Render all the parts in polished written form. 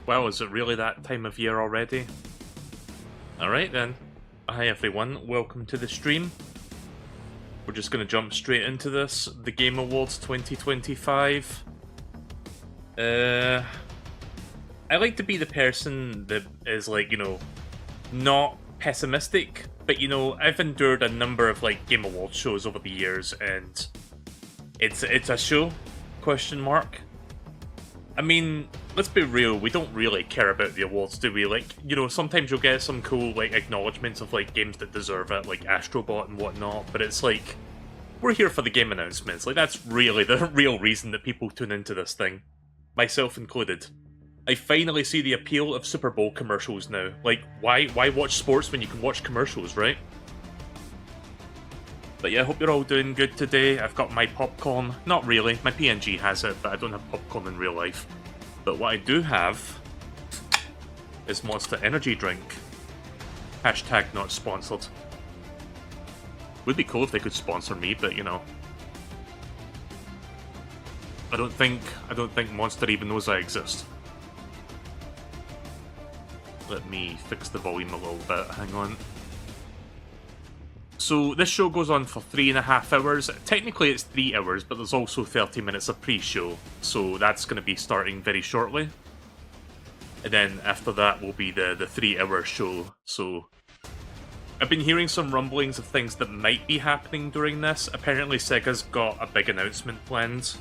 Wow, is it really that time of year already? Alright then. Hi everyone, welcome to the stream. We're just gonna jump straight into this. The Game Awards 2025. I like to be the person that is like, you know, not pessimistic, but you know, I've endured a number of like Game Awards shows over the years and it's a show, question mark. I mean, let's be real, we don't really care about the awards, do we? Like, you know, sometimes you'll get some cool, like, acknowledgements of, like, games that deserve it, like Astrobot and whatnot, but it's like, we're here for the game announcements. Like, that's really the real reason that people tune into this thing. Myself included. I finally see the appeal of Super Bowl commercials now. Like, why watch sports when you can watch commercials, right? But yeah, I hope you're all doing good today. I've got my popcorn. Not really, my PNG has it, but I don't have popcorn in real life. But what I do have is Monster Energy drink. Hashtag not sponsored. Would be cool if they could sponsor me, but you know. I don't think Monster even knows I exist. Let me fix the volume a little bit, hang on. So this show goes on for 3.5 hours. Technically it's 3 hours, but there's also 30 minutes of pre-show. So that's going to be starting very shortly. And then after that will be the 3-hour show. So I've been hearing some rumblings of things that might be happening during this. Apparently Sega's got a big announcement planned.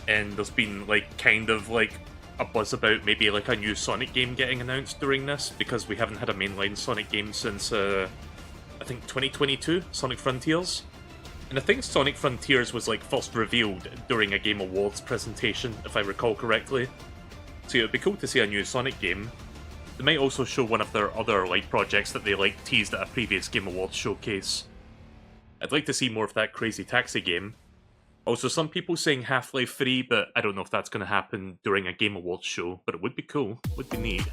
And there's been like kind of like a buzz about maybe like a new Sonic game getting announced during this. Because we haven't had a mainline Sonic game since I think 2022, Sonic Frontiers. And I think Sonic Frontiers was like first revealed during a Game Awards presentation, if I recall correctly. So it would be cool to see a new Sonic game. They might also show one of their other like projects that they like teased at a previous Game Awards showcase. I'd like to see more of that Crazy Taxi game. Also, some people saying Half-Life 3, but I don't know if that's going to happen during a Game Awards show, but it would be cool, would be neat.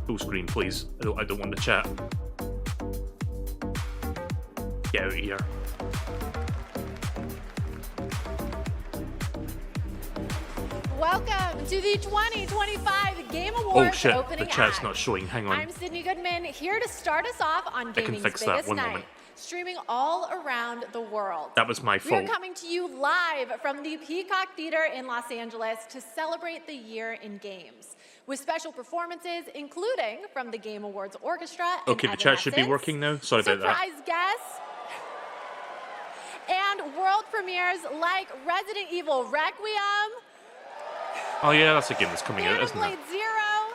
Full screen, please. I don't want to chat. Get out of here. Welcome to the 2025 Game Awards oh shit, opening the chat's act. not showing. Hang on. I'm Sydney Goodman, here to start us off on gaming's biggest night, streaming all around the world. That was my fault. We're coming to you live from the Peacock Theater in Los Angeles to celebrate the year in games, with special performances including from the Game Awards Orchestra. Okay, the chat should be working now. Sorry about that. Surprise guests and world premieres like Resident Evil Requiem. Oh yeah, that's a game that's coming out, isn't it? Blade Zero,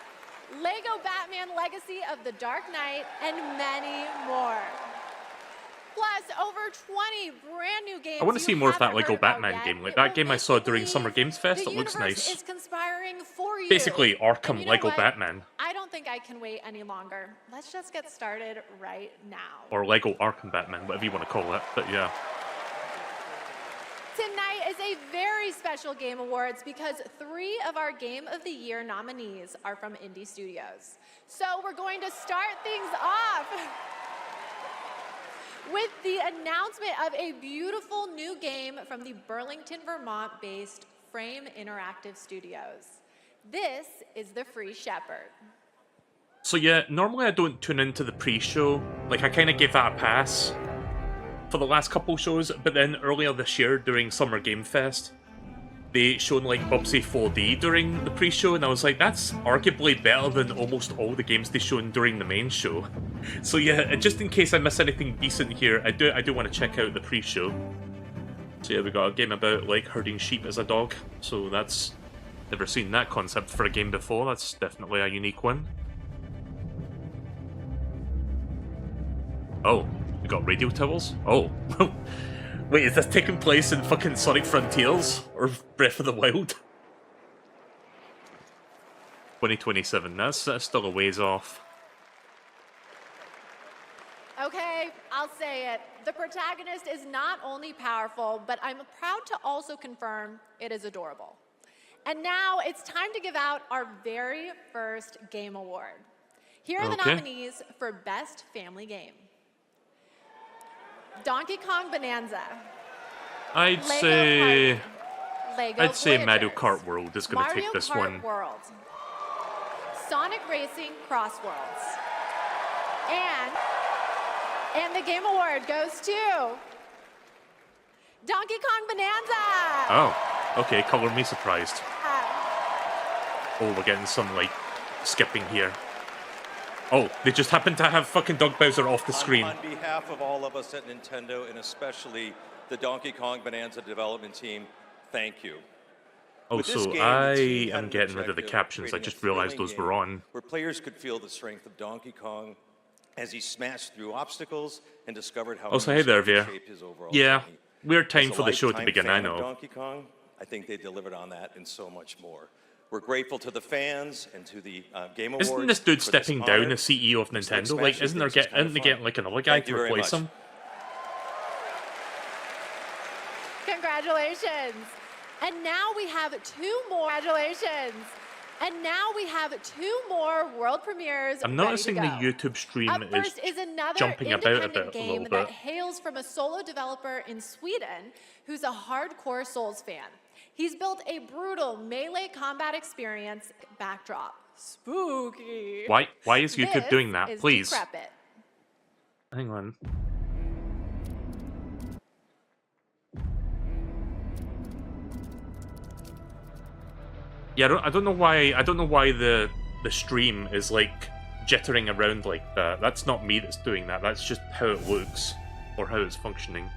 Lego Batman Legacy of the Dark Knight, and many more. Plus, over 20 brand new games. I want to see more of that Lego Batman game. Like that game I saw during Summer Games Fest. It looks nice. Is conspiring for you. Basically, Arkham Lego what? Batman. I don't think I can wait any longer. Let's just get started right now. Or Lego Arkham Batman, whatever you want to call it. But yeah. Tonight is a very special Game Awards because 3 of our Game of the Year nominees are from indie studios. So we're going to start things off with the announcement of a beautiful new game from the Burlington, Vermont-based Frame Interactive Studios. This is The Free Shepherd. So yeah, normally I don't tune into the pre-show. Like I kind of gave that a pass for the last couple shows, but then earlier this year during Summer Game Fest, they showed like Bubsy 4D during the pre-show, and I was like, that's arguably better than almost all the games they shown during the main show. So yeah, just in case I miss anything decent here, I do want to check out the pre-show. So yeah, we got a game about like herding sheep as a dog, so that's... never seen that concept for a game before, that's definitely a unique one. Oh. We got radio towers? Oh. Wait, is this taking place in fucking Sonic Frontiers? Or Breath of the Wild? 2027, that's still a ways off. Okay, I'll say it. The protagonist is not only powerful, but I'm proud to also confirm it is adorable. And now it's time to give out our very first Game Award. Here are the nominees for Best Family Game. Donkey Kong Bonanza. I'd say Lego I'd say Voyagers, Mario Kart World is going to take this Mario Kart one. World, Sonic Racing Cross Worlds, and the Game Award goes to Donkey Kong Bonanza. Oh, okay, color me surprised. Oh, we're getting some, like, skipping here. Oh, they just happen to have fucking Doug Bowser off the screen. On behalf of all of us at Nintendo, and especially the Donkey Kong Bonanza development team, thank you. Oh, so I am getting rid of the captions. I just realized those were on. Where players could feel the strength of Donkey Kong as he smashed through obstacles and discovered how Also, hey there, Veer. Yeah, journey. weird time As a for the show to lifetime begin, fan I of know. Donkey Kong, I think they delivered on that and so much more. We're grateful to the fans and to the Game Awards. Isn't this dude for stepping honor. down as CEO of Looks like Nintendo? Like, smashing isn't things is kinda they fun. getting like another guy Thank to you very replace much. him? Congratulations. And now we have two more. Congratulations. And now we have two more world premieres. I'm ready noticing to the go. YouTube stream Up is first is another jumping about a independent bit, a game little that bit. hails from a solo developer in Sweden who's a hardcore Souls fan. He's built a brutal melee combat experience backdrop. Spooky. Why is YouTube This doing that? is Please. Decrepit. Hang on. Yeah, I don't know why the stream is like jittering around like that. That's not me that's doing that. That's just how it looks or how it's functioning.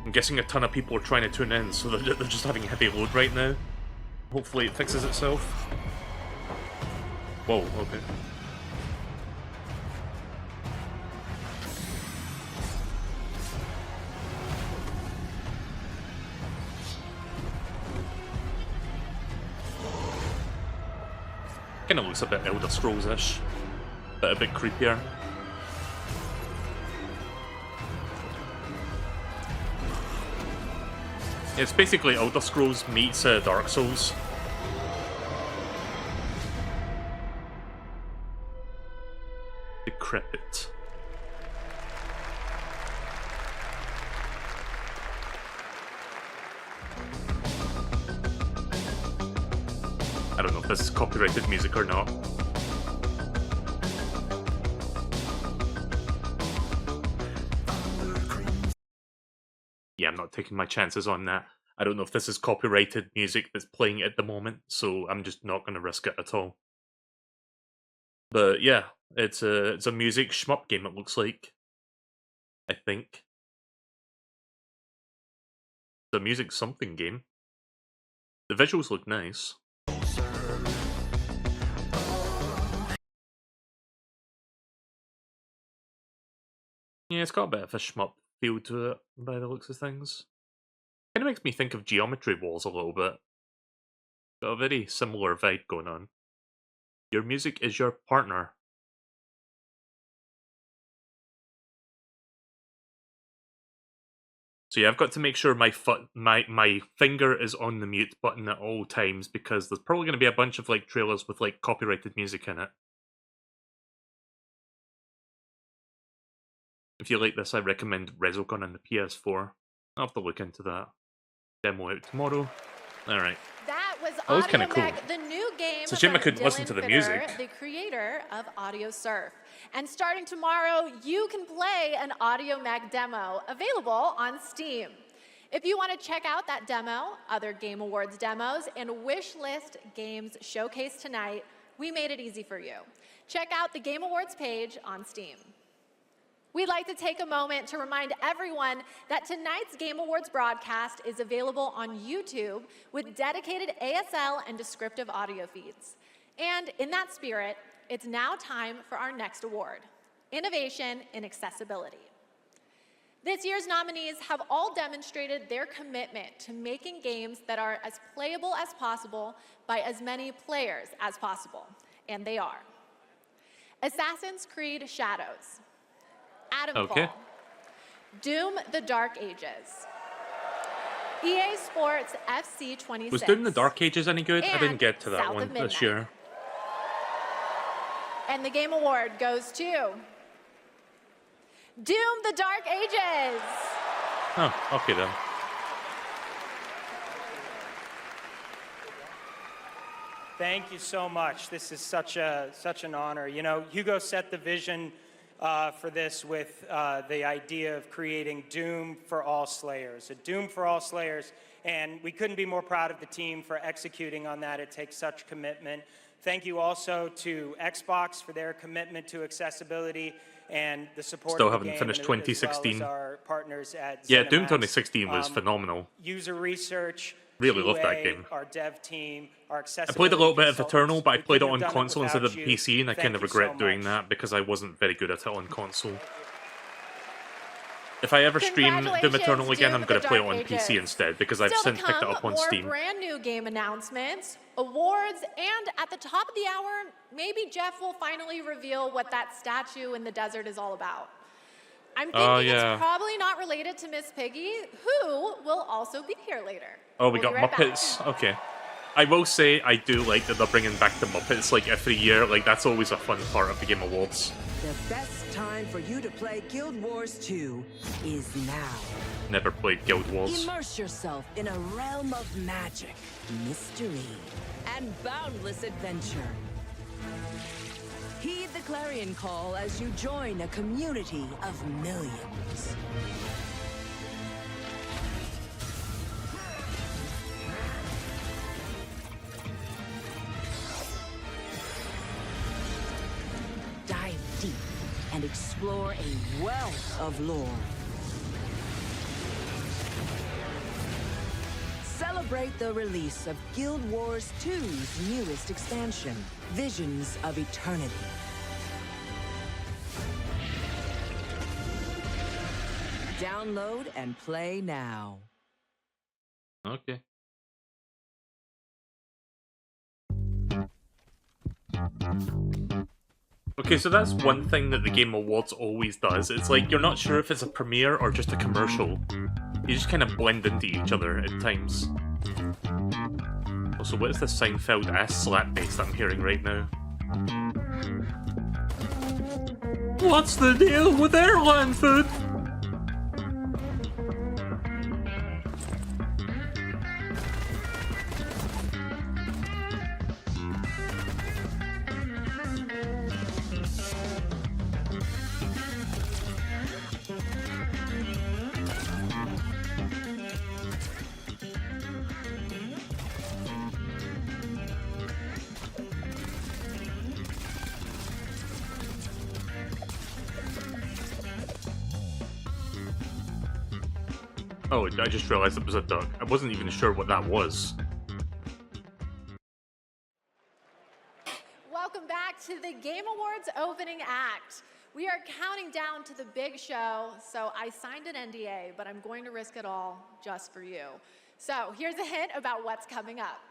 I'm guessing a ton of people are trying to tune in, so they're just having heavy load right now. Hopefully it fixes itself. Whoa, okay. Kinda looks a bit Elder Scrolls-ish, but a bit creepier. It's basically Elder Scrolls meets Dark Souls. Decrepit. I don't know if this is copyrighted music or not. Yeah, I'm not taking my chances on that. I don't know if this is copyrighted music that's playing at the moment, so I'm just not going to risk it at all. But yeah, it's a music shmup game, it looks like. I think. It's a music something game. The visuals look nice. Yeah, it's got a bit of a shmup feel to it, by the looks of things. Kind of makes me think of Geometry Wars a little bit. Got a very similar vibe going on. Your music is your partner. So yeah, I've got to make sure my finger is on the mute button at all times, because there's probably going to be a bunch of like trailers with like copyrighted music in it. If you like this, I recommend Resogun on the PS4. I'll have to look into that. Demo out tomorrow. Alright. That was was kinda Audio cool. Mech, the new game It's a shame I from couldn't listen Dylan to the Fitter, music. the creator of Audio Surf. And starting tomorrow, you can play an Audio Mech demo available on Steam. If you want to check out that demo, other Game Awards demos, and wishlist games showcased tonight, we made it easy for you. Check out the Game Awards page on Steam. We'd like to take a moment to remind everyone that tonight's Game Awards broadcast is available on YouTube with dedicated ASL and descriptive audio feeds. And in that spirit, it's now time for our next award, Innovation in Accessibility. This year's nominees have all demonstrated their commitment to making games that are as playable as possible by as many players as possible, and they are. Assassin's Creed Shadows, Adamfall, Doom: The Dark Ages, EA Sports FC 26. Was Doom: The Dark Ages any good? I and didn't get to that South one of this Midnight. year. And the Game Award goes to Doom: The Dark Ages. Oh, okay then. Thank you so much. This is such an honor. You know, Hugo set the vision for this with the idea of creating Doom for all Slayers, a Doom for all Slayers, and we couldn't be more proud of the team for executing on that. It takes such commitment. Thank you also to Xbox for their commitment to accessibility and the support Still of the haven't game, finished as 2016. well as our partners at Yeah, Doom ZeniMax. 2016 was phenomenal. User research, Really loved that QA, game. our dev team, our I accessibility played a little bit of consultants. Eternal, but I We played it couldn't on have done console instead of without the you. PC, and I Thank kind of you so regret doing much. that because I wasn't very good at it on console. If I ever stream Doom Eternal again, I'm going to play it on PC instead, because I've Still since to picked it come, up on more Steam. brand new game announcements, awards, and at the top of the hour, maybe Jeff will finally reveal what that statue in the desert is all about. I'm thinking yeah. it's probably not related to Miss Piggy, who will also be here later. Oh, we We'll got be right back. Muppets. Okay. I will say I do like that they're bringing back the Muppets like every year. Like, that's always a fun part of the Game Awards. The best time for you to play Guild Wars 2 is now. Never played Guild Wars. Immerse yourself in a realm of magic, mystery, and boundless adventure. Heed the clarion call as you join a community of millions. Dive deep and explore a wealth of lore. Celebrate the release of Guild Wars 2's newest expansion, Visions of Eternity. Download and play now. Okay. Okay, so that's one thing that the Game Awards always does. It's like, you're not sure if it's a premiere or just a commercial. You just kind of blend into each other at times. Also, what is this Seinfeld-ass slap bass that I'm hearing right now? What's the deal with airline food? Oh, I just realized it was a duck. I wasn't even sure what that was. Welcome back to the Game Awards opening act. We are counting down to the big show, so I signed an NDA, but I'm going to risk it all just for you. So here's a hint about what's coming up.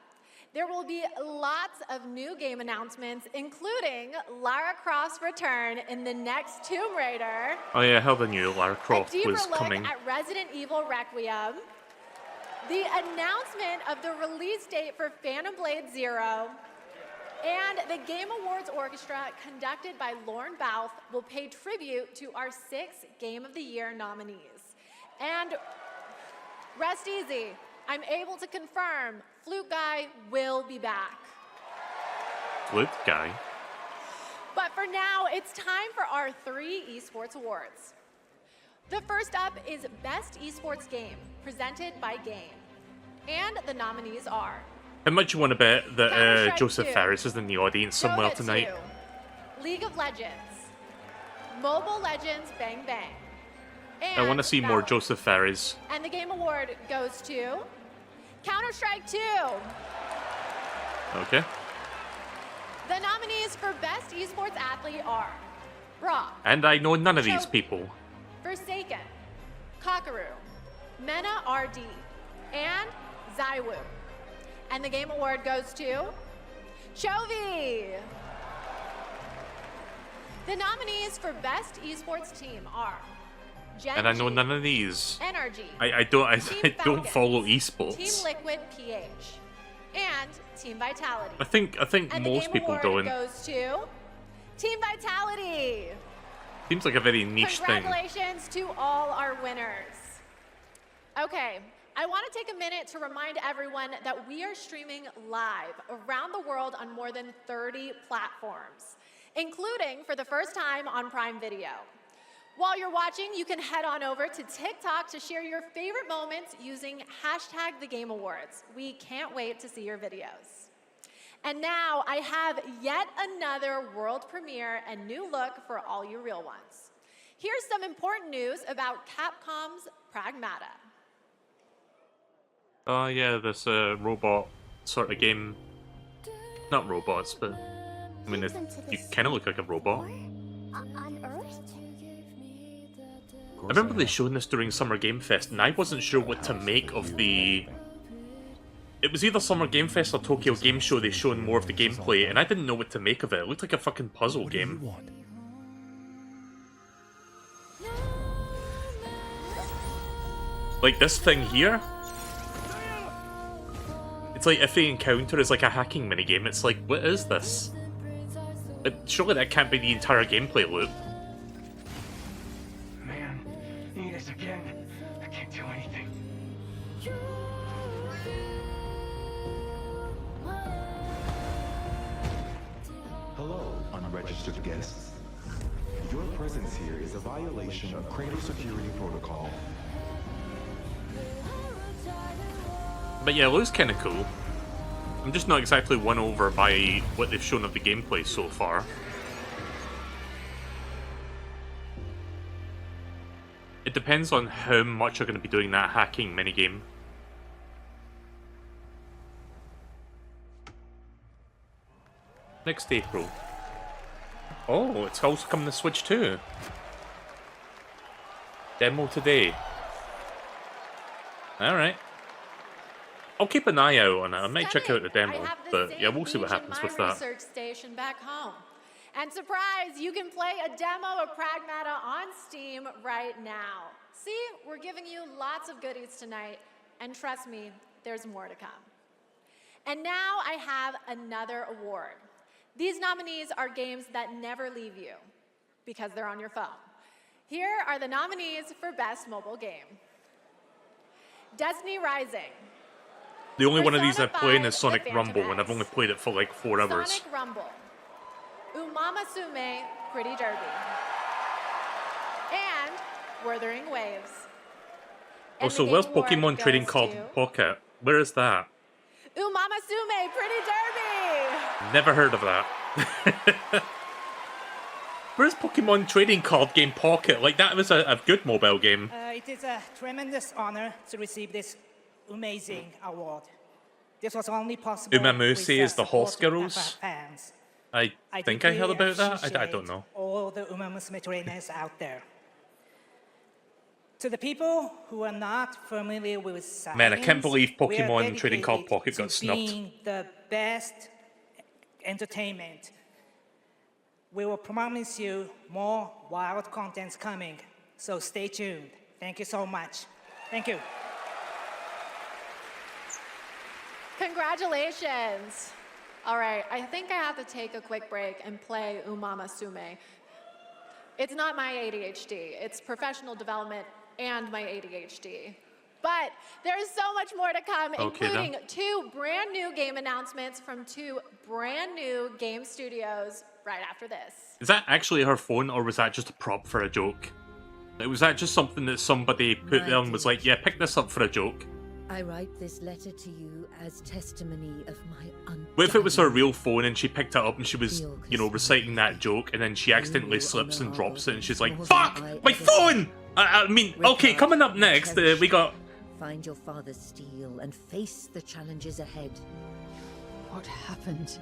There will be lots of new game announcements, including Lara Croft's return in the next Tomb Raider. Oh yeah, how the new Lara Croft A deeper was look coming. at Resident Evil Requiem. The announcement of the release date for Phantom Blade Zero. And the Game Awards Orchestra, conducted by Lauren Bouth, will pay tribute to our 6 Game of the Year nominees. And rest easy, I'm able to confirm Flute Guy will be back. Flute Guy? But for now, it's time for our 3 esports awards. The first up is Best Esports Game, presented by Game. And the nominees are How much you want to bet that Counter-Strike Joseph 2, Ferris is in the audience somewhere Dota tonight? 2, League of Legends, Mobile Legends Bang Bang, I want to and see more Valorant. Joseph Ferris. And the Game Award goes to Counter-Strike 2. Okay. The nominees for Best Esports Athlete are Brock, And I know none of these Choke. people. Forsaken, Kakaru, Mena RD, and Zaiwu. And the Game Award goes to Chovy. The nominees for Best Esports Team are Gen And I know G, none of these. NRG, I Team don't Falcons, follow Team esports. Liquid PH, and Team Vitality. I think And the most Game people Award don't. goes to Team Vitality. Seems like a very niche thing. Congratulations to all our winners. Okay, I want to take a minute to remind everyone that we are streaming live around the world on more than 30 platforms, including for the first time on Prime Video. While you're watching, you can head on over to TikTok to share your favorite moments using #TheGameAwards. We can't wait to see your videos. And now I have yet another world premiere and new look for all you real ones. Here's some important news about Capcom's Pragmata. Oh yeah, this robot sort of game. Not robots, but I mean, you kind of look like a robot. On Earth? I remember they showing this during Summer Game Fest, and I wasn't sure what to make of the... It was either Summer Game Fest or Tokyo Game Show, they showing more of the gameplay, and I didn't know what to make of it. It looked like a fucking puzzle game. Like this thing here? It's like if the encounter is like a hacking minigame, it's like, what is this? But surely that can't be the entire gameplay loop. Man, need us again. I can't do anything. Hello, unregistered guests. Your presence here is a violation of Cradle Security Protocol. But yeah, it looks kind of cool. I'm just not exactly won over by what they've shown of the gameplay so far. It depends on how much you're going to be doing that hacking minigame. Next April. Oh, it's also coming to Switch too. Demo today. Alright. I'll keep an eye out on it. I might check out the demo, but yeah, we'll see what happens with that. Research station back home. And surprise, you can play a demo of Pragmata on Steam right now. See, we're giving you lots of goodies tonight, and trust me, there's more to come. And now I have another award. These nominees are games that never leave you, because they're on your phone. Here are the nominees for Best Mobile Game. Destiny Rising. The only one of these Persona I've played 5, is Sonic The Phantom Rumble, and I've X. only played it for like 4 hours. Sonic Rumble. Umamasume Pretty Derby. And Wuthering Waves. And Also, the where's Game Award Pokemon goes Trading Card to Pocket? Where is that? Umamasume Pretty Derby! Never heard of that. Where's Pokemon Trading Card Game Pocket? Like, that was a good mobile game. It is a tremendous honor to receive this amazing award. This was only possible Umamuse with is the horse support of girls? Kappa fans. I think I heard deeply about that. I appreciate don't know. all the Umamusume trainers out there. To the people who are not familiar with science, Man, I can't believe we are Pokemon Trading Card dedicated Pocket to got snubbed. being the best entertainment. We will promise you more wild contents coming, so stay tuned. Thank you so much. Thank you. Congratulations. All right, I think I have to take a quick break and play Umamasume. It's not my ADHD, it's professional development and my ADHD. But there's so much more to come, Okay, including then. 2 brand new game announcements from 2 brand new game studios right after this. Is that actually her phone, or was that just a prop for a joke? Like, was that just something that somebody put there and was like, yeah, pick this up for a joke? I write this letter to you as testimony of my What if it was her real phone and she picked it up and she was, you know, reciting that joke, and then she accidentally slips and drops it and she's like, fuck! My phone! I mean, okay, coming up next, we got... Find your father's steel and face the challenges ahead. What happened?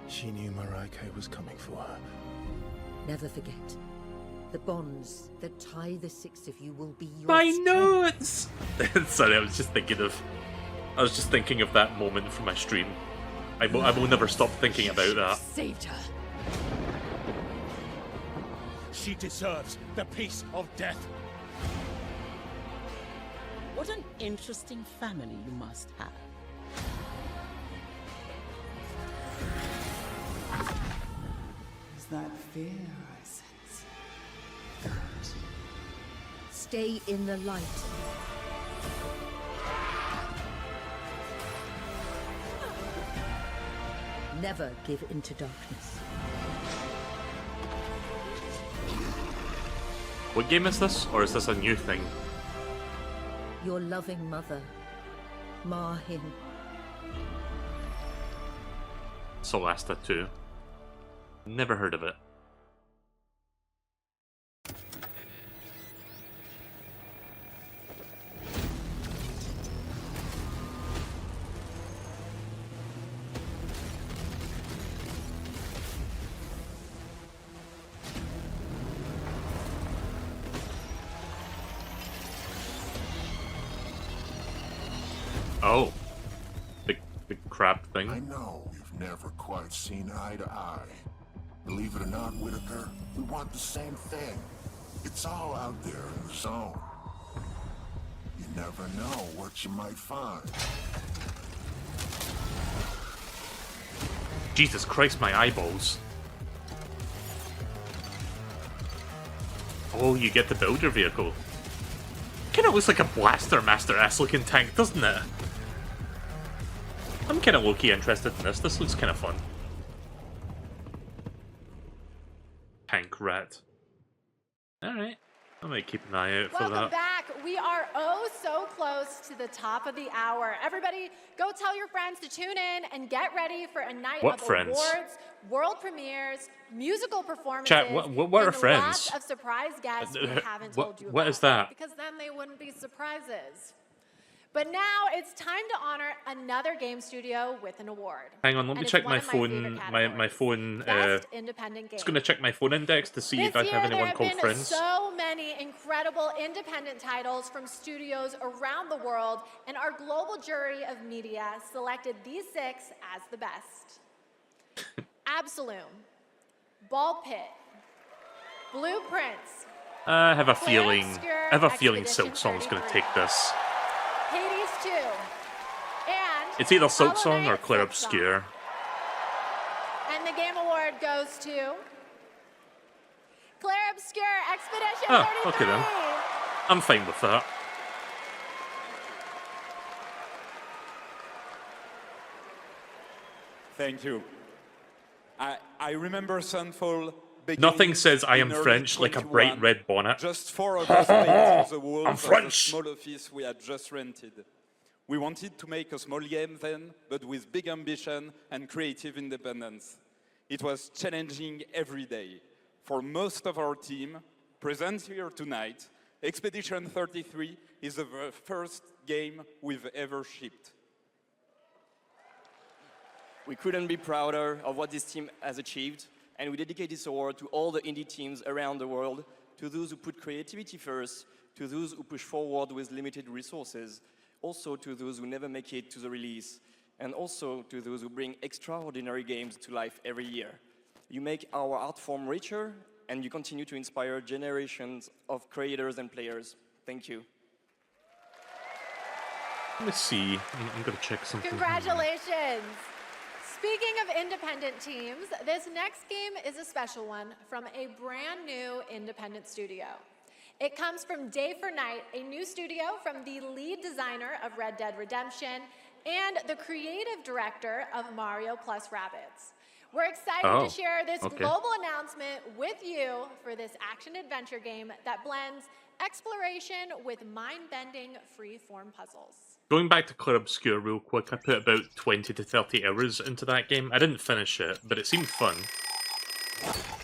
She knew Maraike was coming for her. Never forget. The bonds that tie the 6 of you will be your My strength. notes! Sorry, I was just thinking of that moment from my stream. I will never stop thinking about that. Saved her. She deserves the peace of death. What an interesting family you must have. Is that fear I sense? Stay in the light. Never give into darkness. What game is this? Or is this a new thing? Your loving mother, Mahin. Solasta 2. Never heard of it. Oh. The crab thing. I know we've never quite seen eye to eye. Believe it or not, Whitaker, we want the same thing. It's all out there in the zone. You never know what you might find. Jesus Christ, my eyeballs. Oh, you get the builder vehicle. Kinda looks like a Blaster Master ass looking tank, doesn't it? I'm kinda low-key interested in this. This looks kinda fun. Tank rat. Alright. I might keep an eye out for Welcome that. back. We are oh so close to the top of the hour. Everybody, go tell your friends to tune in and get ready for a night What of friends? awards, world premieres, musical performances, Chat, what are and friends? lots of surprise guests we haven't told you about. What is that? Because then they wouldn't be surprises. But now it's time to honor another game studio with an award. Hang on, let me And it's check one my of favorite phone. My categories. phone. Best independent game. Just gonna check my phone index to see if I This have year, anyone there called have been Friends. so many incredible independent titles from studios around the world, and our global jury of media selected these 6 as the best. Absolum, Ball Pit, Blueprints, I have a Claire feeling. Obscure I have a feeling Expedition Silksong's gonna 33. take this. Hades 2, and It's either Hollow Silksong or Knight Claire Silksong. Obscure. And the game award goes to Claire Obscure Expedition Oh, 33. okay then. I'm fine with that. Thank you. I remember Sunfall. Nothing says I am in early French like a 21, bright red bonnet. Just 4 of us painted the walls I'm of the French. small office we had just rented. We wanted to make a small game then, but with big ambition and creative independence. It was challenging every day. For most of our team, present here tonight, Expedition 33 is the first game we've ever shipped. We couldn't be prouder of what this team has achieved, and we dedicate this award to all the indie teams around the world, to those who put creativity first, to those who push forward with limited resources, also to those who never make it to the release, and also to those who bring extraordinary games to life every year. You make our art form richer, and you continue to inspire generations of creators and players. Thank you. Let me see. I'm gonna check something. Congratulations! Speaking of independent teams, this next game is a special one from a brand new independent studio. It comes from Day for Night, a new studio from the lead designer of Red Dead Redemption and the creative director of Mario plus Rabbids. We're excited to share this global announcement with you for this action-adventure game that blends exploration with mind-bending free-form puzzles. Going back to Claire Obscure real quick, I put about 20 to 30 hours into that game. I didn't finish it, but it seemed fun.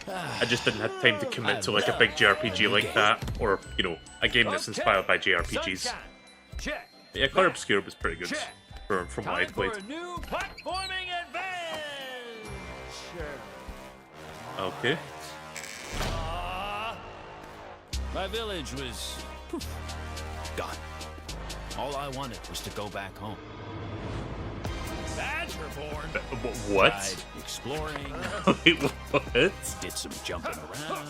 I just didn't have time to commit to like a big JRPG like that, or, you know, a game that's inspired by JRPGs. But yeah, Claire Obscure was pretty good from what I played. New platforming adventure. Okay. My village was gone. All I wanted was to go back home. Badgerborn. What? Tried exploring. Wait, what? Did some jumping around.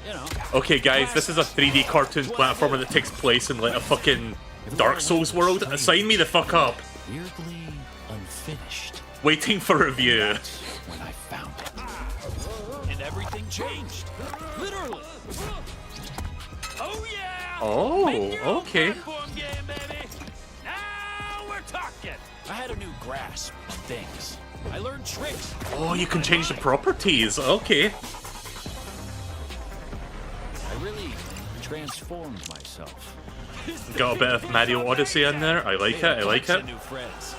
You know. Okay, guys, this is a 3D cartoon platformer that takes place in like a fucking Dark Souls world. Sign me the fuck up. Weirdly unfinished. Waiting for review. When I found it. And everything changed. Literally. Oh yeah! Oh, okay. Platform game, baby. Now we're talking. I had a new grasp on things. I learned tricks. Oh, you can change the properties. Okay. I really transformed myself. Got a bit of Mario Odyssey in there. I like it. I like it. New friends.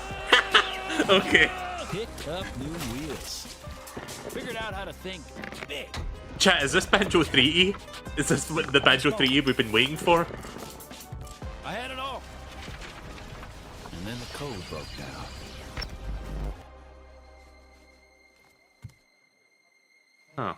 Okay. Picked up new wheels. Figured out how to think big. Chat, is this Banjo 3E? Is this the Banjo 3E we've been waiting for? I had it all. And then the code broke down. Huh.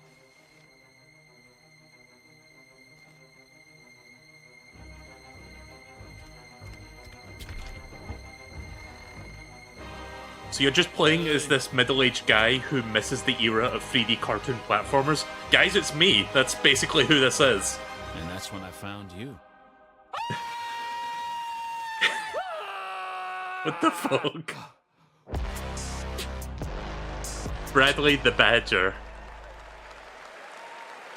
So you're just playing as this middle-aged guy who misses the era of 3D cartoon platformers? Guys, it's me. That's basically who this is. And that's when I found you. What the fuck? Bradley the Badger.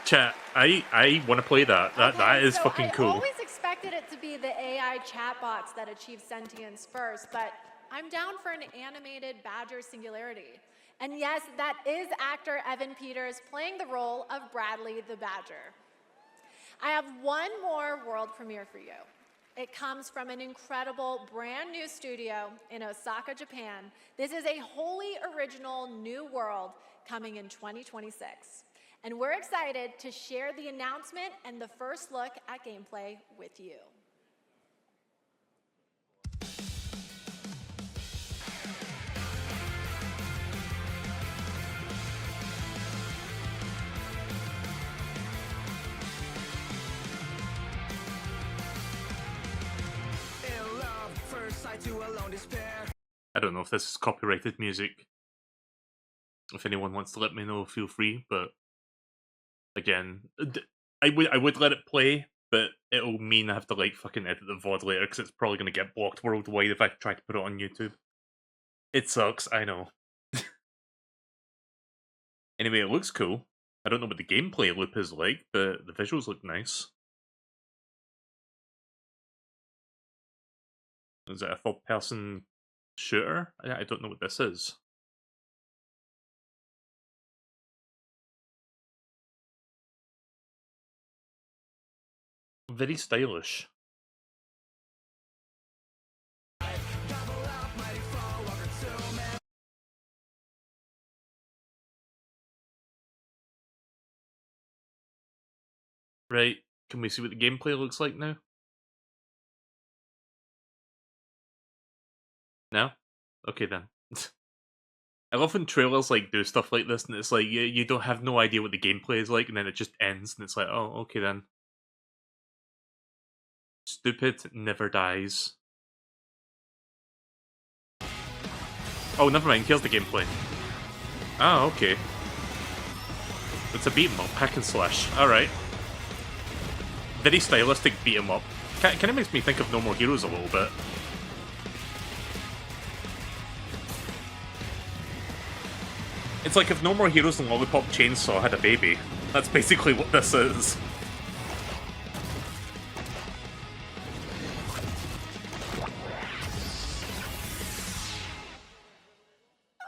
Chat, I want to play that. That is fucking cool. I always expected it to be the AI chatbots that achieve sentience first, but I'm down for an animated Badger singularity. And yes, that is actor Evan Peters playing the role of Bradley the Badger. I have one more world premiere for you. It comes from an incredible brand new studio in Osaka, Japan. This is a wholly original new world coming in 2026. And we're excited to share the announcement and the first look at gameplay with you. I don't know if this is copyrighted music. If anyone wants to let me know, feel free. But again, I would let it play, but it'll mean I have to like fucking edit the VOD later because it's probably gonna get blocked worldwide if I try to put it on YouTube. It sucks, I know. Anyway, it looks cool. I don't know what the gameplay loop is like, but the visuals look nice. Is it a third-person shooter? I don't know what this is. Very stylish. Right, can we see what the gameplay looks like now? No? Okay then. I love when trailers like do stuff like this and it's like you don't have no idea what the gameplay is like and then it just ends and it's like, oh, okay then. Stupid never dies. Oh, never mind, here's the gameplay. Oh, okay. It's a beat 'em up, hack and slash. Alright. Very stylistic beat 'em up. Kind of makes me think of No More Heroes a little bit. It's like if No More Heroes and Lollipop Chainsaw had a baby. That's basically what this is.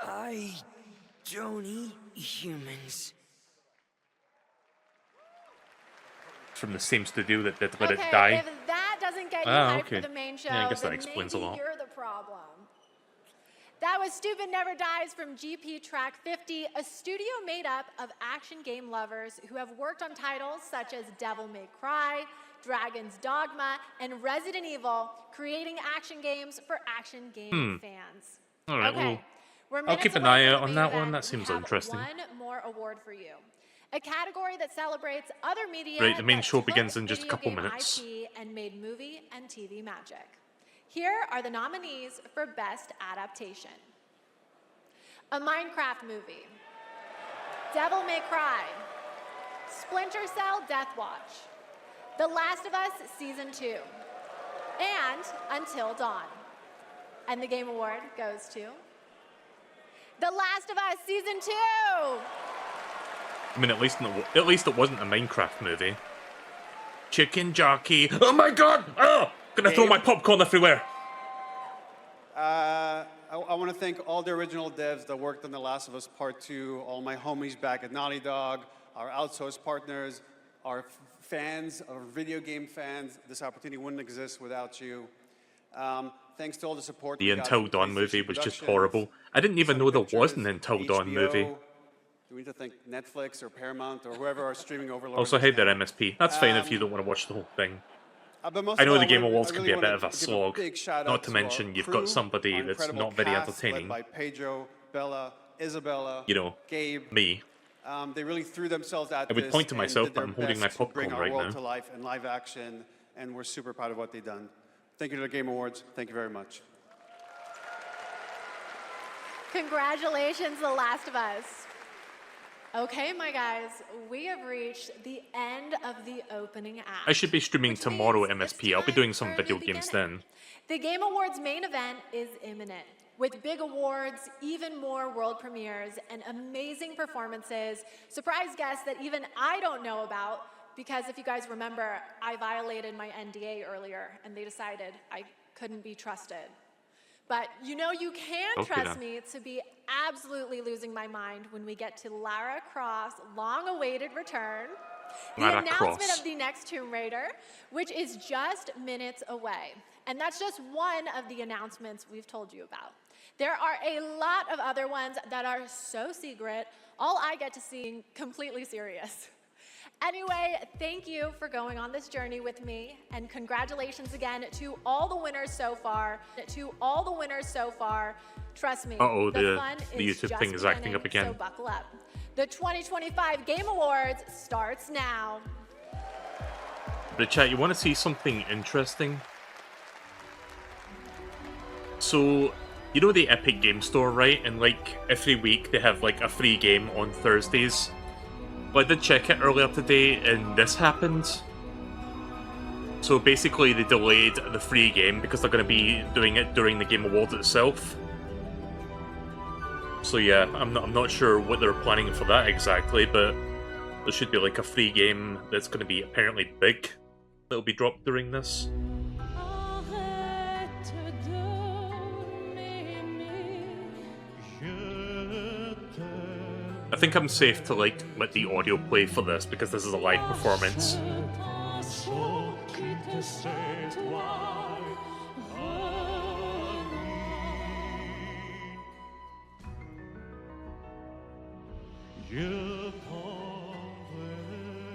I don't eat humans. From the same studio that did Let It Die. If that doesn't get you hyped for the main show, Yeah, I guess that then explains a maybe lot. you're the problem. That was Stupid Never Dies from GP Track 50, a studio made up of action game lovers who have worked on titles such as Devil May Cry, Dragon's Dogma, and Resident Evil, creating action games for action game fans. Alright, Okay, well, we're I'll keep minutes an away eye from out the on main that one. event. That seems We have interesting. one more award for you. A category that celebrates other media Right, the main that show took begins in just a video couple game minutes. IP and made movie and TV magic. Here are the nominees for Best Adaptation. A Minecraft movie, Devil May Cry, Splinter Cell Death Watch, The Last of Us Season 2, and Until Dawn. And the Game Award goes to The Last of Us Season 2! I mean, at least it wasn't a Minecraft movie. Chicken jockey. Oh my god! Oh! Gonna throw my popcorn everywhere. I want to thank all the original devs that worked on The Last of Us Part 2, all my homies back at Naughty Dog, our outsourced partners, our fans, our video game fans. This opportunity wouldn't exist without you. Thanks to all the support. The Until Dawn movie was just horrible. I didn't even know there was an Until Dawn movie. Do we need to thank Netflix or Paramount or whoever our streaming overlords? Also, hate their MSP. That's fine if you don't want to watch the whole thing. But I know the Game Awards can be a bit of a slog. Not to mention, you've got somebody our that's incredible not very cast, entertaining. led by Pedro, Bella, Isabella, You know, Gabe. me. They really threw themselves at I would this point to and myself, did but their I'm holding my best to bring popcorn our right world now. to life in live action, and we're super proud of what they've done. Thank you to the Game Awards. Thank you very much. Congratulations, The Last of Us. Okay, my guys, we have reached the end of the opening act. I should be streaming tomorrow at MSP. I'll be doing some video games then. The Game Awards main event is imminent. With big awards, even more world premieres, and amazing performances, surprise guests that even I don't know about, because if you guys remember, I violated my NDA earlier, and they decided I couldn't be trusted. But you know you can trust me to be absolutely losing my mind when we get to Lara Croft's long-awaited return, the announcement of the next Tomb Raider, which is just minutes away. And that's just one of the announcements we've told you about. There are a lot of other ones that are so secret, all I get to see completely serious. Anyway, thank you for going on this journey with me, and congratulations again to all the winners so far. Trust me, the fun is YouTube just thing is acting beginning, up again. so buckle up. The 2025 Game Awards starts now. But chat, you want to see something interesting? So, you know the Epic Game Store, right? And like every week they have like a free game on Thursdays. Well, I did check it earlier today, and this happened. So basically, they delayed the free game because they're going to be doing it during the Game Awards itself. So yeah, I'm not sure what they're planning for that exactly, but there should be like a free game that's going to be apparently big that'll be dropped during this. I think I'm safe to like let the audio play for this because this is a live performance.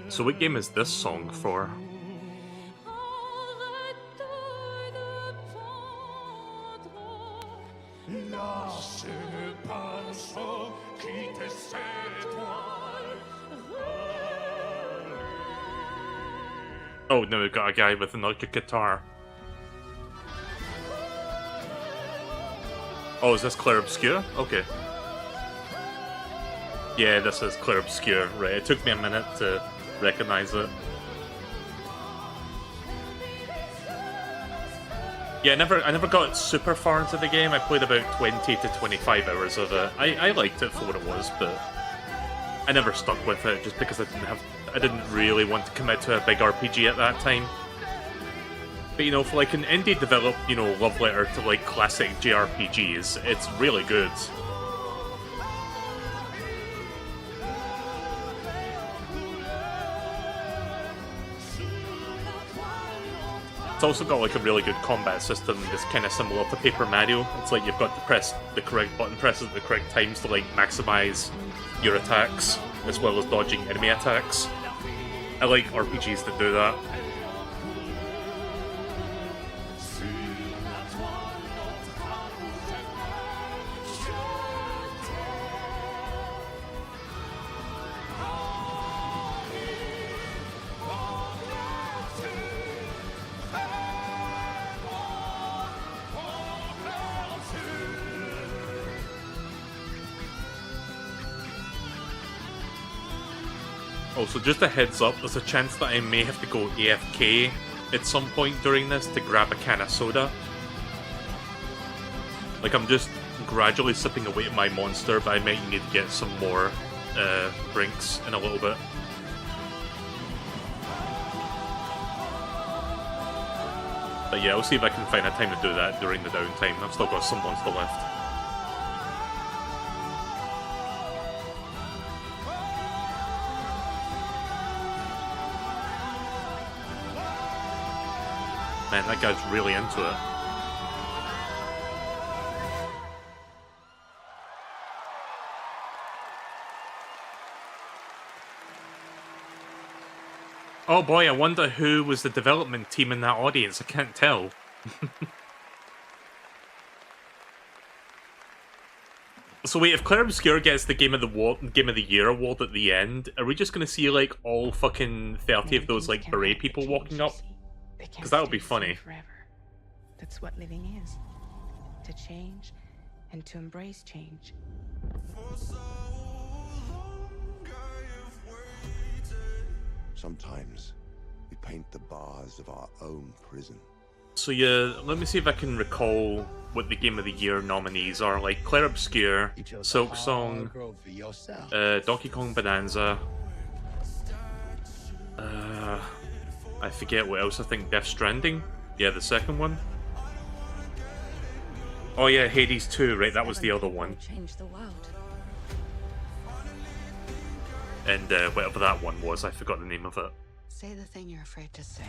So what game is this song for? Oh no, we've got a guy with another guitar. Oh, is this Clair Obscur? Okay. Yeah, this is Clair Obscur, right. It took me a minute to recognize it. Yeah, I never got super far into the game. I played about 20 to 25 hours of it. I liked it for what it was, but I never stuck with it just because I didn't really want to commit to a big RPG at that time. But you know, for like an indie developed, you know, love letter to like classic JRPGs, it's really good. It's also got like a really good combat system that's kind of similar to Paper Mario. It's like you've got to press the correct button presses at the correct times to like maximize your attacks as well as dodging enemy attacks. I like RPGs that do that. Also, just a heads up, there's a chance that I may have to go AFK at some point during this to grab a can of soda. Like, I'm just gradually sipping away at my monster, but I might need to get some more drinks in a little bit. But yeah, I'll see if I can find a time to do that during the downtime. I've still got some monster left. Man, that guy's really into it. Oh boy, I wonder who was the development team in that audience. I can't tell. So wait, if Claire Obscure gets the Game of the Year award at the end, are we just gonna see like all fucking 30 of those like beret people walking up? Because that would be funny. Forever. That's what living is. To change and to embrace change. Sometimes we paint the bars of our own prison. So yeah, let me see if I can recall what the Game of the Year nominees are. Like Claire Obscure, Silk Song, Donkey Kong Bonanza. I forget what else. I think Death Stranding. Yeah, the second one. Oh yeah, Hades 2. Right, that was the other one. Change the world. And whatever that one was, I forgot the name of it. Say the thing you're afraid to say.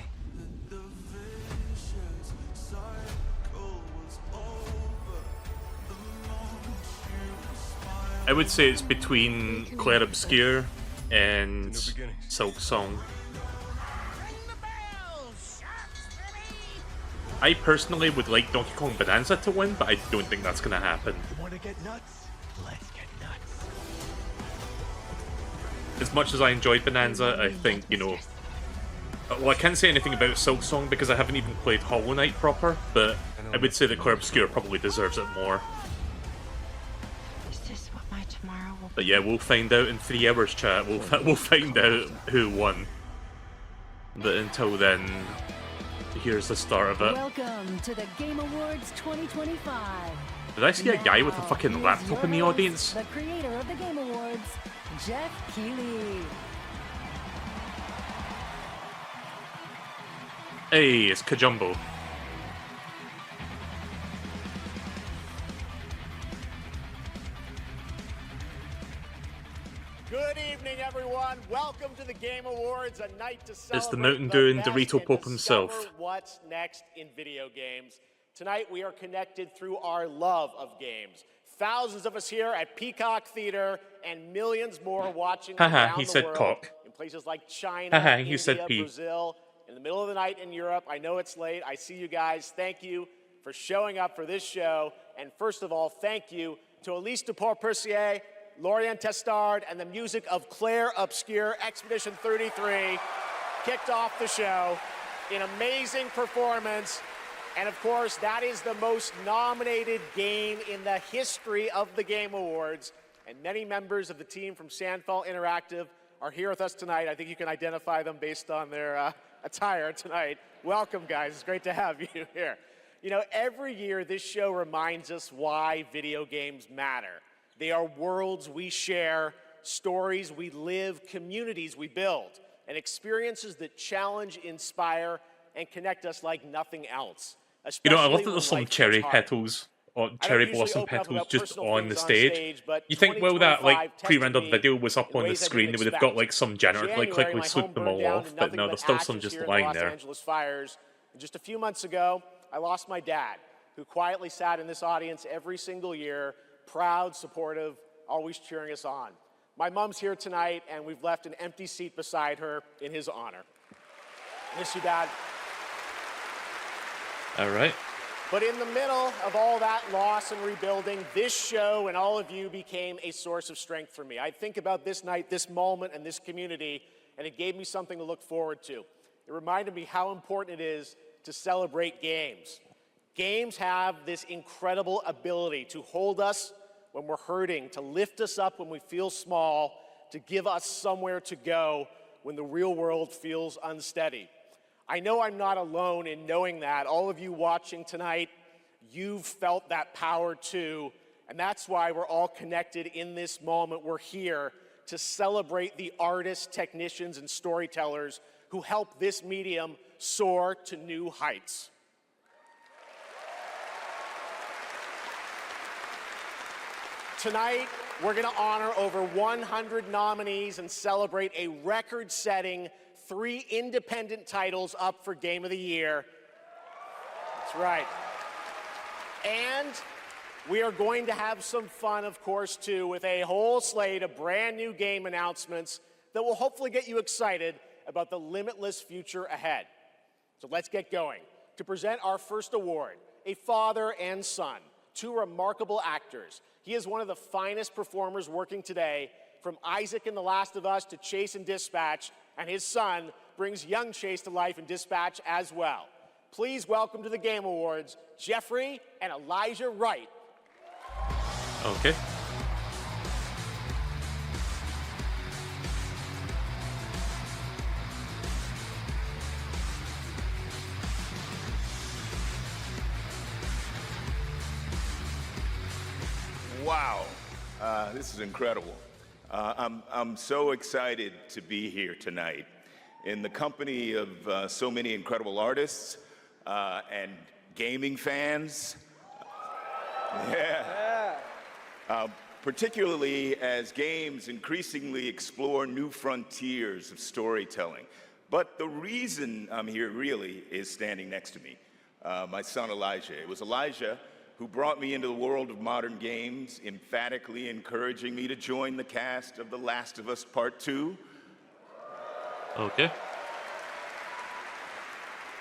I would say it's between Claire Obscure and Silk Song. I personally would like Donkey Kong Bonanza to win, but I don't think that's gonna happen. Want to get nuts? Let's get nuts. As much as I enjoyed Bonanza, I think, you know... Well, I can't say anything about Silk Song because I haven't even played Hollow Knight proper, but I would say that Claire Obscure probably deserves it more. Is this what my tomorrow will be? But yeah, we'll find out in 3 hours, chat. We'll find out who won. But until then, here's the start of it. Welcome to the Game Awards 2025. Did I see a guy with a fucking laptop in the audience? The creator of the Game Awards, Jeff Keighley. Hey, it's Kajumbo. Good evening, everyone. Welcome to the Game Awards, a night to celebrate It's the Mountain Dew and Dorito Pope himself. What's next in video games? Tonight we are connected through our love of games. Thousands of us here at Peacock Theater and millions more watching around he the said world cock. in places like China, He India, said pee. Brazil, in the middle of the night in Europe. I know it's late. I see you guys. Thank you for showing up for this show. And first of all, thank you to Elise Duport-Percier, Lorian Testard, and the music of Claire Obscure. Expedition 33 kicked off the show. An amazing performance. And of course, that is the most nominated game in the history of the Game Awards. And many members of the team from Sandfall Interactive are here with us tonight. I think you can identify them based on their attire tonight. Welcome, guys. It's great to have you here. You know, every year this show reminds us why video games matter. They are worlds we share, stories we live, communities we build, and experiences that challenge, inspire, and connect us like nothing else. You know, I love Especially that when there's some life cherry gets hard. petals or cherry usually blossom open up petals about just personal on the things on stage. stage, but You think, well, that like 2025 pre-rendered tested me video was up in on the ways I screen, didn't they would have got expect. like some janitor, like January, quickly my swoop home them burned all down off, to but nothing no, but there's still some ashes just here in the lying Los there. Angeles fires. And just a few months ago, I lost my dad, who quietly sat in this audience every single year, proud, supportive, always cheering us on. My mom's here tonight, and we've left an empty seat beside her in his honor. Miss you, Dad. All right. But in the middle of all that loss and rebuilding, this show and all of you became a source of strength for me. I think about this night, this moment, and this community, and it gave me something to look forward to. It reminded me how important it is to celebrate games. Games have this incredible ability to hold us when we're hurting, to lift us up when we feel small, to give us somewhere to go when the real world feels unsteady. I know I'm not alone in knowing that. All of you watching tonight, you've felt that power too, and that's why we're all connected in this moment. We're here to celebrate the artists, technicians, and storytellers who help this medium soar to new heights. Tonight, we're going to honor over 100 nominees and celebrate a record-setting 3 independent titles up for Game of the Year. That's right. And we are going to have some fun, of course, too, with a whole slate of brand new game announcements that will hopefully get you excited about the limitless future ahead. So let's get going. To present our first award, a father and son, two remarkable actors. He is one of the finest performers working today, from Isaac in The Last of Us to Chase in Dispatch, and his son brings young Chase to life in Dispatch as well. Please welcome to the Game Awards, Jeffrey and Elijah Wright. Okay. Wow, this is incredible. I'm so excited to be here tonight in the company of so many incredible artists and gaming fans. Particularly as games increasingly explore new frontiers of storytelling. But the reason I'm here really is standing next to me, my son Elijah. It was Elijah who brought me into the world of modern games, emphatically encouraging me to join the cast of The Last of Us Part 2. Okay.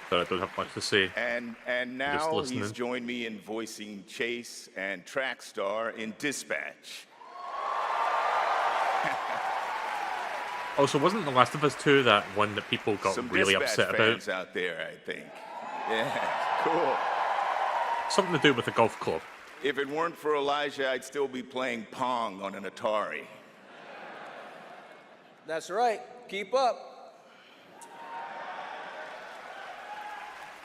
But I don't have much to say. And now he's joined me in voicing Chase and Trackstar in Dispatch. Also, wasn't The Last of Us 2 that one that people got Some really Dispatch upset fans about? out there, I think. Yeah, cool. Something to do with the golf club. If it weren't for Elijah, I'd still be playing Pong on an Atari. That's right. Keep up.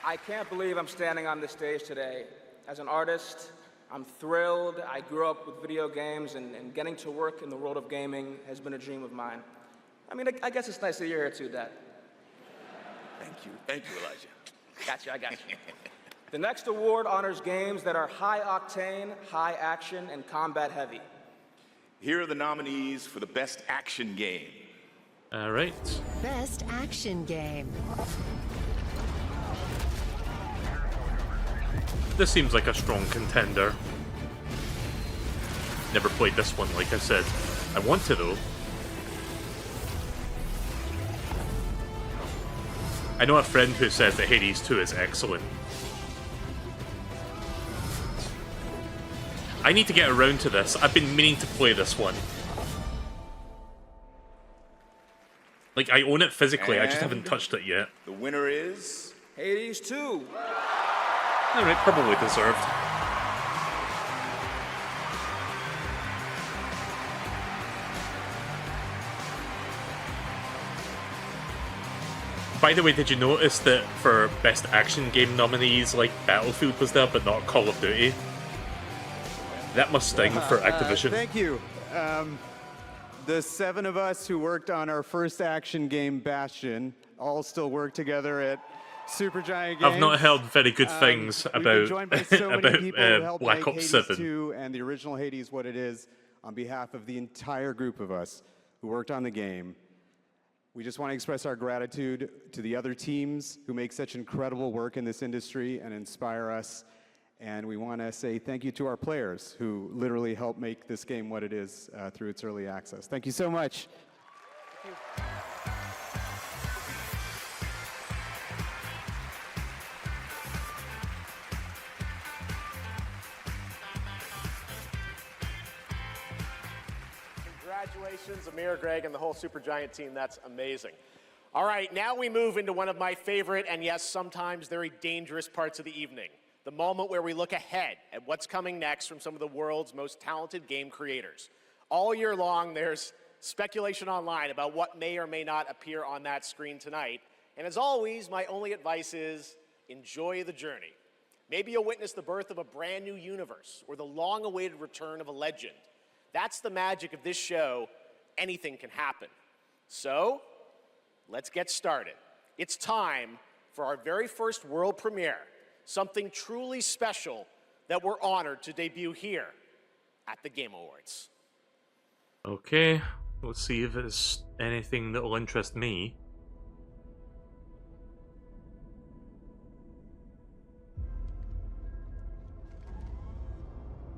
I can't believe I'm standing on this stage today. As an artist, I'm thrilled. I grew up with video games, and getting to work in the world of gaming has been a dream of mine. I mean, I guess it's nice that you're here too, Dad. Thank you, Elijah. Gotcha, I got you. The next award honors games that are high octane, high action, and combat heavy. Here are the nominees for the Best Action Game. All right. Best action game. This seems like a strong contender. Never played this one, like I said. I want to, though. I know a friend who says that Hades 2 is excellent. I need to get around to this. I've been meaning to play this one. Like, I own it physically, I just haven't touched it yet. The winner is... Hades 2. Alright, probably deserved. By the way, did you notice that for Best Action Game nominees, like, Battlefield was there, but not Call of Duty? That must sting for Activision. Thank you. The 7 of us who worked on our first action game, Bastion, all still work together at Supergiant Games. I've not heard very good things We've been about, joined by so many people who helped Black make Ops Hades 7. 2 and the original Hades what it is. On behalf of the entire group of us who worked on the game, we just want to express our gratitude to the other teams who make such incredible work in this industry and inspire us. And we want to say thank you to our players who literally helped make this game what it is through its early access. Thank you so much. Thank you. Congratulations, Amir, Greg, and the whole Supergiant team. That's amazing. All right, now we move into one of my favorite and, yes, sometimes very dangerous parts of the evening. The moment where we look ahead at what's coming next from some of the world's most talented game creators. All year long, there's speculation online about what may or may not appear on that screen tonight. And as always, my only advice is enjoy the journey. Maybe you'll witness the birth of a brand new universe or the long-awaited return of a legend. That's the magic of this show. Anything can happen. So, let's get started. It's time for our very first world premiere. Something truly special that we're honored to debut here at the Game Awards. Okay, let's see if it's anything that'll interest me.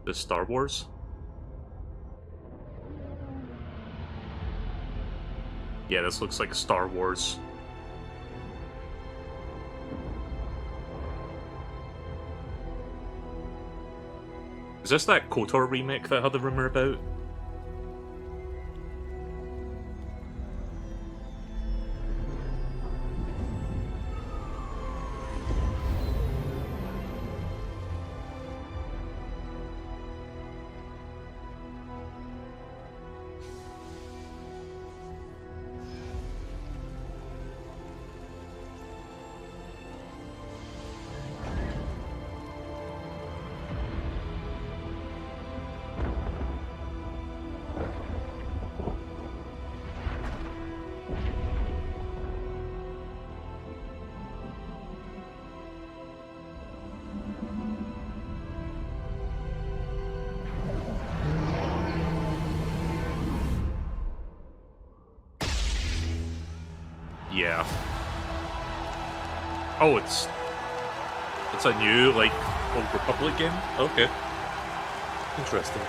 The Star Wars? Yeah, this looks like a Star Wars. Is this that KOTOR remake that I had the rumor about? Yeah. Oh, it's a new, like, Old Republic game? Okay. Interesting.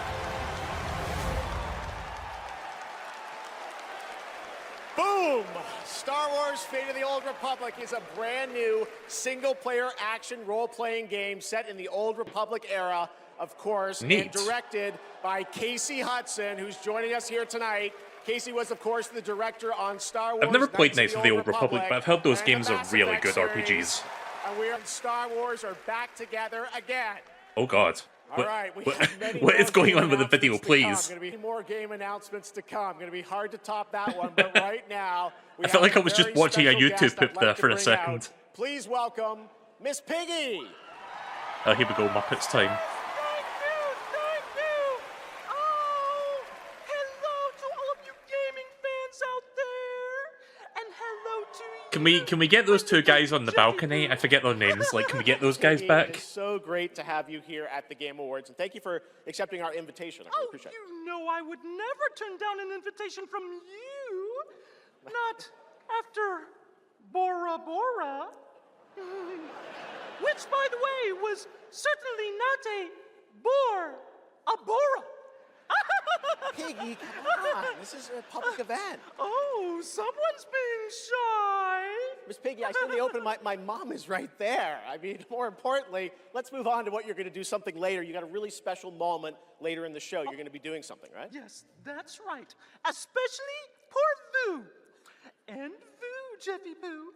Boom! Star Wars Fate of the Old Republic is a brand new single-player action role-playing game set in the Old Republic era, of course, Neat. and directed by Casey Hudson, who's joining us here tonight. Casey was, of course, the director on Star Wars. I've never played Knights of the Old Republic, but I've heard those games are really good RPGs. And we and Star Wars are back together again. Oh god. All right, we what, have many what is more going game on with the video, announcements to come. please? Going to be more game announcements to come. Going to be hard to top that one, but right now we I felt have like I was just very watching a special YouTube guest I'd poop there like to for a bring second. out. Please welcome Miss Piggy. Here we go, Muppets time. Can we get those two guys on the balcony? I forget their names. Like, can we get those guys back? It is so great to have you here at the Game Awards, and thank you for accepting our invitation. I really appreciate it. You know I would never turn down an invitation from you. Not after Bora Bora. Which, by the way, was certainly not a bore, a Bora. Piggy, come on. This is a public event. Oh, someone's being shy. Miss Piggy, I said in the open, my mom is right there. I mean, more importantly, let's move on to what you're going to do something later. You got a really special moment later in the show. You're going to be doing something, right? Yes, that's right. Especially poor Vu. And Vu, Jeffy Boo.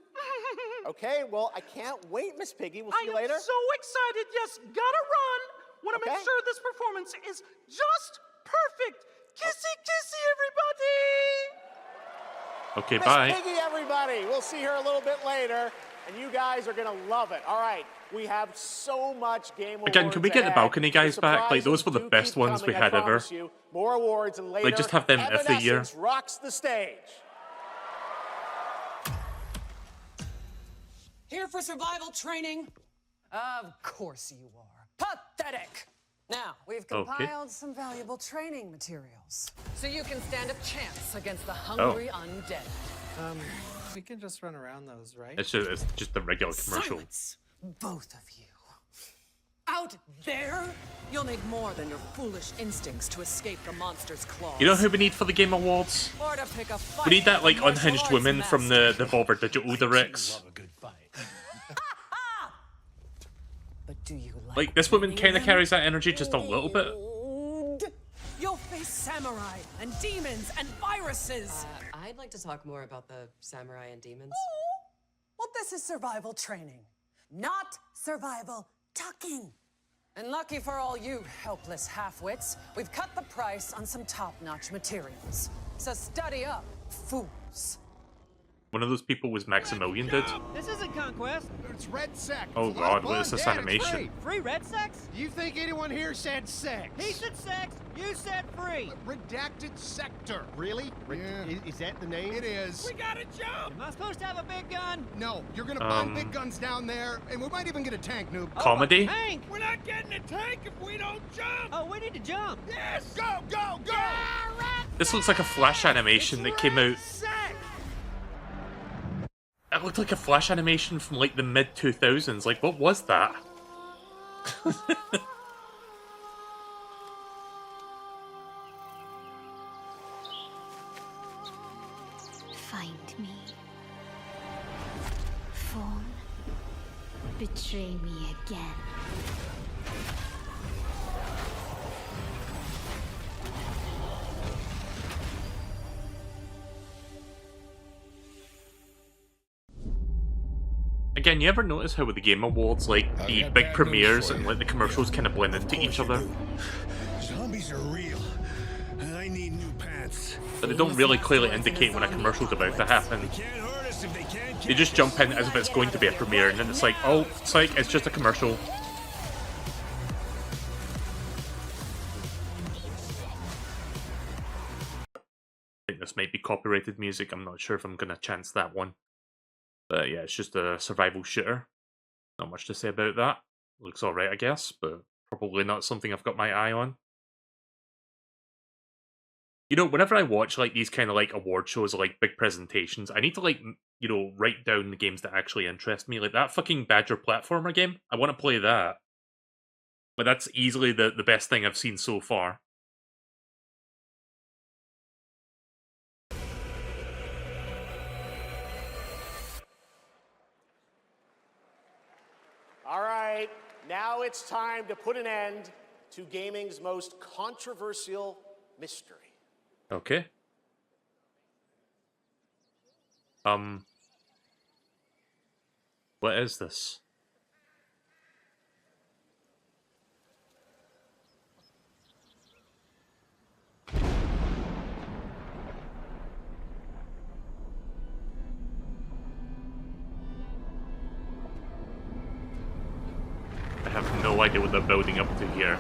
Okay, well, I can't wait, Miss Piggy. We'll see you later. I am so excited. Yes, gotta run. Want to make sure this performance is just perfect. Kissy, kissy, everybody. Okay, Miss bye. Piggy, everybody. We'll see her a little bit later, and you guys are going to love it. All right, we have so much Game Awards Again, can we get the ahead. balcony guys back? Like, those were the Surprises best do ones keep we coming, had I ever. promise you. More awards and later. Like, just have them every year. Evanescence rocks the stage. Here for survival training? Of course you are. Pathetic! Now, we've compiled some valuable training materials, so you can stand a chance against the hungry undead. We can just run around those, right? It's just the regular commercial. Silence, both of you. Out there, you'll need more than your foolish instincts to escape the monster's claws. You know who we need for the Game Awards? Or to pick a fight We need that, like, with unhinged martial woman arts from the Volver Digital Directs. But do you Like, this woman kind of carries that energy just a little bit. You'll face samurai and demons and viruses. I'd like to talk more about the samurai and demons. Well, this is survival training, not survival talking. And lucky for all you helpless half-wits, we've cut the price on some top-notch materials. So study up, fools. One of those people was Maximilian, dude. This isn't Conquest. It's Red Sex. Oh god, what is this animation? Free Red Sex? Do you think anyone here said sex? He said sex. You said free. Redacted Sector. Really? Is that the name? It is. We gotta jump. Am I supposed to have a big gun? No. You're gonna find big guns down there, and we might even get a tank, noob. Comedy? Tank? We're not getting a tank if we don't jump. Oh, we need to jump. Yes. Go, go, go. Yeah, This looks like a Flash animation that came out. It looked like a Flash animation from like the mid-2000s. Like, what was that? me. Phone, betray me again. Again, you ever notice how with the Game Awards, like, the big premieres and like the commercials kind of blend into each other? Zombies are real. I need new pants. But they don't really clearly indicate when a commercial's about to happen. They just jump in as if it's going to be a premiere, and then it's like, oh, psych, it's just a commercial. I think this might be copyrighted music. I'm not sure if I'm going to chance that one. But yeah, it's just a survival shooter. Not much to say about that. Looks alright, I guess, but probably not something I've got my eye on. You know, whenever I watch like these kind of like award shows or like big presentations, I need to like, you know, write down the games that actually interest me. Like that fucking Badger platformer game, I want to play that. But that's easily the best thing I've seen so far. All right, now it's time to put an end to gaming's most controversial mystery. Okay. What is this? I have no idea what they're building up to here.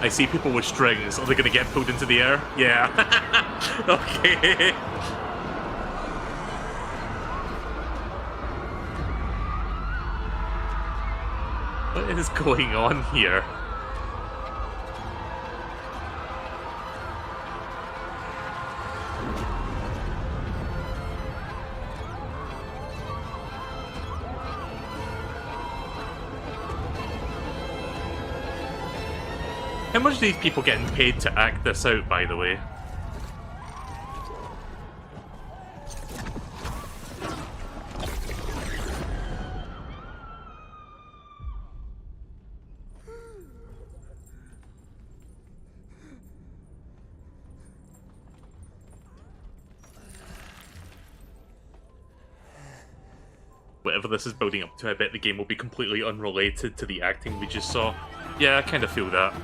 I see people with strings. Are they gonna get pulled into the air? Yeah. Okay. What is going on here? How much are these people getting paid to act this out, by the way? Whatever this is building up to, I bet the game will be completely unrelated to the acting we just saw. Yeah, I kind of feel that.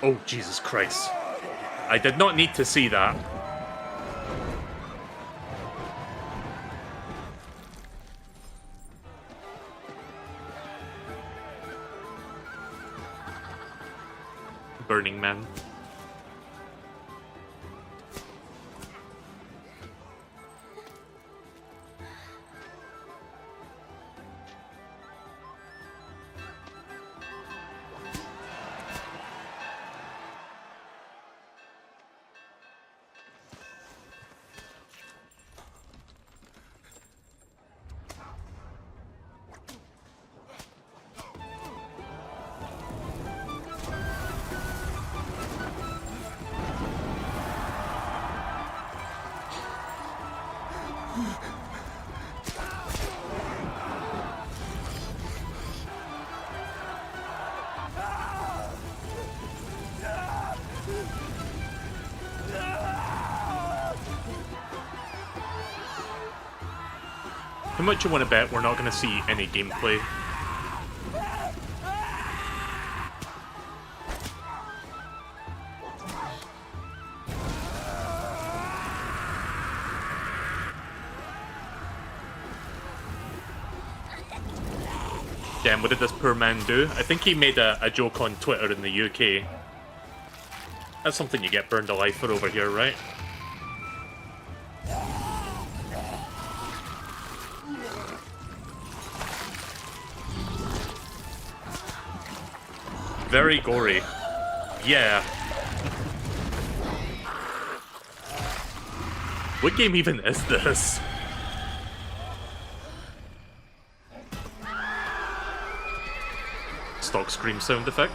Oh, Jesus Christ. I did not need to see that. Burning Man. How much you want to bet we're not going to see any gameplay? Damn, what did this poor man do? I think he made a joke on Twitter in the UK. That's something you get burned alive for over here, right? Very gory. Yeah. What game even is this? Stock scream sound effect.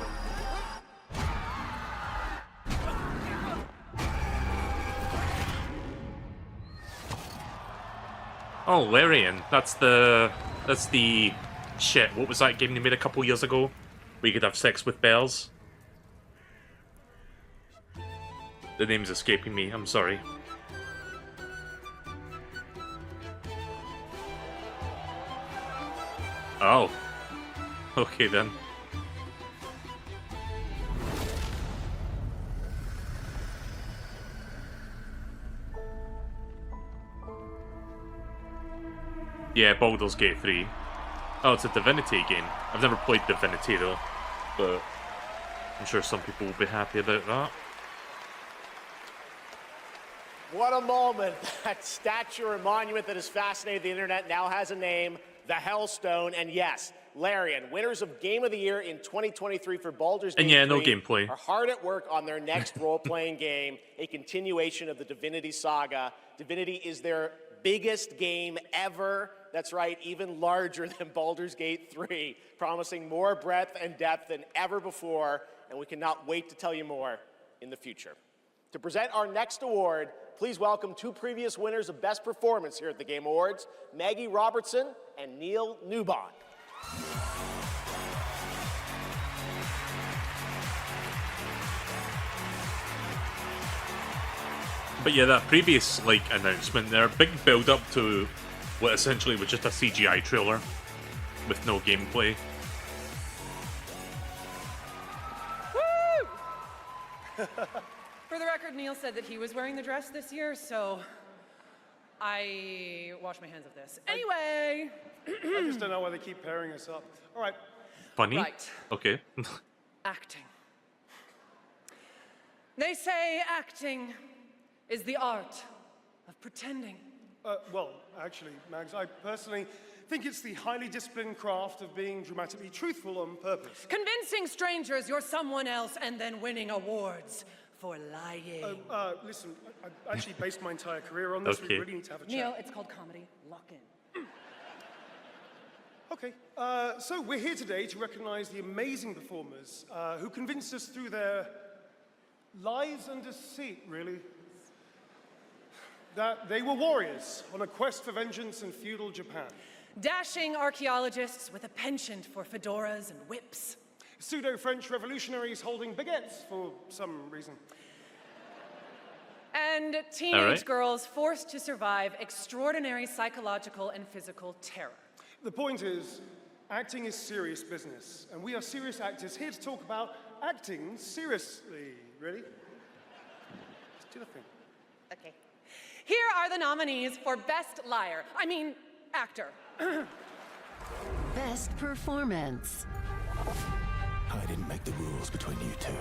Oh, Larian. That's the shit. What was that game they made a couple years ago? Where you could have sex with bears? The name's escaping me. I'm sorry. Oh. Okay then. Yeah, Baldur's Gate 3. Oh, it's a Divinity game. I've never played Divinity though, but I'm sure some people will be happy about that. What a moment. That statue or monument that has fascinated the internet now has a name, the Hellstone, and yes, Larian, winners of Game of the Year in 2023 for Baldur's Gate 3, and yeah, no gameplay, are hard at work on their next role-playing game, a continuation of the Divinity saga. Divinity is their biggest game ever. That's right, even larger than Baldur's Gate 3, promising more breadth and depth than ever before, and we cannot wait to tell you more in the future. To present our next award, please welcome two previous winners of Best Performance here at the Game Awards, Maggie Robertson and Neil Newbon. But yeah, that previous announcement there, big build up to what essentially was just a CGI trailer with no gameplay. Woo! For the record, Neil said that he was wearing the dress this year, so I wash my hands of this. Anyway! I just don't know why they keep pairing us up. All right. Funny? Right. Okay. Acting. They say acting is the art of pretending. Well, actually, Mags, I personally think it's the highly disciplined craft of being dramatically truthful on purpose. Convincing strangers you're someone else and then winning awards for lying. Listen, I actually based my entire career on this. Okay. We really need to have a chat. Neil, it's called comedy. Lock in. Okay, so we're here today to recognize the amazing performers who convinced us through their lies and deceit, really, that they were warriors on a quest for vengeance in feudal Japan. Dashing archaeologists with a penchant for fedoras and whips. Pseudo-French revolutionaries holding baguettes for some reason. And teenage girls forced to survive extraordinary psychological and physical terror. The point is, acting is serious business, and we are serious actors here to talk about acting seriously, really. Let's do the thing. Okay. Here are the nominees for Best Liar. I mean, Actor. Best Performance. I didn't make the rules between you two.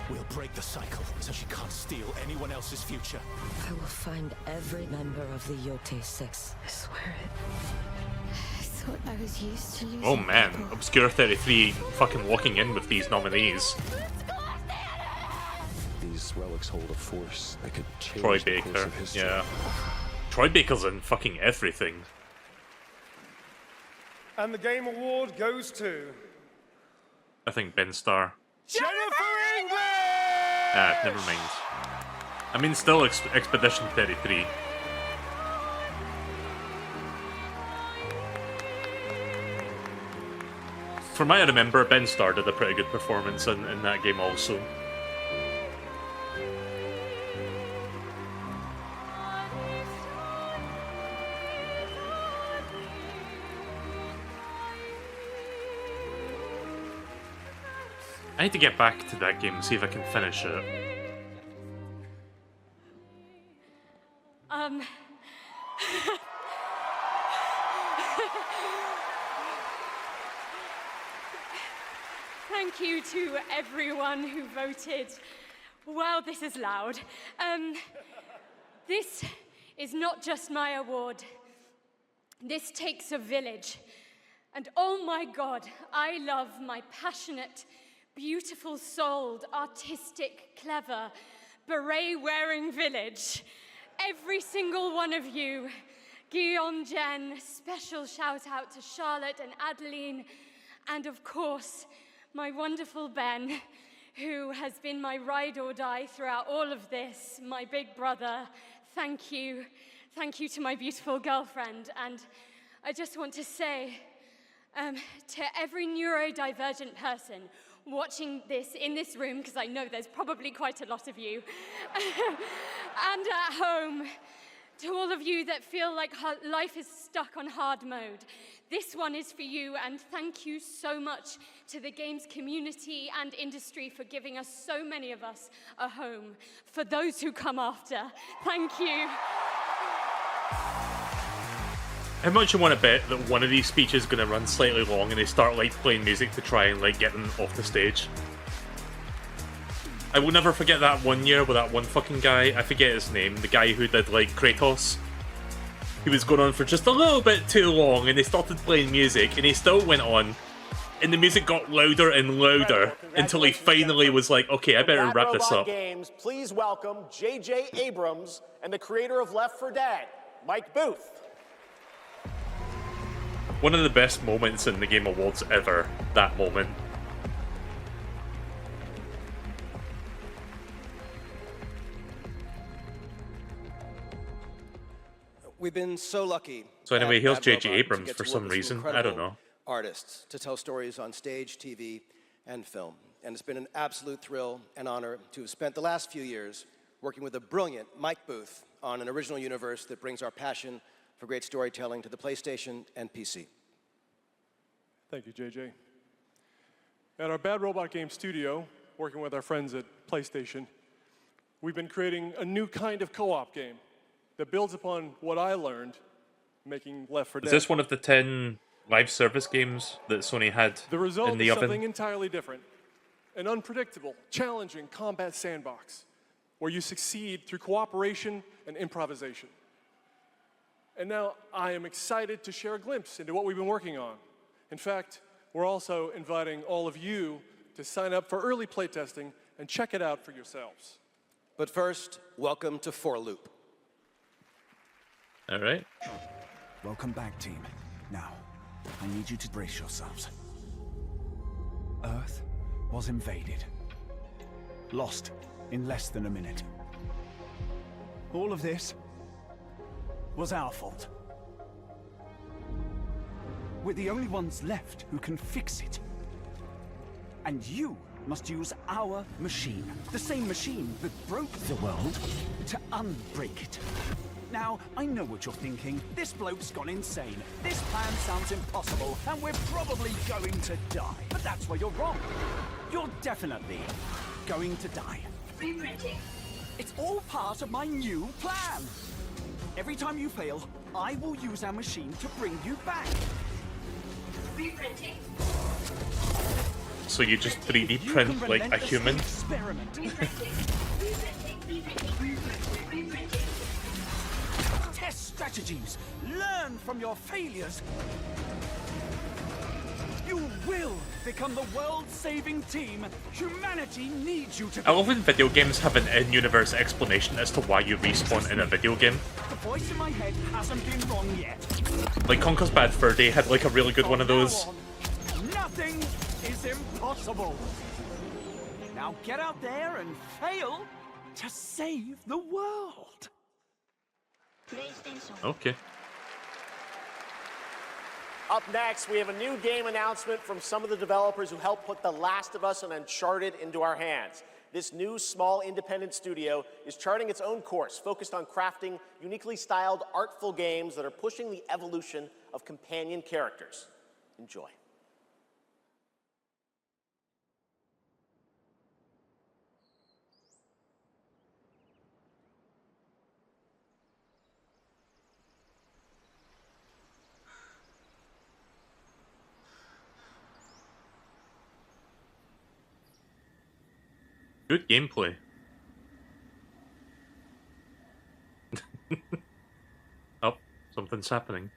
We'll break the cycle so she can't steal anyone else's future. I will find every member of the Yote Six. I swear it. I thought I was used to losing Oh man, people. Obscure 33 fucking walking in with these nominees. These relics hold a force that could change Troy the course Baker, of history. yeah. Troy Baker's in fucking everything. And the Game Award goes to... I think Ben Starr. Jennifer English! Ah, never mind. I mean, still Expedition 33. From what I remember, Ben Starr did a pretty good performance in that game also. I need to get back to that game and see if I can finish it. Thank you to everyone who voted. Wow, this is loud. This is not just my award. This takes a village. And oh my God, I love my passionate, beautiful-souled, artistic, clever, beret-wearing village. Every single one of you. Guillaume, Jen, special shout out to Charlotte and Adeline, and of course, my wonderful Ben, who has been my ride or die throughout all of this, my big brother. Thank you. Thank you to my beautiful girlfriend. And I just want to say to every neurodivergent person watching this in this room, because I know there's probably quite a lot of you, and at home, to all of you that feel like life is stuck on hard mode, this one is for you, and thank you so much to the games community and industry for giving us, so many of us, a home. For those who come after, thank you. How much you want to bet that one of these speeches is going to run slightly long and they start like playing music to try and like get them off the stage? I will never forget that one year with that one fucking guy, I forget his name, the guy who did like Kratos. He was going on for just a little bit too long and they started playing music and he still went on and the music got louder and louder until he finally was like, okay, I better wrap this up. Games, please welcome J.J. Abrams and the creator of Left 4 Dead, Mike Booth. One of the best moments in the Game Awards ever, that moment. We've been so lucky. So anyway, at here's Bad J.J. Robot Abrams to get for to some work with reason. I don't incredible know. Artists to tell stories on stage, TV, and film. And it's been an absolute thrill and honor to have spent the last few years working with a brilliant Mike Booth on an original universe that brings our passion for great storytelling to the PlayStation and PC. Thank you, JJ. At our Bad Robot Game studio, working with our friends at PlayStation, we've been creating a new kind of co-op game that builds upon what I learned making Left 4 Dead. Is this one of the 10 live service games that Sony had The result in the is oven? something entirely different. An unpredictable, challenging combat sandbox where you succeed through cooperation and improvisation. And now I am excited to share a glimpse into what we've been working on. In fact, we're also inviting all of you to sign up for early playtesting and check it out for yourselves. But first, welcome to 4 Loop. All right. Welcome back, team. Now, I need you to brace yourselves. Earth was invaded. Lost in less than a minute. All of this was our fault. We're the only ones left who can fix it. And you must use our machine, the same machine that broke the world, to unbreak it. Now, I know what you're thinking. This bloke's gone insane. This plan sounds impossible, and we're probably going to die. But that's where you're wrong. You're definitely going to die. Reprinting. It's all part of my new plan. Every time you fail, I will use our machine to bring you back. Reprinting. So you just 3D print like a human? Test strategies. Learn from your failures. You will become the world-saving team humanity needs you to be. I love when video games have an in-universe explanation as to why you respawn in a video game. The voice in my head hasn't been wrong yet. Like Conker's Bad Fur Day had like a really good one of those. Nothing is impossible. Now get out there and fail to save the world. Okay. Up next, we have a new game announcement from some of the developers who helped put The Last of Us and Uncharted into our hands. This new, small, independent studio is charting its own course, focused on crafting uniquely styled, artful games that are pushing the evolution of companion characters. Enjoy. Good gameplay. Oh, something's happening.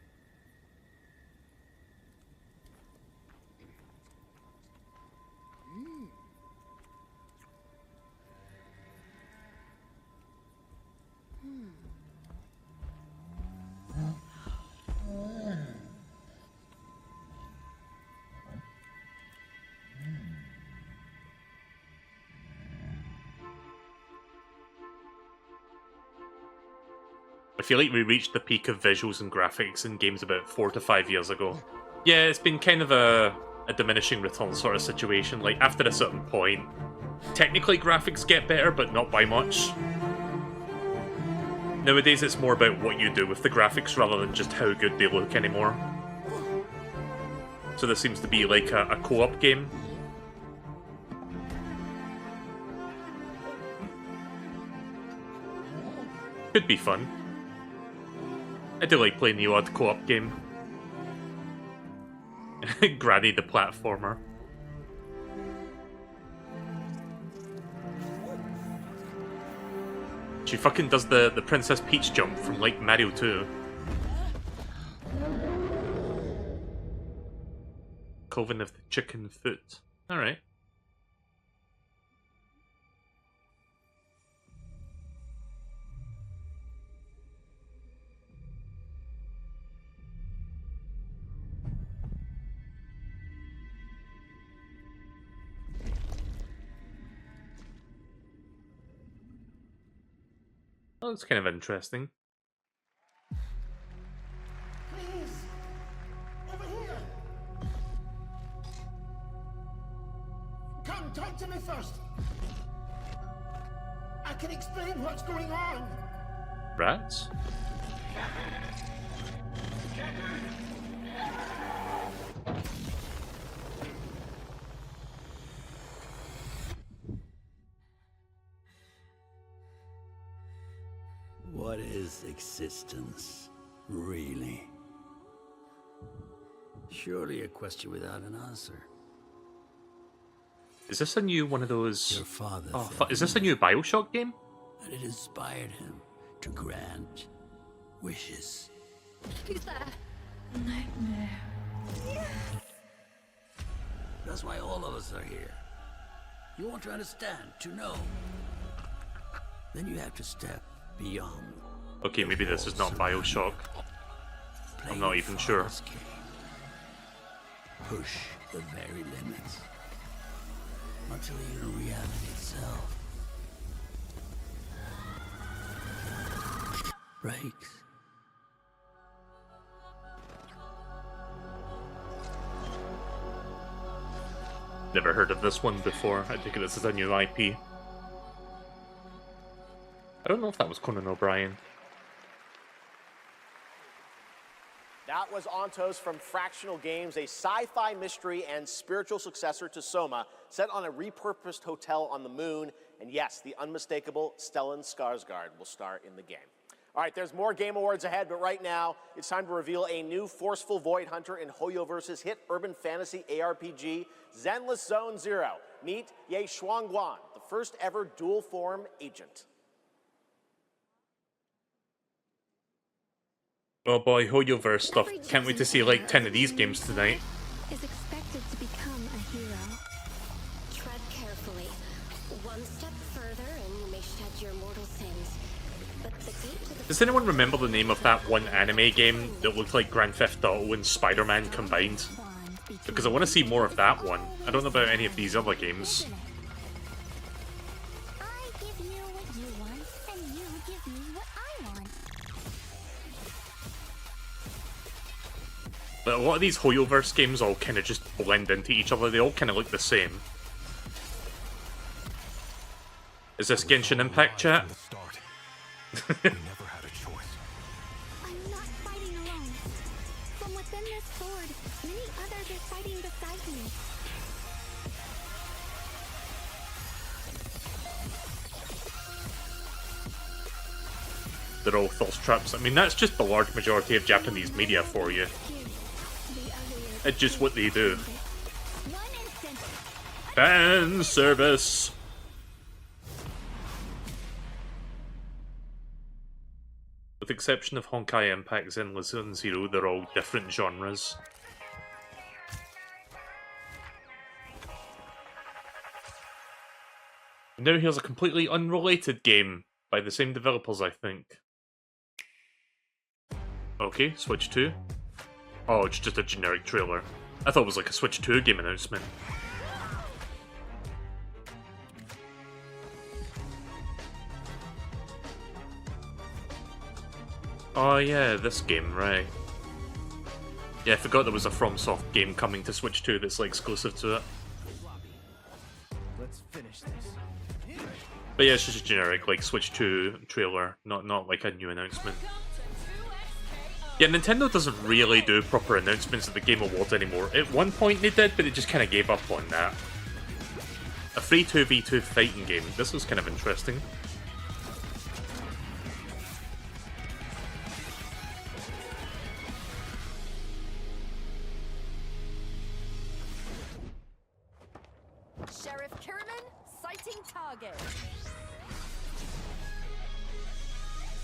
I feel like we reached the peak of visuals and graphics in games about 4 to 5 years ago. Yeah, it's been kind of a diminishing return sort of situation. Like, after a certain point, technically graphics get better, but not by much. Nowadays, it's more about what you do with the graphics rather than just how good they look anymore. So this seems to be like a co-op game. Could be fun. I do like playing the odd co-op game. Granny the platformer. She fucking does the Princess Peach jump from, like, Mario 2. Coven of the Chicken Foot. Alright. Oh, that's kind of interesting. Please, over here. Come, talk to me first. I can explain what's going on. Rats? What is existence, really? Surely a question without an answer. Is this a new one of those... Your father is this a new Bioshock game? And it inspired him to grant wishes. Who's there? Nightmare. That's why all of us are here. You want to understand, to know. Then you have to step beyond. Okay, maybe this is not Bioshock. I'm not even sure. Push the very limits until even reality itself breaks. Never heard of this one before. I think this is a new IP. I don't know if that was Conan O'Brien. That was Ontos from Fractional Games, a sci-fi mystery and spiritual successor to Soma, set on a repurposed hotel on the moon. And yes, the unmistakable Stellan Skarsgård will star in the game. All right, there's more Game Awards ahead, but right now, it's time to reveal a new forceful Void Hunter in Hoyoverse's hit urban fantasy ARPG, Zenless Zone Zero. Meet Ye Shuangguan, the first ever dual-form agent. Oh boy, Hoyoverse stuff. Can't wait to see like 10 of these games tonight. Is expected to become a hero. Tread carefully. One step further and you may shed your mortal sins. But the gate to the... Does anyone remember the name of that one anime game that looked like Grand Theft Auto and Spider-Man combined? Because I want to see more of that one. I don't know about any of these other games. I give you what you want, and you give me what I want. But a lot of these Hoyoverse games all kind of just blend into each other. They all kind of look the same. Is this Genshin Impact chat? I'm not fighting alone. From within this sword, many others are fighting beside me. They're all thirst traps. I mean, that's just the large majority of Japanese media for you. It's just what they do. Fan service. With the exception of Honkai Impact, Zenless Zone Zero, they're all different genres. And now here's a completely unrelated game by the same developers, I think. Okay, Switch 2. Oh, it's just a generic trailer. I thought it was like a Switch 2 game announcement. Oh yeah, this game, right. Yeah, I forgot there was a FromSoft game coming to Switch 2 that's like exclusive to it. Let's finish this. But yeah, it's just a generic like Switch 2 trailer, not like a new announcement. Yeah, Nintendo doesn't really do proper announcements at the Game Awards anymore. At one point they did, but they just kind of gave up on that. A free 2v2 fighting game. This was kind of interesting. Sheriff Kirman, sighting target.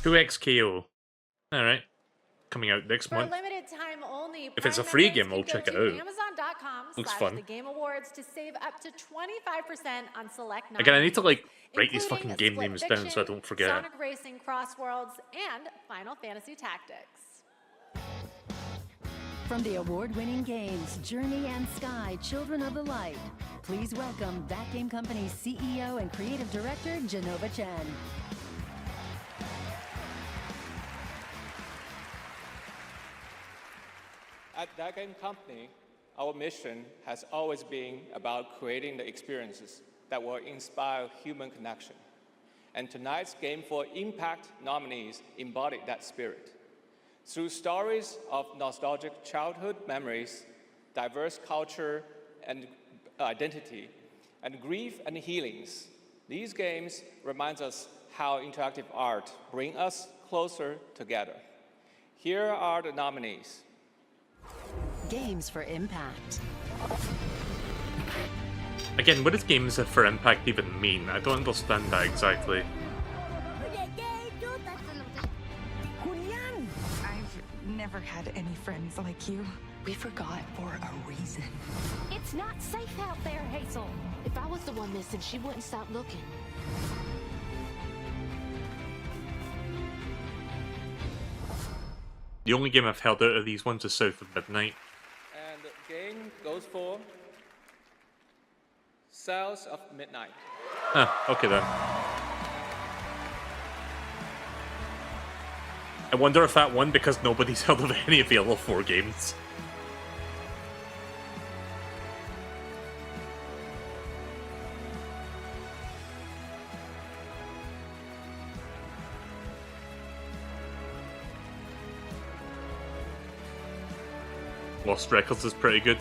2XKO. Alright. Coming out next For month. a limited time only, If it's a Prime free members game, I'll can check go it to out. Looks Amazon.com/the fun. Game Awards to save up to 25% on select Again, I need to like nominees, write these including fucking game Split names Fiction, down so I don't forget. Sonic Racing Crossworlds, and Final Fantasy Tactics. From the award-winning games Journey and Sky, Children of the Light, please welcome That Game Company's CEO and Creative Director, Genova Chen. At That Game Company, our mission has always been about creating the experiences that will inspire human connection. And tonight's Game for Impact nominees embody that spirit. Through stories of nostalgic childhood memories, diverse culture and identity, and grief and healings, these games remind us how interactive art brings us closer together. Here are the nominees. Games for Impact. Again, what does games for impact even mean? I don't understand that exactly. I've never had any friends like you. We forgot for a reason. It's not safe out there, Hazel. If I was the one missing, she wouldn't stop looking. The only game I've held out of these ones is South of Midnight. And the game goes for South of Midnight. Ah, okay then. I wonder if that won because nobody's held of any of the other 4 games. Lost Records is pretty good.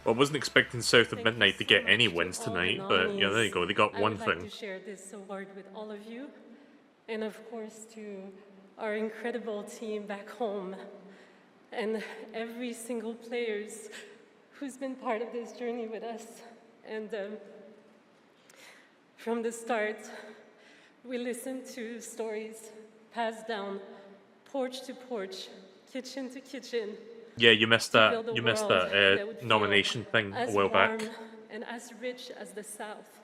Well, I wasn't expecting South of Midnight to get any wins tonight, but yeah, there you go. They got one I would thing. like to share this award with all of you, and of course to our incredible team back home, and every single players who's been part of this journey with us. And from the start, we listened to stories passed down porch to porch, kitchen to kitchen. Yeah, you missed to that. build a You missed world that would feel nomination thing a as while back. warm and as rich as the South.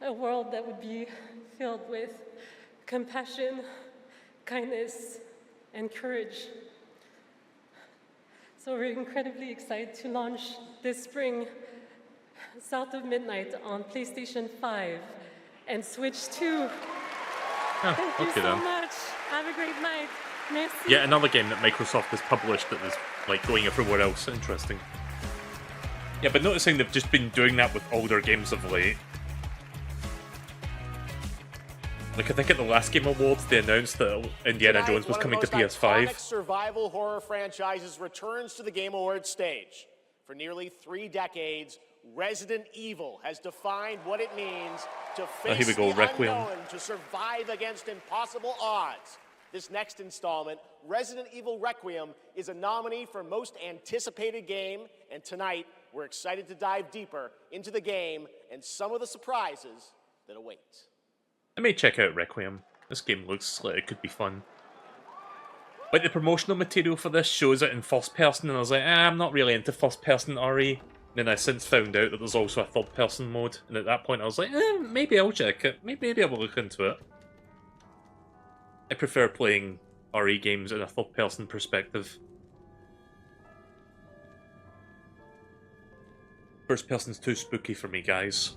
A world that would be filled with compassion, kindness, and courage. So we're incredibly excited to launch this spring South of Midnight on PlayStation 5 and Switch 2. Thank you okay so then. much. Have a great night. Merci. Yeah, another game that Microsoft has published that is like going everywhere else. Interesting. Yeah, but noticing they've just been doing that with older games of late. Like, I think at the last Game Awards, they announced that Indiana Tonight, Jones was one coming of to the most PS5. iconic survival horror franchises returns to the Game Awards stage. For nearly 3 decades, Resident Evil has defined what it means to face here we go, the Requiem. unknown, to survive against impossible odds. This next installment, Resident Evil Requiem, is a nominee for Most Anticipated Game, and tonight we're excited to dive deeper into the game and some of the surprises that await. I may check out Requiem. This game looks like it could be fun. Like, the promotional material for this shows it in first person, and I was like, I'm not really into first person RE. Then I since found out that there's also a third person mode, and at that point I was like, maybe I'll check it. Maybe I'll look into it. I prefer playing RE games in a third-person perspective. First person's too spooky for me, guys.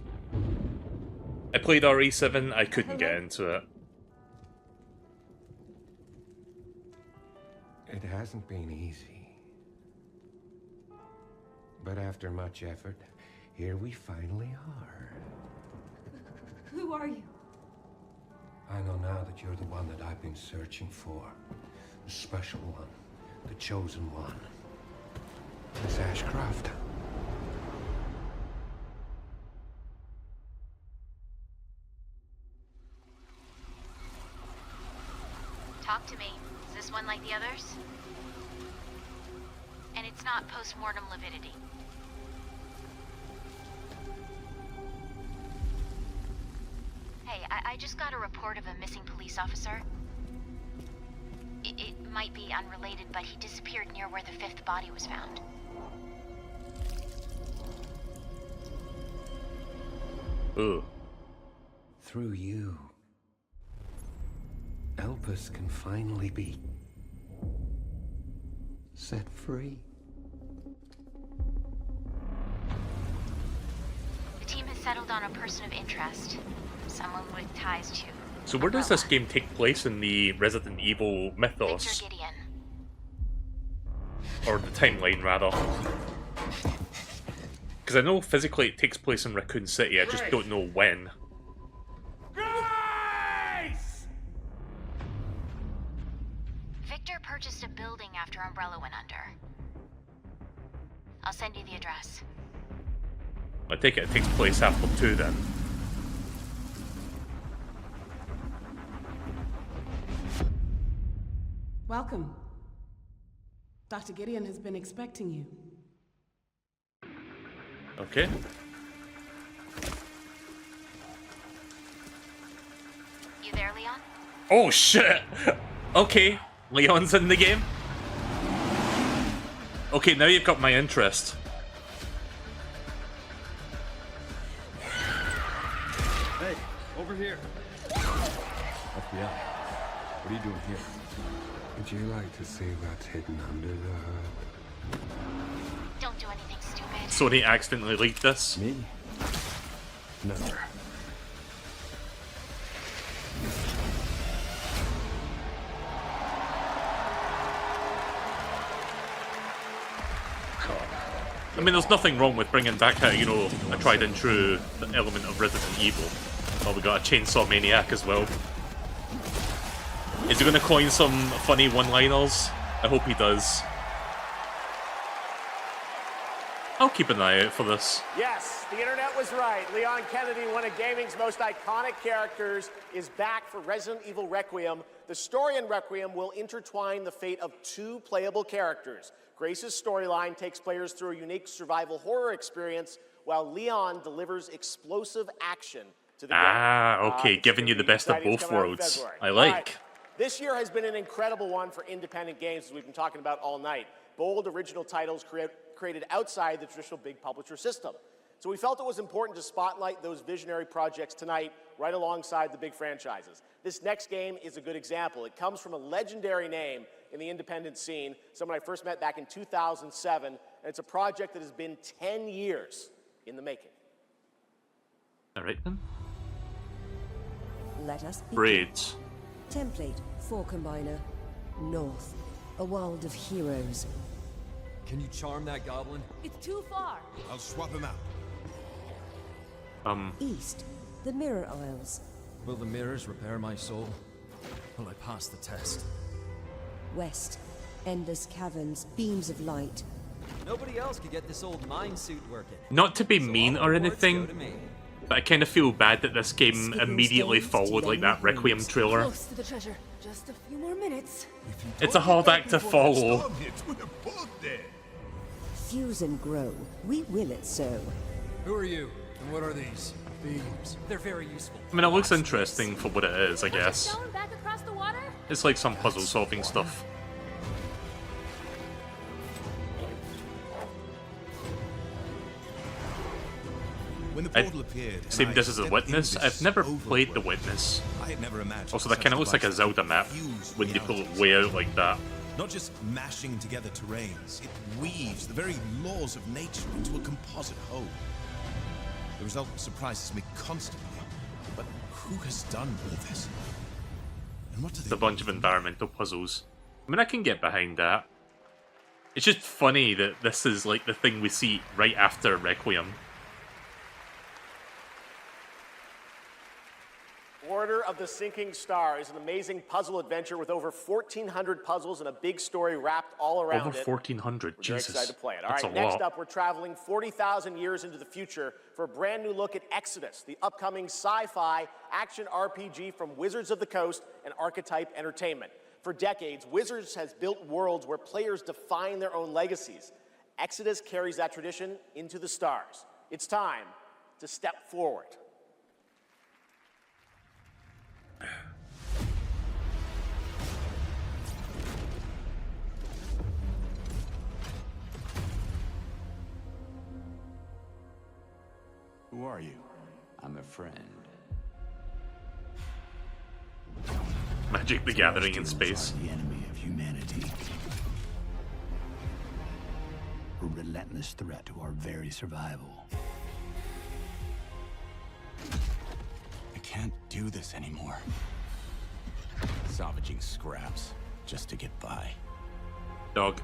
I played RE7, I couldn't get into it. It hasn't been easy. But after much effort, here we finally are. Who are you? I know now that you're the one that I've been searching for. The special one. The chosen one. Miss Ashcroft. Talk to me. Is this one like the others? And it's not post-mortem lividity. Hey, I just got a report of a missing police officer. It might be unrelated, but he disappeared near where the 5th body was found. Ooh. Through you, Elpis can finally be set free. The team has settled on a person of interest. Someone with ties to... So where does this game take place in the Resident Evil mythos? Victor Gideon. Or the timeline, rather. Because I know physically it takes place in Raccoon City, I just don't know when. Victor purchased a building after Umbrella went under. I'll send you the address. I take it takes place after 2 then. Welcome. Dr. Gideon has been expecting you. Okay. You there, Leon? Oh shit! Okay, Leon's in the game. Okay, now you've got my interest. Hey, over here. FBI, what are you doing here? Would you like to see what's hidden under the hood? Don't do anything stupid. Sony accidentally leaked this. Me? Never. I mean, there's nothing wrong with bringing back a, you know, a tried and true element of Resident Evil. Oh, we got a Chainsaw Maniac as well. Is he gonna coin some funny one-liners? I hope he does. I'll keep an eye out for this. Yes, the internet was right. Leon Kennedy, one of gaming's most iconic characters, is back for Resident Evil Requiem. The story in Requiem will intertwine the fate of 2 playable characters. Grace's storyline takes players through a unique survival horror experience, while Leon delivers explosive action to the game. Okay, giving you the best of both worlds. I like. Right. This year has been an incredible one for independent games, as we've been talking about all night. Bold, original titles created outside the traditional big publisher system. So we felt it was important to spotlight those visionary projects tonight, right alongside the big franchises. This next game is a good example. It comes from a legendary name in the independent scene, someone I first met back in 2007, and it's a project that has been 10 years in the making. Alright then. Let us begin. Braids. Template, 4 combiner. North, a world of heroes. Can you charm that goblin? It's too far. I'll swap him out. East, the Mirror Isles. Will the mirrors repair my soul? Will I pass the test? West, endless caverns, beams of light. Nobody else could get this old mine suit working. Not to be mean or anything, but I kind of feel bad that this game immediately followed like that Requiem trailer. Close to the treasure. Just a few more minutes. It's a hard act to follow. Fuse and grow. We will it so. Who are you? And what are these? Beams. They're very useful. I mean, it looks interesting for what it is, I guess. Stone back across the water? It's like some puzzle-solving stuff. When the portal appeared, Same this as The Witness. I've never played The Witness. I I had never imagined. Also, that kind of looks like a Zelda map when you pull it way out like that. Not just mashing together terrains, it weaves the very laws of nature into a composite whole. The result surprises me constantly. But who has done all this? And what do they It's a bunch of environmental puzzles. I mean, I can get behind that. It's just funny that this is like the thing we see right after Requiem. Order of the Sinking Star is an amazing puzzle adventure with over 1,400 puzzles and a big story wrapped all around Over it. 1,400, We're Jesus. very excited to play it. All That's right, a next lot. up, we're traveling 40,000 years into the future for a brand new look at Exodus, the upcoming sci-fi action RPG from Wizards of the Coast and Archetype Entertainment. For decades, Wizards has built worlds where players define their own legacies. Exodus carries that tradition into the stars. It's time to step forward. Who are you? I'm a friend. Magic the Gathering in space. The enemy of humanity. A relentless threat to our very survival. I can't do this anymore. Salvaging scraps just to get by. Dog.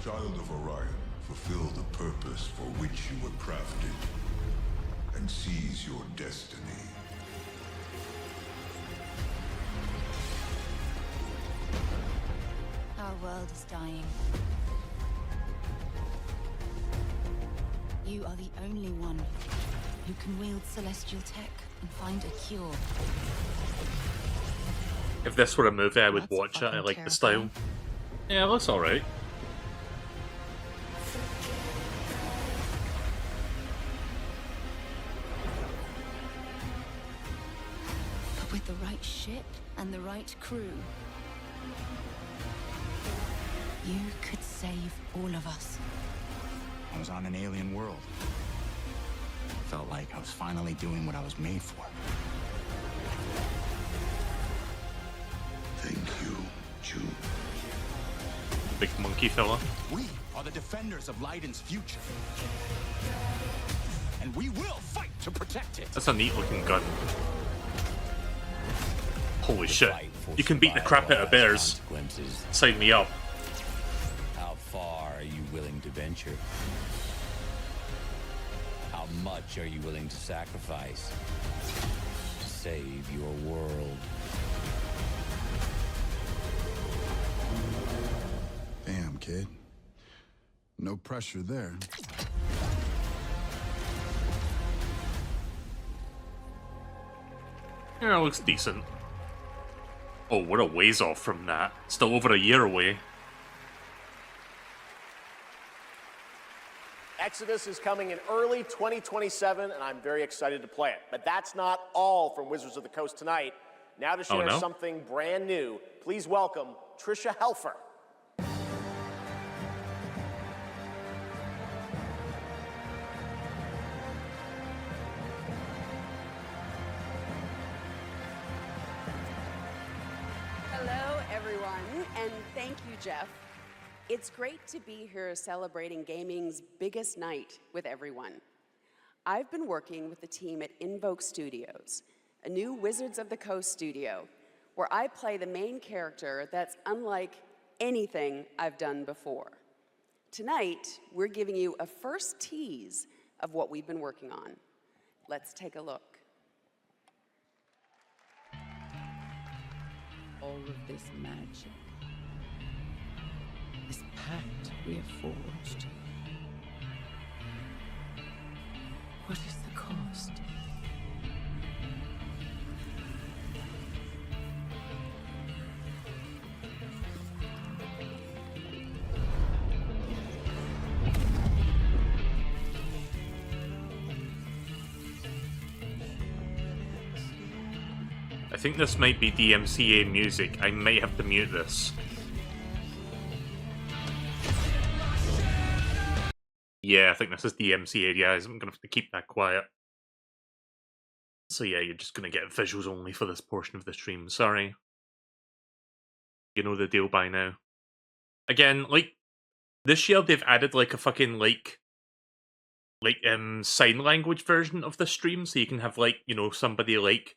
Child of Orion, fulfill the purpose for which you were crafted, and seize your destiny. Our world is dying. You are the only one who can wield celestial tech and find a cure. If this were a movie, I would watch it. I like the style. Yeah, it looks alright. But with the right ship and the right crew, you could save all of us. I was on an alien world. Felt like I was finally doing what I was made for. Thank you, June. Big monkey fella. We are the defenders of Leiden's future. And we will fight to protect it. That's a neat looking gun. Holy shit. You can beat the crap out of bears. Sign me up. How far are you willing to venture? How much are you willing to sacrifice to save your world? Damn, kid. No pressure there. Yeah, it looks decent. Oh, we're a ways off from that. Still over a year away. Exodus is coming in early 2027, and I'm very excited to play it. But that's not all from Wizards of the Coast tonight. Now to share something brand new, please welcome Trisha Helfer. Hello, everyone, and thank you, Jeff. It's great to be here celebrating gaming's biggest night with everyone. I've been working with the team at Invoke Studios, a new Wizards of the Coast studio, where I play the main character that's unlike anything I've done before. Tonight, we're giving you a first tease of what we've been working on. Let's take a look. All of this magic, this pact we have forged. What is the cost? I think this might be DMCA music. I might have to mute this. think this is DMCA, guys. I'm gonna have to keep that quiet. So yeah, you're just gonna get visuals only for this portion of the stream. Sorry. You know the deal by now. Again, like, this year they've added like a fucking sign language version of the stream, so you can have like, you know, somebody like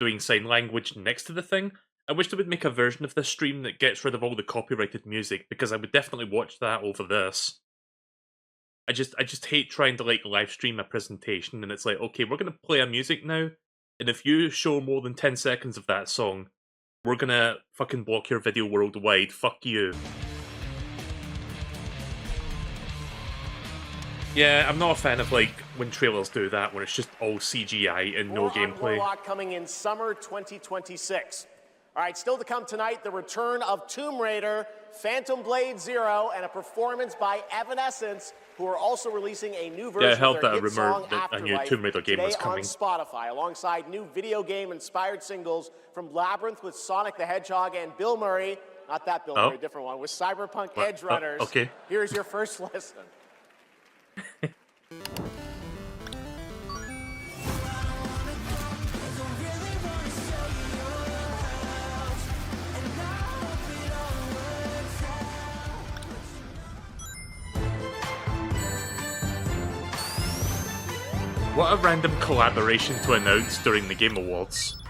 doing sign language next to the thing. I wish they would make a version of this stream that gets rid of all the copyrighted music, because I would definitely watch that over this. I just hate trying to like live stream a presentation and it's like, okay, we're gonna play a music now, and if you show more than 10 seconds of that song, we're gonna fucking block your video worldwide. Fuck you. Yeah, I'm not a fan of like when trailers do that, when it's just all CGI and no gameplay. Warlock coming in summer 2026. All right, still to come tonight, the return of Tomb Raider, Phantom Blade Zero, and a performance by Evanescence, who are also releasing a new version I heard of their that hit rumor song that a new Afterlife Tomb Raider game today was coming. on Spotify, alongside new video game-inspired singles from Labyrinth with Sonic the Hedgehog and Bill Murray, not that Bill Murray, different one, with Cyberpunk Edge Runners. Okay. Here's your first listen. What a random collaboration to announce during the Game Awards.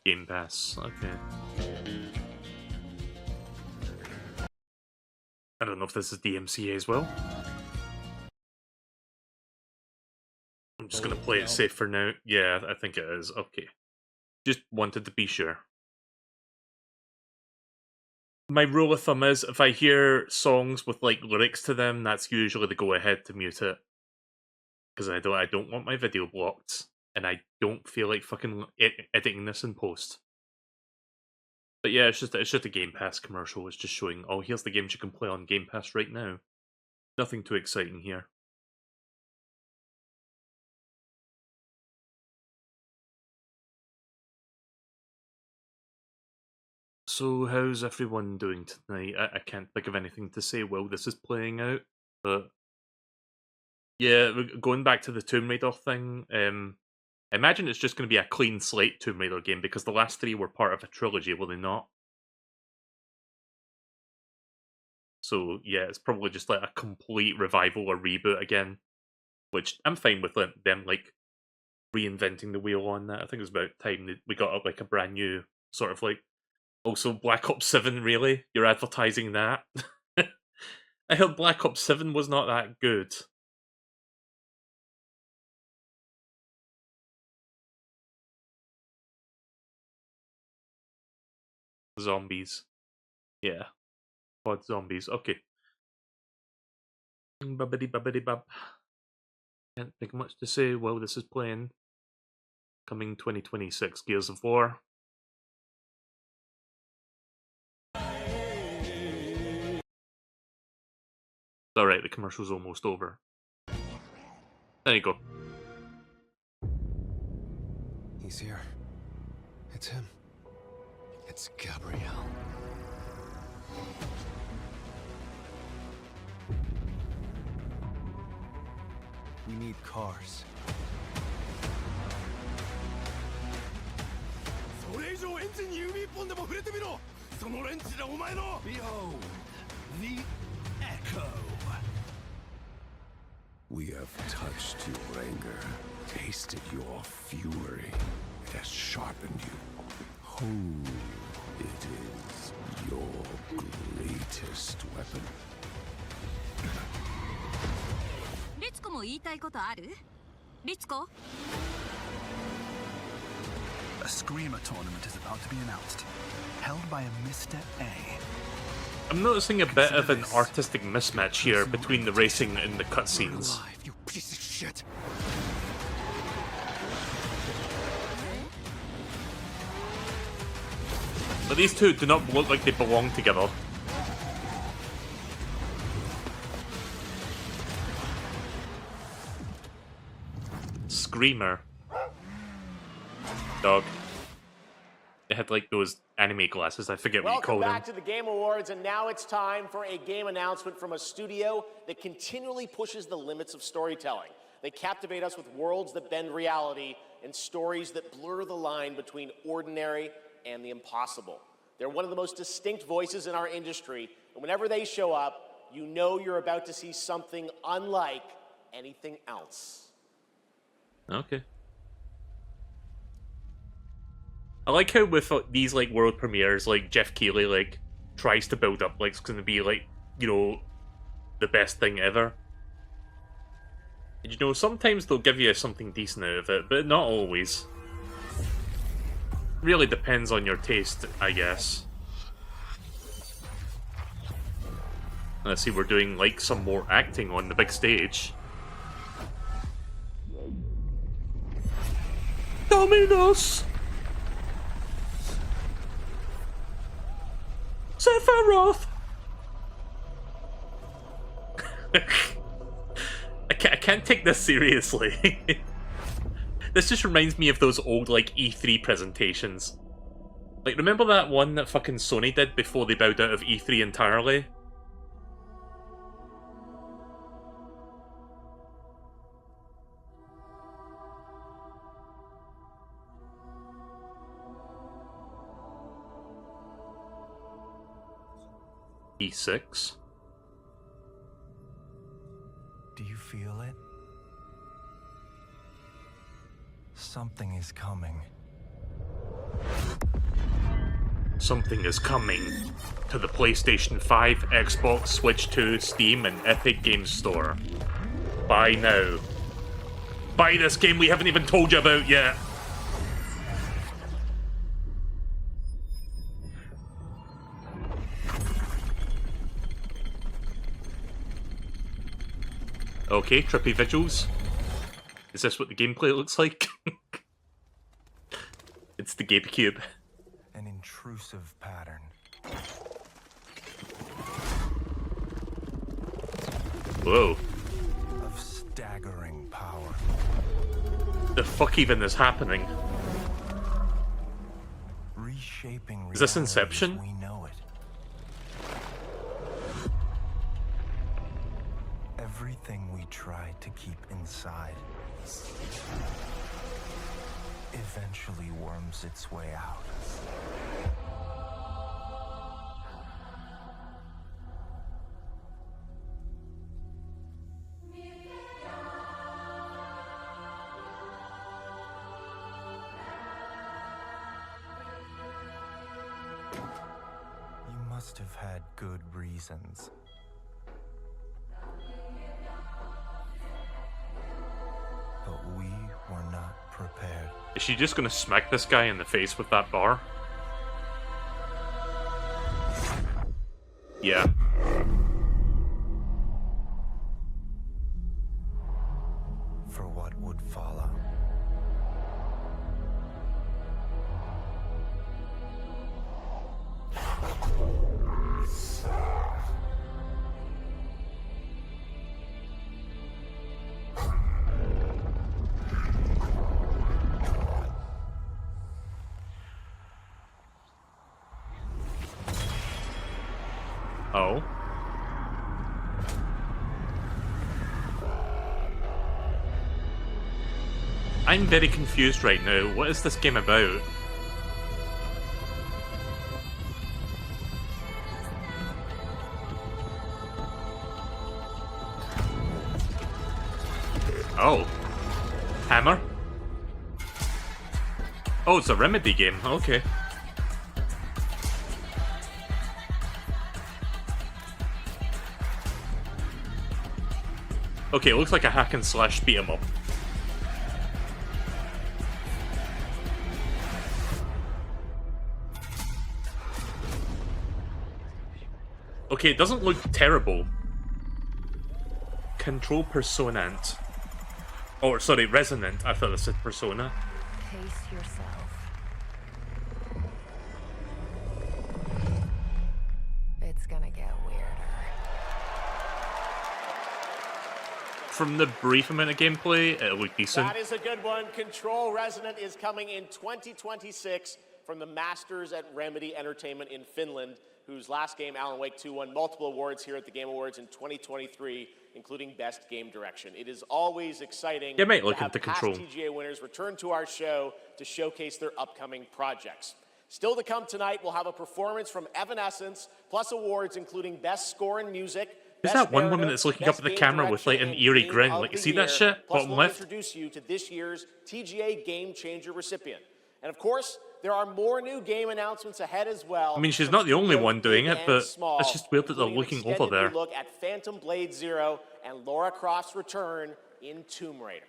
Game Pass, okay. I don't know if this is DMCA as well. I'm just gonna play it safe for now. Yeah, I think it is. Okay. Just wanted to be sure. My rule of thumb is, if I hear songs with like lyrics to them, that's usually the go ahead to mute it. Because I don't want my video blocked, and I don't feel like fucking editing this in post. But yeah, it's just a Game Pass commercial. It's just showing, oh, here's the games you can play on Game Pass right now. Nothing too exciting here. So how's everyone doing tonight? I can't think of anything to say while this is playing out, but yeah, going back to the Tomb Raider thing, I imagine it's just going to be a clean slate Tomb Raider game, because the last three were part of a trilogy, were they not? So yeah, it's probably just like a complete revival or reboot again, which I'm fine with them like reinventing the wheel on that. I think it was about time that we got like a brand new sort of like. Also, Black Ops 7, really? You're advertising that? I heard Black Ops 7 was not that good. Zombies. Yeah. Pod zombies. Okay. Bubbity-bubbity-bub. Can't think much to say while this is playing. Coming 2026, Gears of War. Alright, the commercial's almost over. There you go. He's here. It's him. It's Gabrielle. We need cars. Behold, the Echo. We have touched your anger, tasted your fury. It has sharpened you. Who it is your greatest weapon? リツコも言いたいことある？リツコ？ A Screamer tournament is about to be announced, held by a Mr. A. I'm noticing a bit of an artistic mismatch here between the racing and the cutscenes. You piece of shit. But these two do not look like they belong together. Screamer. Dog. They had like those anime glasses, I forget what you call them. Welcome back to the Game Awards, and now it's time for a game announcement from a studio that continually pushes the limits of storytelling. They captivate us with worlds that bend reality and stories that blur the line between ordinary and the impossible. They're one of the most distinct voices in our industry, and whenever they show up, you know you're about to see something unlike anything else. Okay. I like how with these like world premieres, like Jeff Keighley like tries to build up like it's going to be like, you know, the best thing ever. And, you know, sometimes they'll give you something decent out of it, but not always. Really depends on your taste, I guess. Let's see, we're doing like some more acting on the big stage. Dominus! Sephiroth! I can't take this seriously. This just reminds me of those old, like, E3 presentations. Like, remember that one that fucking Sony did before they bowed out of E3 entirely? E6? Do you feel it? Something is coming. Something is coming to the PlayStation 5, Xbox, Switch 2, Steam, and Epic Games Store. Buy now. Buy this game we haven't even told you about yet. Okay, trippy visuals. Is this what the gameplay looks like? It's the GameCube. An intrusive pattern. Whoa. Of staggering power. The fuck even is happening? Reshaping Is this Inception? we know it. Everything we try to keep inside eventually worms its way out. You must have had good reasons. But we were not prepared. Is she just gonna smack this guy in the face with that bar? Yeah. For what would follow. Oh. I'm very confused right now. What is this game about? Oh. Hammer? Oh, it's a Remedy game. Okay. Okay, it looks like a hack and slash beat 'em up. Okay, it doesn't look terrible. Control Personant. Oh, sorry, Resonant. I thought it said Persona. Pace yourself. It's gonna get weirder. from the brief amount of gameplay, it looked decent. That is a good one. Control Resonant is coming in 2026 from the Masters at Remedy Entertainment in Finland, whose last game, Alan Wake 2, won multiple awards here at the Game Awards in 2023, including Best Game Direction. It is always exciting Yeah, mate, to look have at the past Control. TGA winners return to our show to showcase their upcoming projects. Still to come tonight, we'll have a performance from Evanescence, plus awards including Best Score in Music. Who's that one woman that's looking up at the camera with like an eerie grin? Like, you see that shit? Plus, Bottom we'll left? introduce you to this year's TGA Game Changer recipient. And of course, there are more new game announcements ahead as well. I mean, she's not the only one doing it, but it's just weird that they're looking over Extended there. new look at Phantom Blade Zero and Lara Croft's return in Tomb Raider.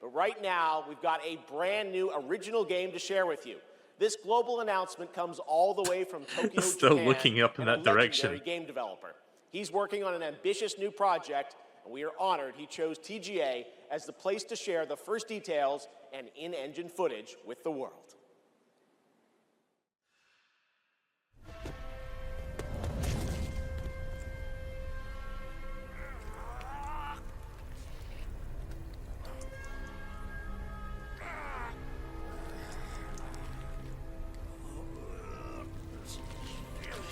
But right now, we've got a brand new original game to share with you. This global announcement comes all the way from Tokyo, Still Japan, looking up in and a that direction. legendary game developer. He's working on an ambitious new project, and we are honored he chose TGA as the place to share the first details and in-engine footage with the world.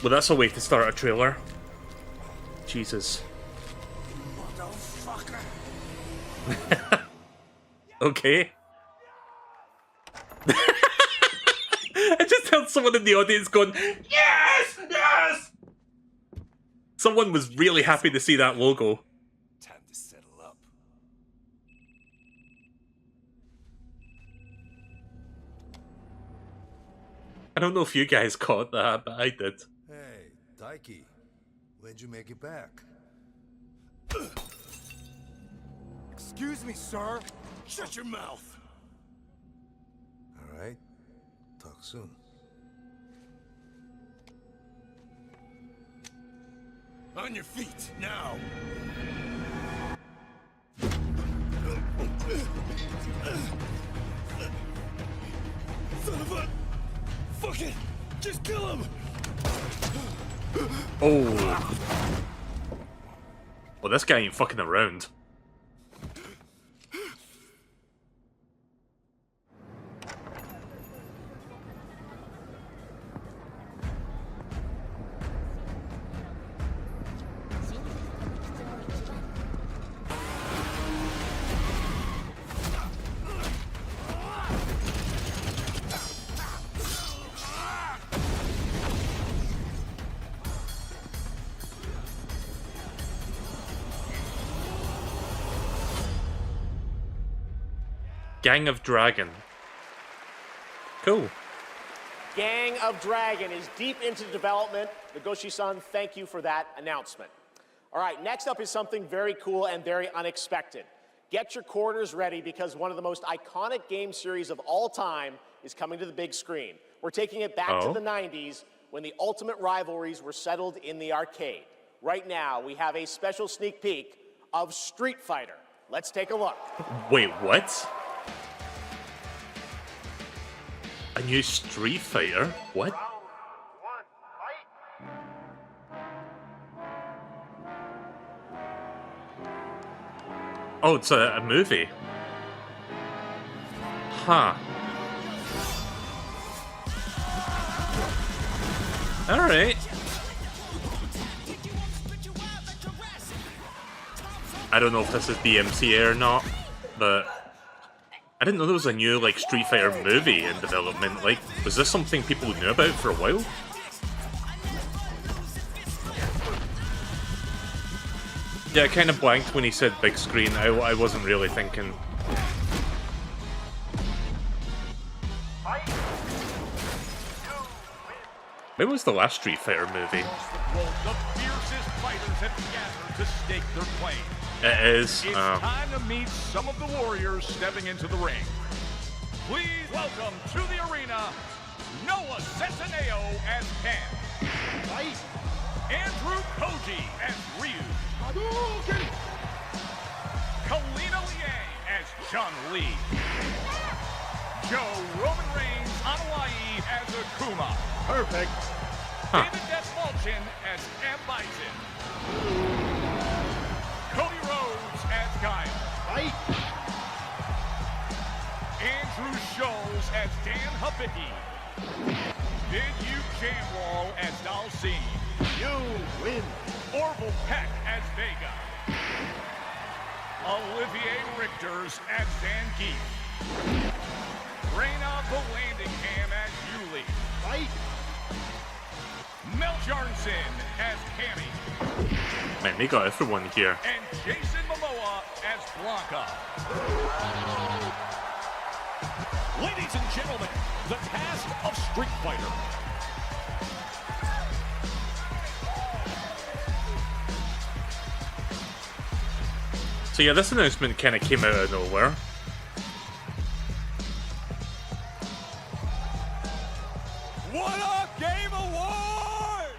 Well, that's a way to start a trailer. Jesus. Okay. I just heard someone in the audience going, "Yes! Yes!" Someone was really happy to see that logo. Time to settle up. I don't know if you guys caught that, but I did. Hey, Daiki, when'd you make it back? Excuse me, sir. Shut your mouth. All right, talk soon. On your feet, now. Son of a... Fuck it! Just kill him! Oh. Well, this guy ain't fucking around. Gang of Dragon. Cool. Gang of Dragon is deep into development. Nagoshi-san, thank you for that announcement. All right, next up is something very cool and very unexpected. Get your quarters ready because one of the most iconic game series of all time is coming to the big screen. We're taking it back to the 90s when the ultimate rivalries were settled in the arcade. Right now, we have a special sneak peek of Street Fighter. Let's take a look. Wait, what? A new Street Fighter? What? Oh, it's a movie. Huh. Alright. I don't know if this is DMCA or not, but I didn't know there was a new, like, Street Fighter movie in development. Like, was this something people knew about for a while? Yeah, I kind of blanked when he said big screen. I wasn't really thinking. When was the last Street Fighter movie? The fiercest fighters have gathered to stake their claim. It is. It's time to meet some of the warriors stepping into the ring. Please welcome to the arena, Noah Centineo as Ken. Andrew Koji as Ryu. Kalina Liang as Chun-Li. Joe Roman Reigns on Hawaii as Akuma. Perfect. David Desmalchin as M. Bison. Cody Rhodes as Guile. Fight! Andrew Scholes as Dan Hubicki. Bid-U Jamwall as Dalcine. You win! Orville Peck as Vega. Olivier Richters as Zangief. Reyna Vallandigham as Yuli. Fight! Mel Jarnson as Cammy. Man, they got everyone here. And Jason Momoa as Blanca. Ladies and gentlemen, the cast of Street Fighter. So yeah, this announcement kind of came out of nowhere. What a Game Award!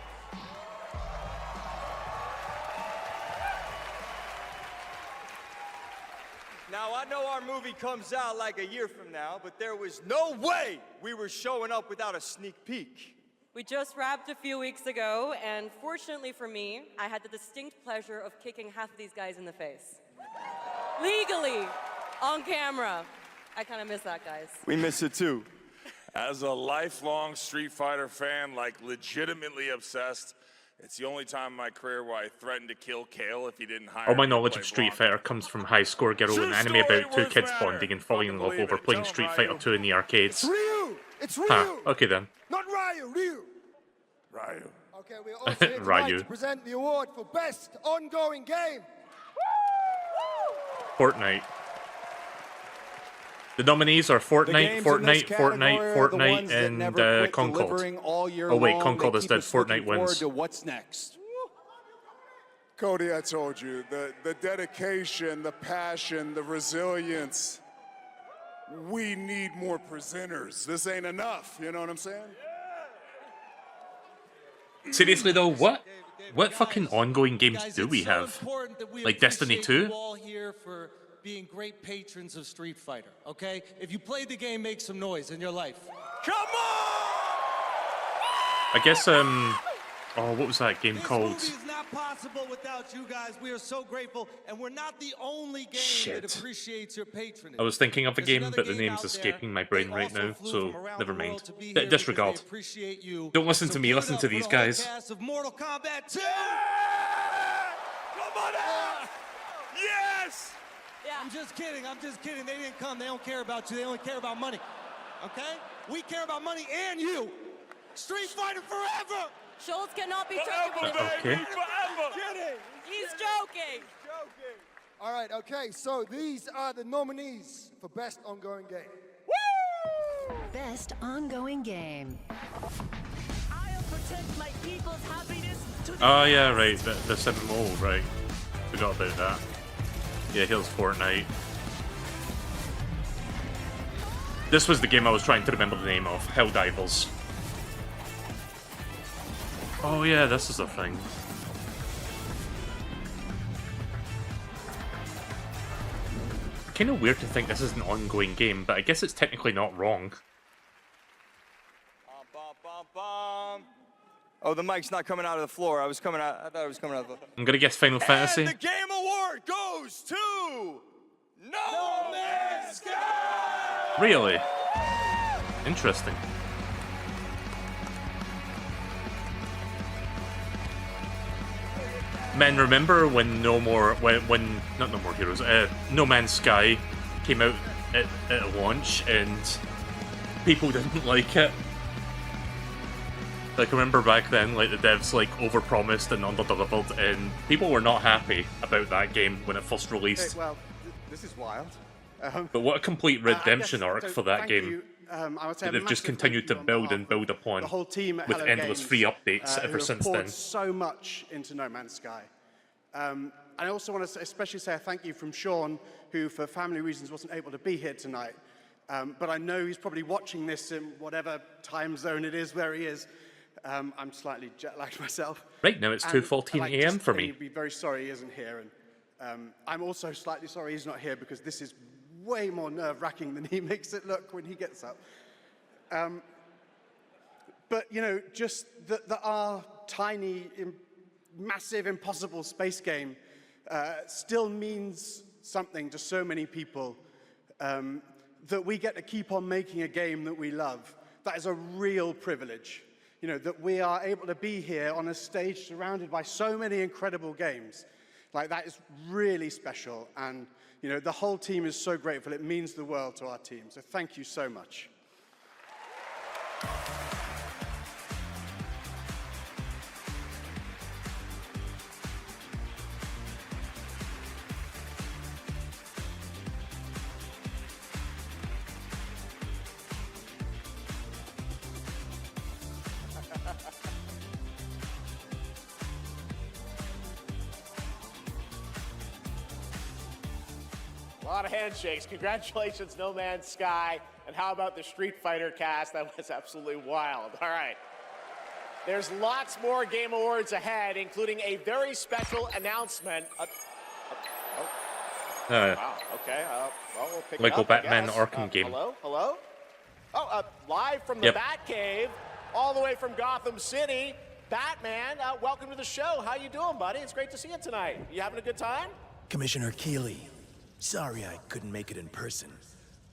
Now, I know our movie comes out like a year from now, but there was no way we were showing up without a sneak peek. We just wrapped a few weeks ago, and fortunately for me, I had the distinct pleasure of kicking half of these guys in the face. Legally, on camera. I kind of miss that, guys. We miss it too. As a lifelong Street Fighter fan, like legitimately obsessed, it's the only time in my career where I threatened to kill Kale if he didn't hire All my me to knowledge play of Street Blanca. Fighter comes from High Score Girl, an anime about two kids bonding and falling in love over playing Street Fighter 2 in the arcades. Ryu! It's Ryu! Huh, okay then. Not Ryu, Ryu! Ryu. Okay, we're also here tonight Ryu. to present the award for Best Ongoing Game. Fortnite. The nominees are Fortnite, Fortnite, and Concord. Oh wait, Concord is dead. Fortnite wins. What's next? Cody, I told you, the dedication, the passion, the resilience. We need more presenters. This ain't enough, you know what I'm saying? Seriously though, what fucking ongoing games do we have? Like Destiny 2? All here for being great patrons of Street Fighter, okay? If you played the game, make some noise in your life. Come on! I guess, oh, what was that game called? This movie is not possible without you guys. We are so grateful, and we're not the only game that appreciates your patronage. I was thinking of the There's game, another but the game name's out escaping there. my brain They right also now, flew so from around never the mind. world to be here Disregard. because they appreciate you. Don't listen So to me, give it listen up to for these the whole guys. cast of Mortal Kombat 2. Come on out! Yes! I'm just kidding. They didn't come. They don't care about you. They only care about money. Okay? We care about money and you. Street Fighter forever! Schultz cannot be Forever, joking. Okay. Forever! Kidding! He's joking. All right, okay, so these are the nominees for Best Ongoing Game. Best Ongoing Game. I'll protect my people's happiness to the Oh yeah, right, the 7-0, right. Forgot about that. Yeah, here's Fortnite. This was the game I was trying to remember the name of, Helldivers. Oh yeah, this is a thing. Kind of weird to think this is an ongoing game, but I guess it's technically not wrong. Oh, the mic's not coming out of the floor. I thought it was coming out of the... I'm gonna guess Final Fantasy. And the Game Award goes to... No Man's Sky! Really? Interesting. Man, remember when No More Heroes, No Man's Sky came out at launch and people didn't like it? Like, remember back then, like, the devs, like, overpromised and underdelivered, and people were not happy about that game when it first released. Okay, well, this is wild. But what a complete redemption arc so for that thank game. you. I would say That they've just massive continued to thank you build on and build upon the whole team at with Hello endless Games, free updates who ever have since poured then. so much into No Man's Sky. I also want to especially say a thank you from Sean, who for family reasons wasn't able to be here tonight. But I know he's probably watching this in whatever time zone it is where he is. I'm slightly jet-lagged myself. Right now it's 2:14 a.m. for me. He'd be very sorry he isn't here. And I'm also slightly sorry he's not here because this is way more nerve-wracking than he makes it look when he gets up. But, you know, just that our tiny, massive, impossible space game still means something to so many people, that we get to keep on making a game that we love. That is a real privilege. You know, that we are able to be here on a stage surrounded by so many incredible games. Like, that is really special. And, you know, the whole team is so grateful. It means the world to our team. So thank you so much. A lot of handshakes. Congratulations, No Man's Sky. And how about the Street Fighter cast? That was absolutely wild. All right. There's lots more Game Awards ahead, including a very special announcement. Wow, okay. Well, we'll pick Lego it up, I Batman guess. Arkham game. Hello? Hello? Oh, live from the Batcave, all the way from Gotham City. Batman, welcome to the show. How you doing, buddy? It's great to see you tonight. You having a good time? Commissioner Keeley, sorry I couldn't make it in person.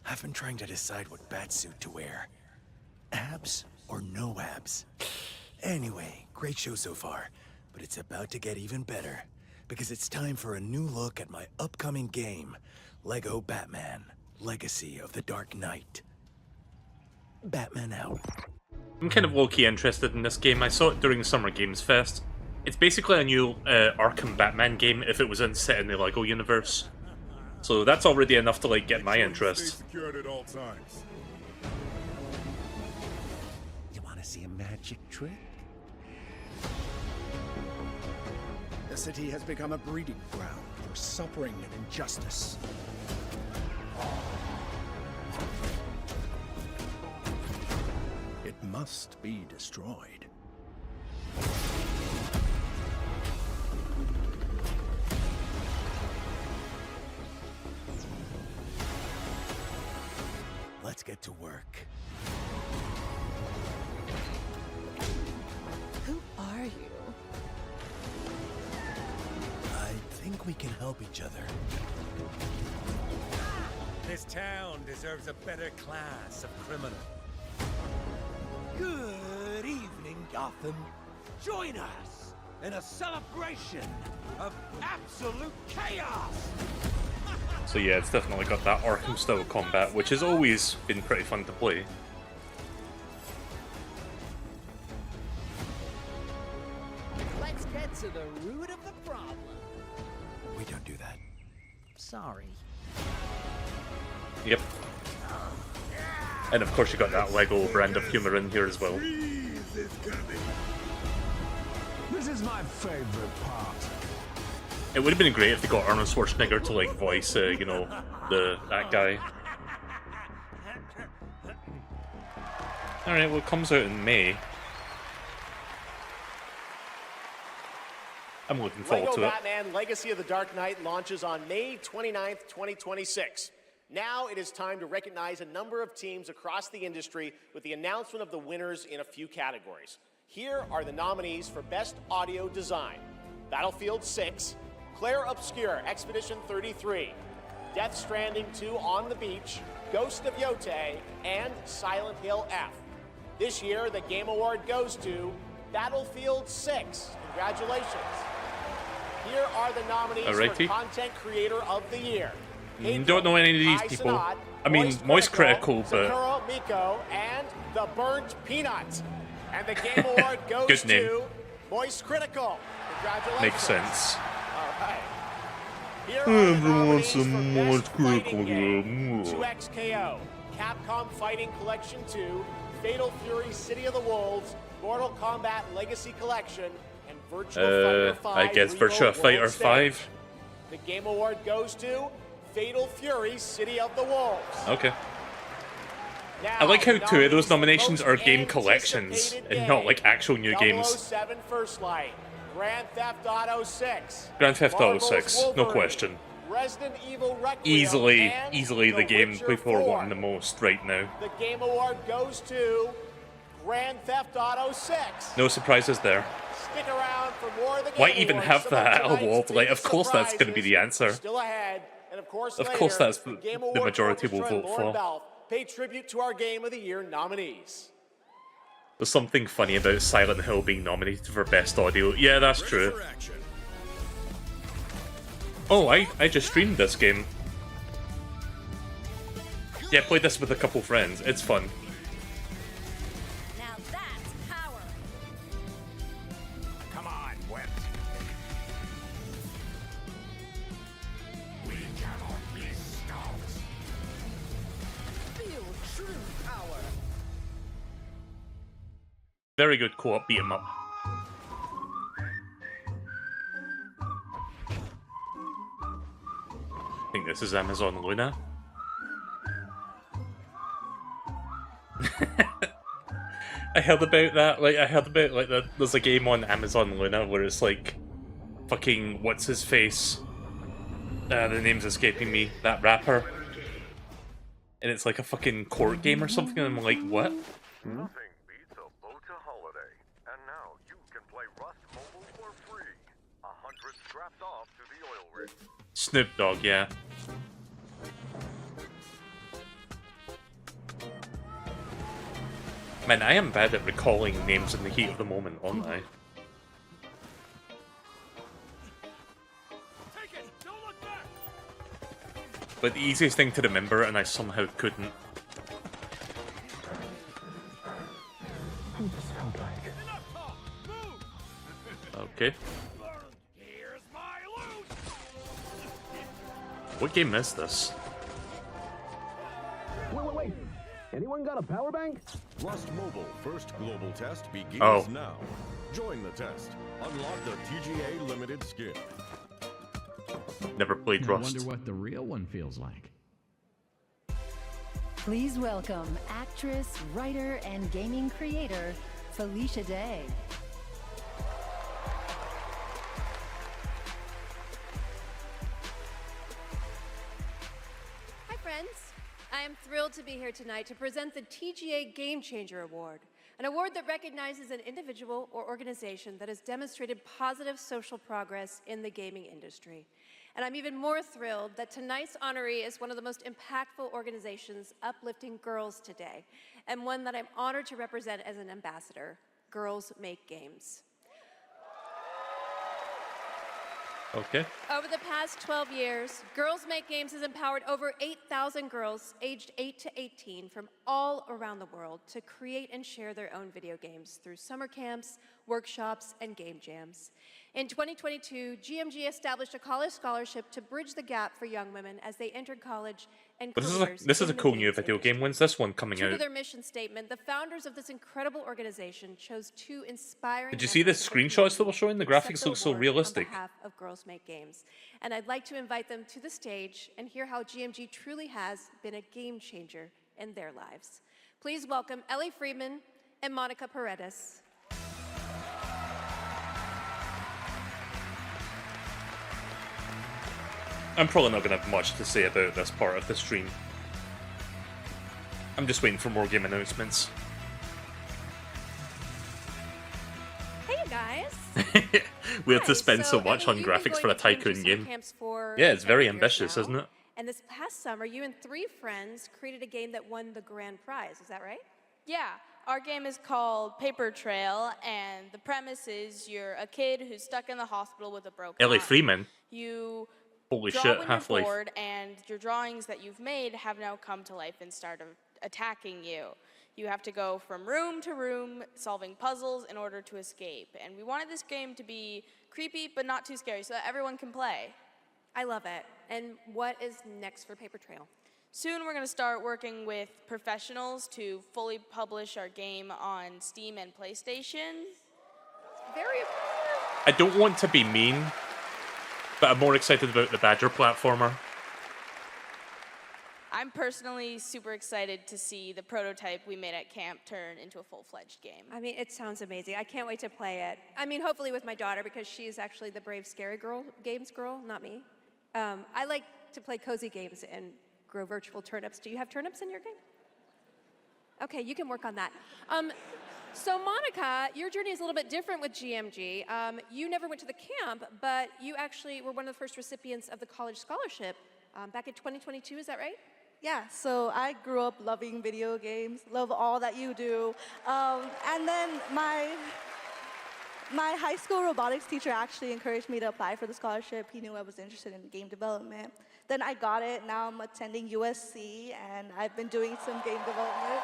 I've been trying to decide what batsuit to wear. Abs or no abs? Anyway, great show so far, but it's about to get even better, because it's time for a new look at my upcoming game, Lego Batman, Legacy of the Dark Knight. Batman out. I'm kind of low-key interested in this game. I saw it during Summer Games Fest. It's basically a new Arkham Batman game if it was set in the Lego universe. So that's already enough to like get my interest. Secured at all times. You want to see a magic trick? The city has become a breeding ground for suffering and injustice. It must be destroyed. Let's get to work. Who are you? I think we can help each other. This town deserves a better class of criminal. Good evening, Gotham. Join us in a celebration of absolute chaos. So yeah, it's definitely got that Arkham-style combat, which has always been pretty fun to play. Let's get to the root of the problem. We don't do that. Sorry. Yep. And of course you got that Lego brand of humor in here as well. This is my favorite part. It would have been great if they got Arnold Schwarzenegger to like voice, you know, that guy. Alright, well it comes out in May. I'm looking forward Lego to it. Batman Legacy of the Dark Knight launches on May 29th, 2026. Now it is time to recognize a number of teams across the industry with the announcement of the winners in a few categories. Here are the nominees for Best Audio Design: Battlefield 6, Claire Obscure, Expedition 33, Death Stranding 2 On the Beach, Ghost of Yotei, and Silent Hill F. This year, the Game Award goes to Battlefield 6. Congratulations. Here are the nominees Alrighty. for Content Creator of the Year. Don't know any of these people. I mean, Moist Critical, but Sakura Miko, and The Burnt Peanut. And the Game Award goes Good name. to Moist Critical. Congratulations. makes sense. All right. Here are the Everyone nominees some for Moist Best Fighting Critical. Game: 2XKO, Capcom Fighting Collection 2, Fatal Fury City of the Wolves, Mortal Kombat Legacy Collection, and Virtua Fighter 5. I guess Regal Virtua Fighter World 5. Stage. The Game Award goes to Fatal Fury City of the Wolves. Okay. Now, I like how two of those nominations are most game collections anticipated and not game. like actual new games. 007 First Light, Grand Theft Auto 6, Grand Theft Auto Marvel's 6, no Wolverine, question. Resident Evil Requiem, Easily and the game Witcher people are 4. wanting the most right now. The Game Award goes to Grand Theft Auto 6. No surprises there. Stick around for more of the Game Why even Awards. have Some that of tonight's award? Like, of big course that's going to be the surprises answer. Still ahead. And of course, that's the the Game Award majority will Orchestra and vote Lauren for. Balfe pay tribute to our Game of the Year nominees. There's something funny about Silent Hill being nominated for Best Audio. Yeah, that's true. Oh, I just streamed this game. Yeah, played this with a couple friends. It's fun. Now that's power. Come on, Wimp. We cannot be stopped. Feel true power. Very good co-op beat 'em up. I think this is Amazon Luna. I heard about that. Like, I heard about like there's a game on Amazon Luna where it's like, fucking what's his face? The name's escaping me. That rapper. And it's like a fucking court game or something. And I'm like, what? Nothing beats a Bota holiday. And now you can play Rust Mobile for free. 100 strapped off to the oil rig. Snoop Dogg, yeah. Man, I am bad at recalling names in the heat of the moment, aren't I? But the easiest thing to remember, and I somehow couldn't. Okay. What game is this? Wait. Anyone got a power bank? Rust Mobile first global test begins Oh. now. Join the test. Unlock the TGA limited skin. Never played I Rust. wonder what the real one feels like. Please welcome actress, writer, and gaming creator, Felicia Day. Hi, friends. I am thrilled to be here tonight to present the TGA Game Changer Award, an award that recognizes an individual or organization that has demonstrated positive social progress in the gaming industry. And I'm even more thrilled that tonight's honoree is one of the most impactful organizations uplifting girls today, and one that I'm honored to represent as an ambassador, Girls Make Games. Okay. Over the past 12 years, Girls Make Games has empowered over 8,000 girls aged 8 to 18 from all around the world to create and share their own video games through summer camps, workshops, and game jams. In 2022, GMG established a college scholarship to bridge the gap for young women as they entered college and But careers this is a in the cool new games video industry. game. When's this one coming True to out? their mission statement, the founders of this incredible organization chose two inspiring Did you see the methods for screenshots that were showing? The accept graphics look so award realistic. On behalf of Girls Make Games. And I'd like to invite them to the stage and hear how GMG truly has been a game changer in their lives. Please welcome Ellie Freeman and Monica Paredes. I'm probably not going to have much to say about this part of the stream. I'm just waiting for more game announcements. Hey, you guys. We had to Hi, spend so much on Ellie, you've been graphics going for a to GMG tycoon summer game. camps for Yeah, it's very several years ambitious, now. isn't it? And this past summer, you and 3 friends created a game that won the grand prize. Is that right? Yeah, our game is called Paper Trail, and the premise is you're a kid who's stuck in the hospital with a broken Ellie arm. Freeman. You Holy draw shit, when Half-Life. you're bored, and your drawings that you've made have now come to life and start attacking you. You have to go from room to room, solving puzzles in order to escape. And we wanted this game to be creepy, but not too scary, so that everyone can play. I love it. And what is next for Paper Trail? Soon we're going to start working with professionals to fully publish our game on Steam and PlayStation. Very impressive. I don't want to be mean, but I'm more excited about the Badger platformer. I'm personally super excited to see the prototype we made at camp turn into a full-fledged game. I mean, it sounds amazing. I can't wait to play it. I mean, hopefully with my daughter, because she's actually the brave, scary games girl, not me. I like to play cozy games and grow virtual turnips. Do you have turnips in your game? Okay, you can work on that. So Monica, your journey is a little bit different with GMG. You never went to the camp, but you actually were one of the first recipients of the college scholarship back in 2022, is that right? Yeah, so I grew up loving video games, love all that you do. And then my high school robotics teacher actually encouraged me to apply for the scholarship. He knew I was interested in game development. Then I got it. Now I'm attending USC, and I've been doing some game development.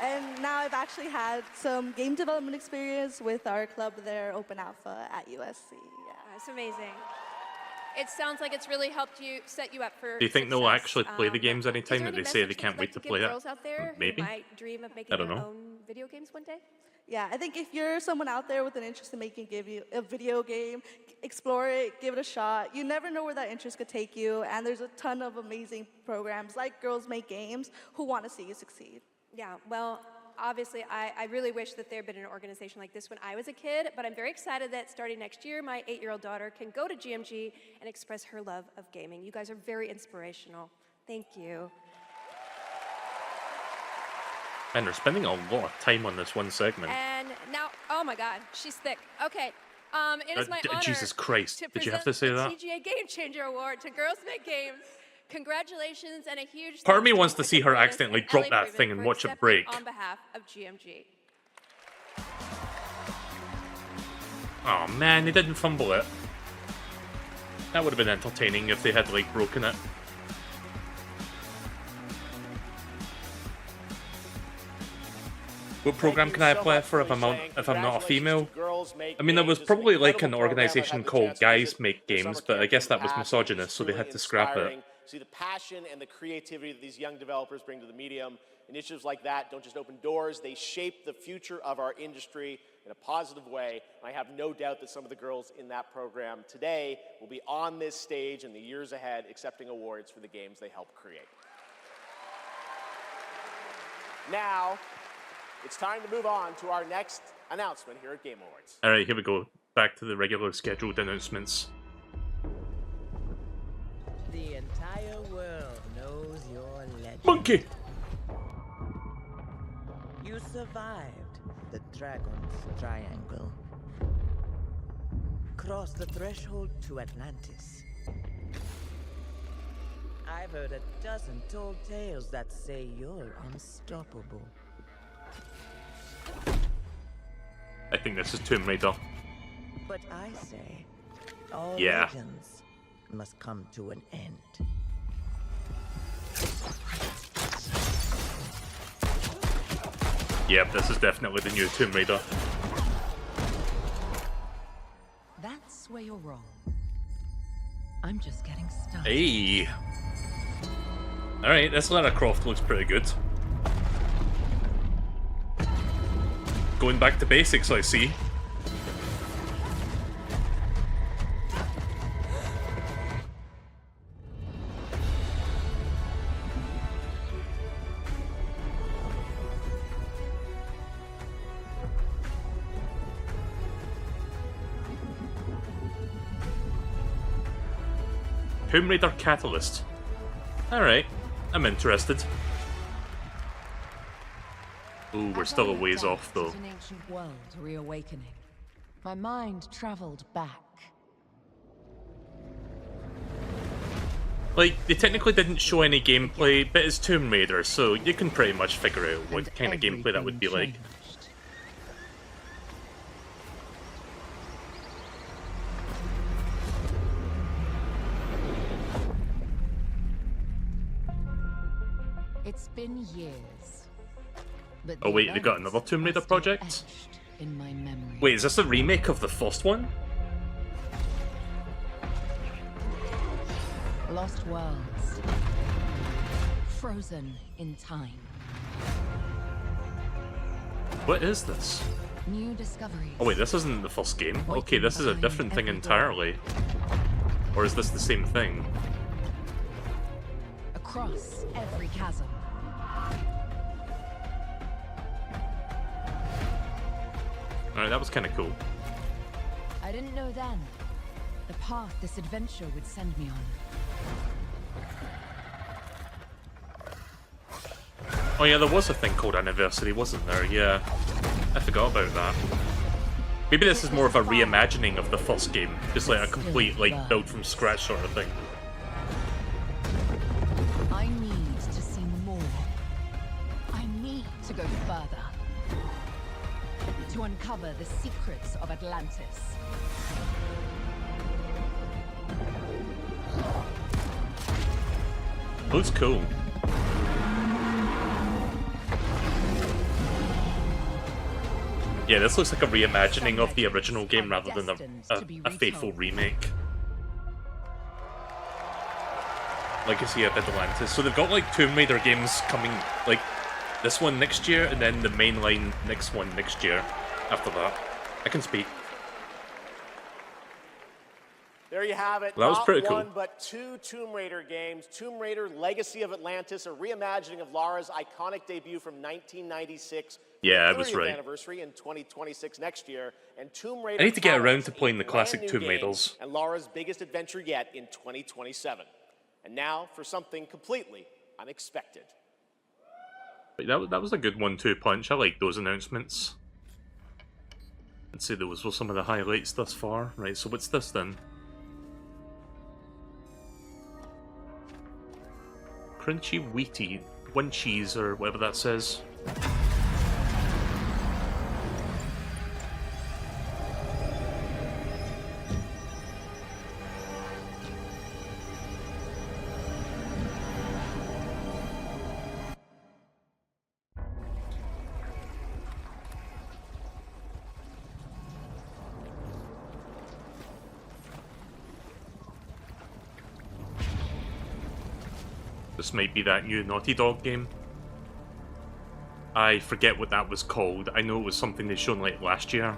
And now I've actually had some game development experience with our club there, Open Alpha at USC. Yeah. That's amazing. It sounds like it's really helped you, set you up for Do you think they'll success. actually play the games anytime that they say they can't wait to play girls out there Maybe. who might dream of making I don't their know. own video games one day? Yeah, I think if you're someone out there with an interest in making a video game, explore it, give it a shot. You never know where that interest could take you, and there's a ton of amazing programs like Girls Make Games who want to see you succeed. Yeah, well, obviously, I really wish that there had been an organization like this when I was a kid, but I'm very excited that starting next year, my 8-year-old daughter can go to GMG and express her love of gaming. You guys are very inspirational. Thank you. And they're spending a lot of time on this one segment. And now, oh my God, she's thick. Okay, it is my honor Jesus Christ, to did you have present to say the that? TGA Game Changer Award to Girls Make Games. Congratulations and a huge Part of me thank you wants to see her Chris accidentally and drop LA that Freeman thing and for watch it accepting break. on behalf of GMG. Oh man, they didn't fumble it. That would have been entertaining if they had like broken it. What program can I apply for if I'm not a female? I mean, there was probably like an organization called Guys Make Games, but I guess that was misogynist, so they had to scrap it. See the passion and the creativity that these young developers bring to the medium. Initiatives like that don't just open doors, they shape the future of our industry in a positive way. And I have no doubt that some of the girls in that program today will be on this stage in the years ahead accepting awards for the games they helped create. Now, it's time to move on to our next announcement here at Game Awards. Alright, here we go. Back to the regular scheduled announcements. The entire world knows your legend. Monkey! You survived the Dragon's Triangle. Crossed the threshold to Atlantis. I've heard a dozen told tales that say you're unstoppable. I think this is Tomb Raider. But I say, all Yeah. legends must come to an end. Yep, this is definitely the new Tomb Raider. That's where you're wrong. I'm just getting started. Hey! Alright, this Lara Croft looks pretty good. Going back to basics, I see. Tomb Raider Catalyst. Alright, I'm interested. Ooh, we're still a ways off though. An ancient world reawakening. My mind traveled back. Like, they technically didn't show any gameplay, but it's Tomb Raider, so you can pretty much figure out what kind of gameplay that would be like. It's been years. But Oh wait, they got another Tomb Raider project? in my memory. Wait, is this a remake of the first one? Lost worlds. Frozen in time. What is this? New discoveries. Oh wait, this isn't the first game. Okay, this is a different thing entirely. Or is this the same thing? Across every chasm. Alright, that was kind of cool. I didn't know then the path this adventure would send me on. Oh yeah, there was a thing called Anniversary, wasn't there? Yeah. I forgot about that. Maybe this is more of a reimagining of the first game. Just like a complete, like, build from scratch sort of thing. to go further. To uncover the secrets of Atlantis. Looks cool. Yeah, this looks like a reimagining of the original game rather than a faithful remake. Legacy of Atlantis. So they've got like Tomb Raider games coming, like this one next year, and then the mainline next one next year after that. I can speak. There you have it. Well, that was Not pretty cool. one, but two Tomb Raider games. Tomb Raider Legacy of Atlantis, a reimagining of Lara's iconic debut from 1996. Yeah, I 30th was right. anniversary in 2026 next year. And Tomb Raider I need to get around follows to playing the a classic brand new Tomb game Raiders. and Lara's biggest adventure yet in 2027. And now for something completely unexpected. But that was a good 1-2 punch. I like those announcements. Let's see, those were some of the highlights thus far. Right, so what's this then? Crunchy wheaty, one cheese or whatever that says. This might be that new Naughty Dog game. I forget what that was called. I know it was something they shown like last year.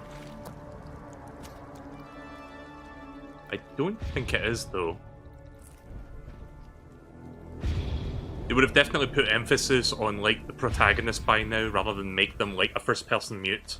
I don't think it is though. They would have definitely put emphasis on like the protagonist by now rather than make them like a first person mute.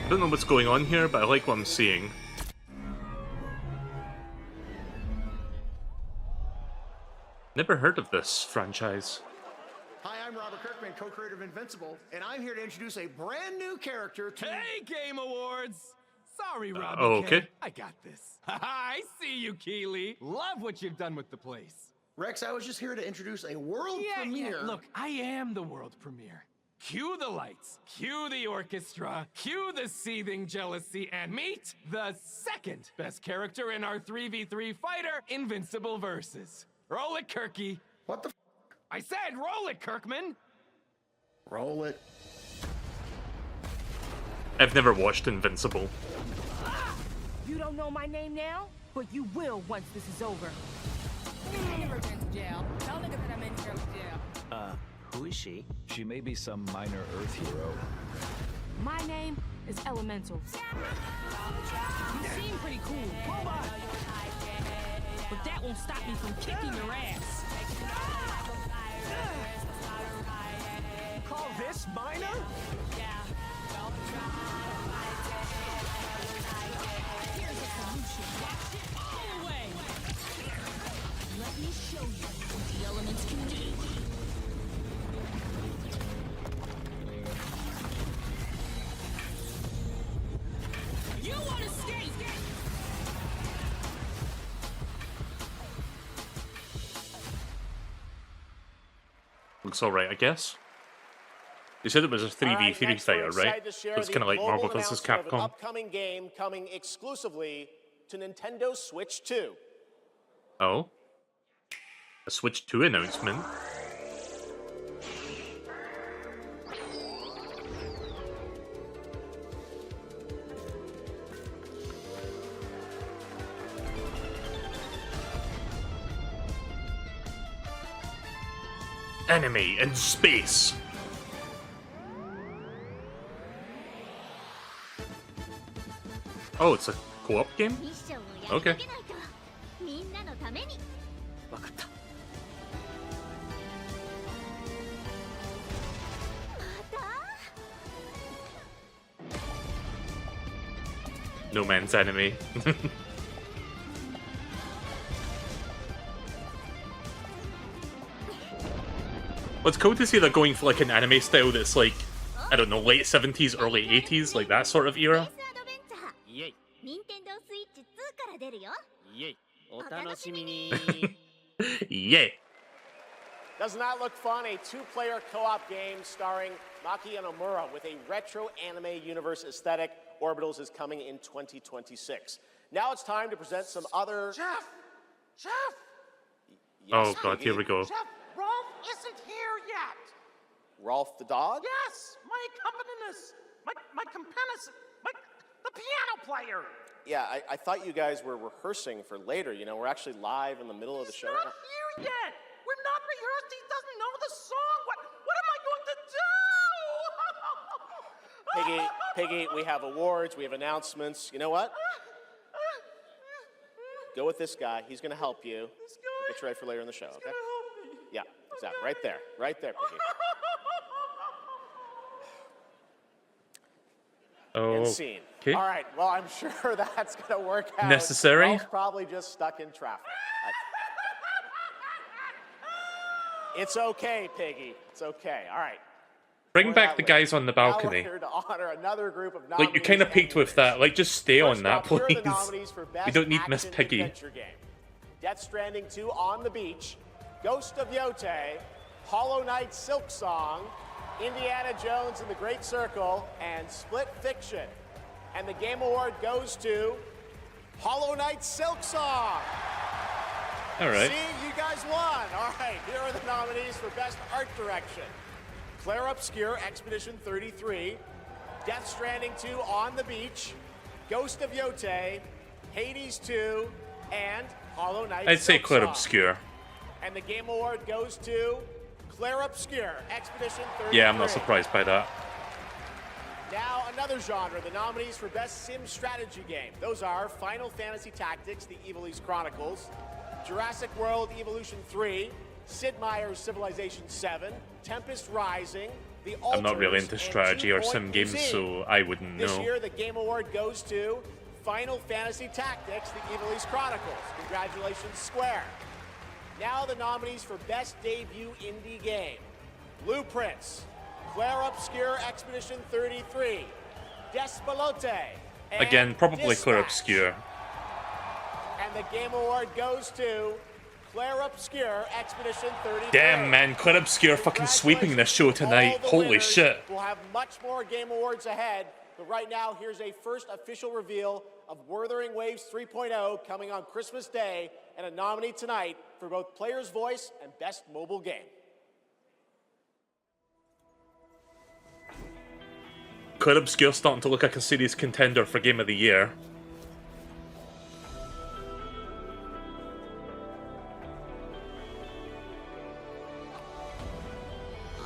I don't know what's going on here, but I like what I'm seeing. Never heard of this franchise. Hi, I'm Robert Kirkman, co-creator of Invincible, and I'm here to introduce a brand new character to... Hey, Game Awards! Sorry, Robbie. oh, okay. Ken. I got this. I see you, Keeley. Love what you've done with the place. Rex, I was just here to introduce a world premiere. Yeah, look, I am the world premiere. Cue the lights, cue the orchestra, cue the seething jealousy, and meet the second best character in our 3v3 fighter, Invincible Versus. Roll it, Kirky. What the f? I said roll it, Kirkman. Roll it. I've never watched Invincible. You don't know my name now, but you will once this is over. Never been to jail. Tell niggas that I'm in jail. Who is she? She may be some minor Earth hero. My name is Elemental. You seem pretty cool. But that won't stop me from kicking your ass. You call this minor? Here's a solution. Watch it all the way. Let me show you what the elements can do. You want to skate? Looks alright, I guess. They said it was a 3v3 fighter, right? So it's kind of like Marvel vs. Capcom. Upcoming game coming exclusively to Nintendo Switch 2. Oh? A Switch 2 announcement? Enemy in space! Oh, it's a co-op game? Okay. No Man's Enemy. Well, it's cool to see they're going for like an anime style that's like, I don't know, late 70s, early 80s, like that sort of era. Yeah. Doesn't that look fun? A two-player co-op game starring Maki and Omura with a retro anime universe aesthetic. Orbitals is coming in 2026. Now it's time to present some other... Chef! Chef! Oh god, here we go. Chef, Rolf isn't here yet. Rolf the dog? Yes, my accompanist, my the piano player. Yeah, I thought you guys were rehearsing for later. You know, we're actually live in the middle of the show. He's not here yet. We're not rehearsed. He doesn't know the song. What am I going to do? Piggy, we have awards, we have announcements. You know what? Go with this guy. He's going to help you. Get you ready for later in the show, okay? Yeah, exactly. Right there, Piggy. Oh, And scene. okay. All right, well, I'm sure that's going to work out. Necessary? Rolf's probably just stuck in traffic. It's okay, Piggy. It's okay. All right. Bring back the guys on the balcony. Now we're here to honor another group of Like, you kind of peaked with that. Like, just stay on First that, up, here are the please. nominees for Best We don't need Miss Action Piggy. Adventure Game. Death Stranding 2 On the Beach, Ghost of Yote, Hollow Knight Silk Song, Indiana Jones and the Great Circle, and Split Fiction. And the Game Award goes to Hollow Knight Silk Song. All right. See, you guys won. All right, here are the nominees for Best Art Direction. Claire Obscure, Expedition 33, Death Stranding 2 On the Beach, Ghost of Yote, Hades 2, and Hollow Knight I'd say Silk Claire Song. Obscure. And the Game Award goes to Claire Obscure, Expedition 33. Yeah, I'm not surprised by that. Now, another genre, the nominees for Best Sim Strategy Game. Those are Final Fantasy Tactics, The Evil East Chronicles, Jurassic World Evolution 3, Sid Meier's Civilization 7, Tempest Rising, The Alters, I'm not really into and strategy or 2 Point sim games, Museum. so I wouldn't This know. year, the Game Award goes to Final Fantasy Tactics, The Evil East Chronicles. Congratulations, Square. Now the nominees for Best Debut Indie Game. Blueprints, Claire Obscure Expedition 33, Despelote, and Again, probably Claire Dispatch. Obscure. And the Game Award goes to Claire Obscure Expedition 33. Damn, man, Claire Obscure fucking sweeping this show tonight. All the Holy winners. shit. We'll have much more Game Awards ahead, but right now, here's a first official reveal of Wuthering Waves 3.0 coming on Christmas Day, and a nominee tonight for both Player's Voice and Best Mobile Game. Claire Obscure starting to look like a serious contender for Game of the Year.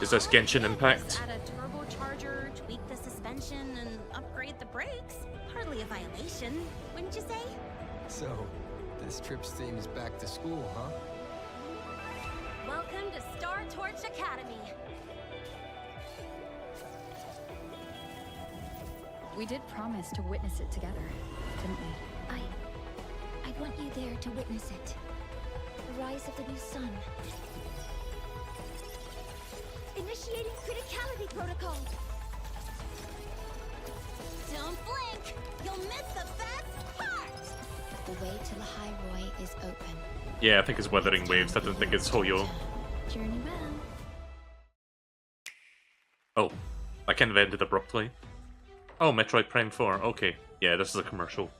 Is this Genshin Impact? Add a turbocharger, tweak the suspension, and upgrade the brakes. Hardly a violation, wouldn't you say? So, this trip's theme is back to school, huh? Welcome to Star Torch Academy. We did promise to witness it together, didn't we? I want you there to witness it. The rise of the new sun. Initiating criticality protocol. Don't blink! You'll miss the best part! The way to the High Roy is open. Yeah, I think it's Wuthering Waves. I don't think it's Hoyo. Journey well. Oh, that kind of ended abruptly. Oh, Metroid Prime 4. Okay. Yeah, this is a commercial.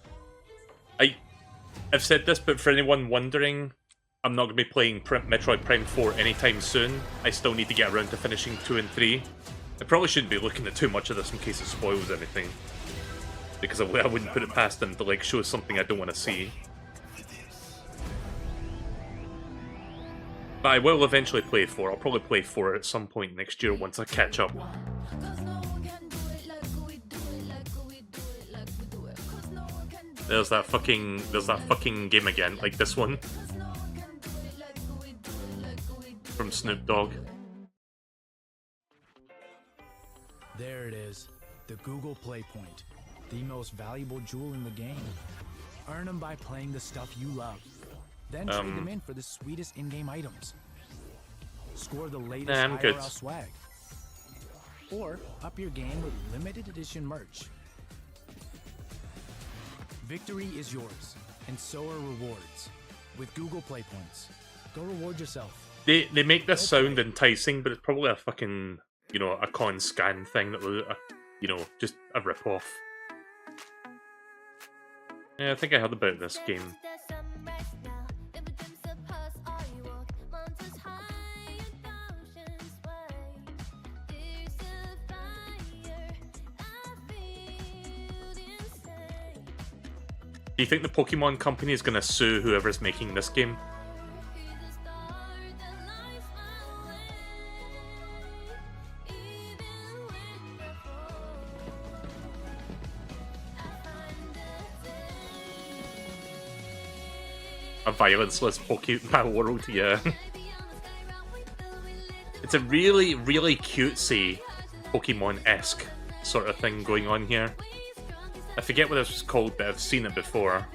I've said this, but for anyone wondering, I'm not going to be playing Metroid Prime 4 anytime soon. I still need to get around to finishing 2 and 3. I probably shouldn't be looking at too much of this in case it spoils anything. Because I wouldn't put it past them to like show something I don't want to see. But I will eventually play 4. I'll probably play 4 at some point next year once I catch up. There's that fucking game again, like this one. From Snoop Dogg. There it is, the Google Play Point. the most valuable jewel in the game. Earn them by playing the stuff you love. Then trade them in for the sweetest in-game items. Score the latest I'm good. IRL swag. Or up your game with limited edition merch. Victory is yours, and so are rewards. With Google Play Points. Go reward yourself. They make this sound enticing, but it's probably a fucking, you know, a con scan thing that was, you know, just a rip-off. Yeah, I think I heard about this game. Do you think the Pokemon company is going to sue whoever's making this game? A violence-less Pokemon world, yeah. It's a really, really cutesy Pokemon-esque sort of thing going on here. I forget what this was called, but I've seen it before.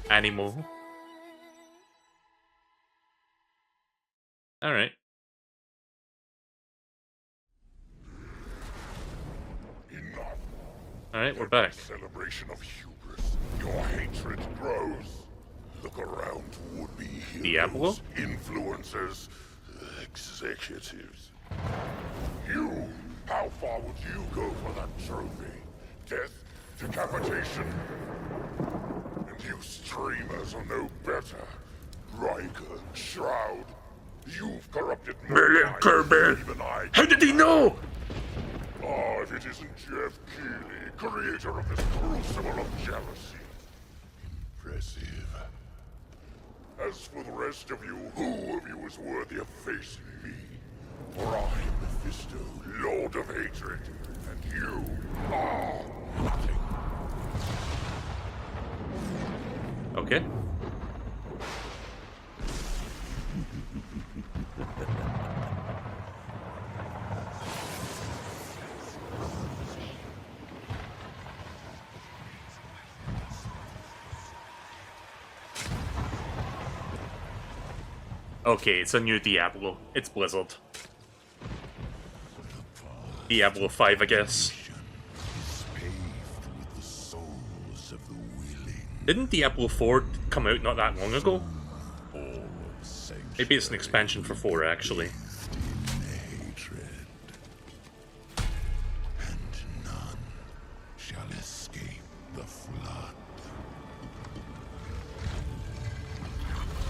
Animal. Alright. Alright, we're back. Celebration of hubris. Your hatred grows. Look around would-be heroes, Diablo? influencers, executives. You, how far would you go for that trophy? Death, decapitation? And you streamers are no better. Riker, Shroud, you've corrupted MeleeKirby! Even I. How did he know? Oh, if it isn't Jeff Keighley, creator of this crucible of jealousy. Impressive. As for the rest of you, who of you is worthy of facing me? For I am Mephisto, Lord of Hatred, and you are nothing. Okay. Okay, it's a new Diablo. It's Blizzard. Diablo 5, I guess. Didn't Diablo 4 come out not that long ago? Maybe it's an expansion for 4, actually.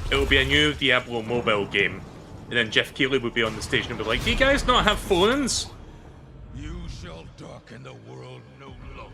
It will be a new Diablo mobile game, and then Jeff Keighley would be on the stage and be like, "Do you guys not have phones?" You shall darken the world no longer.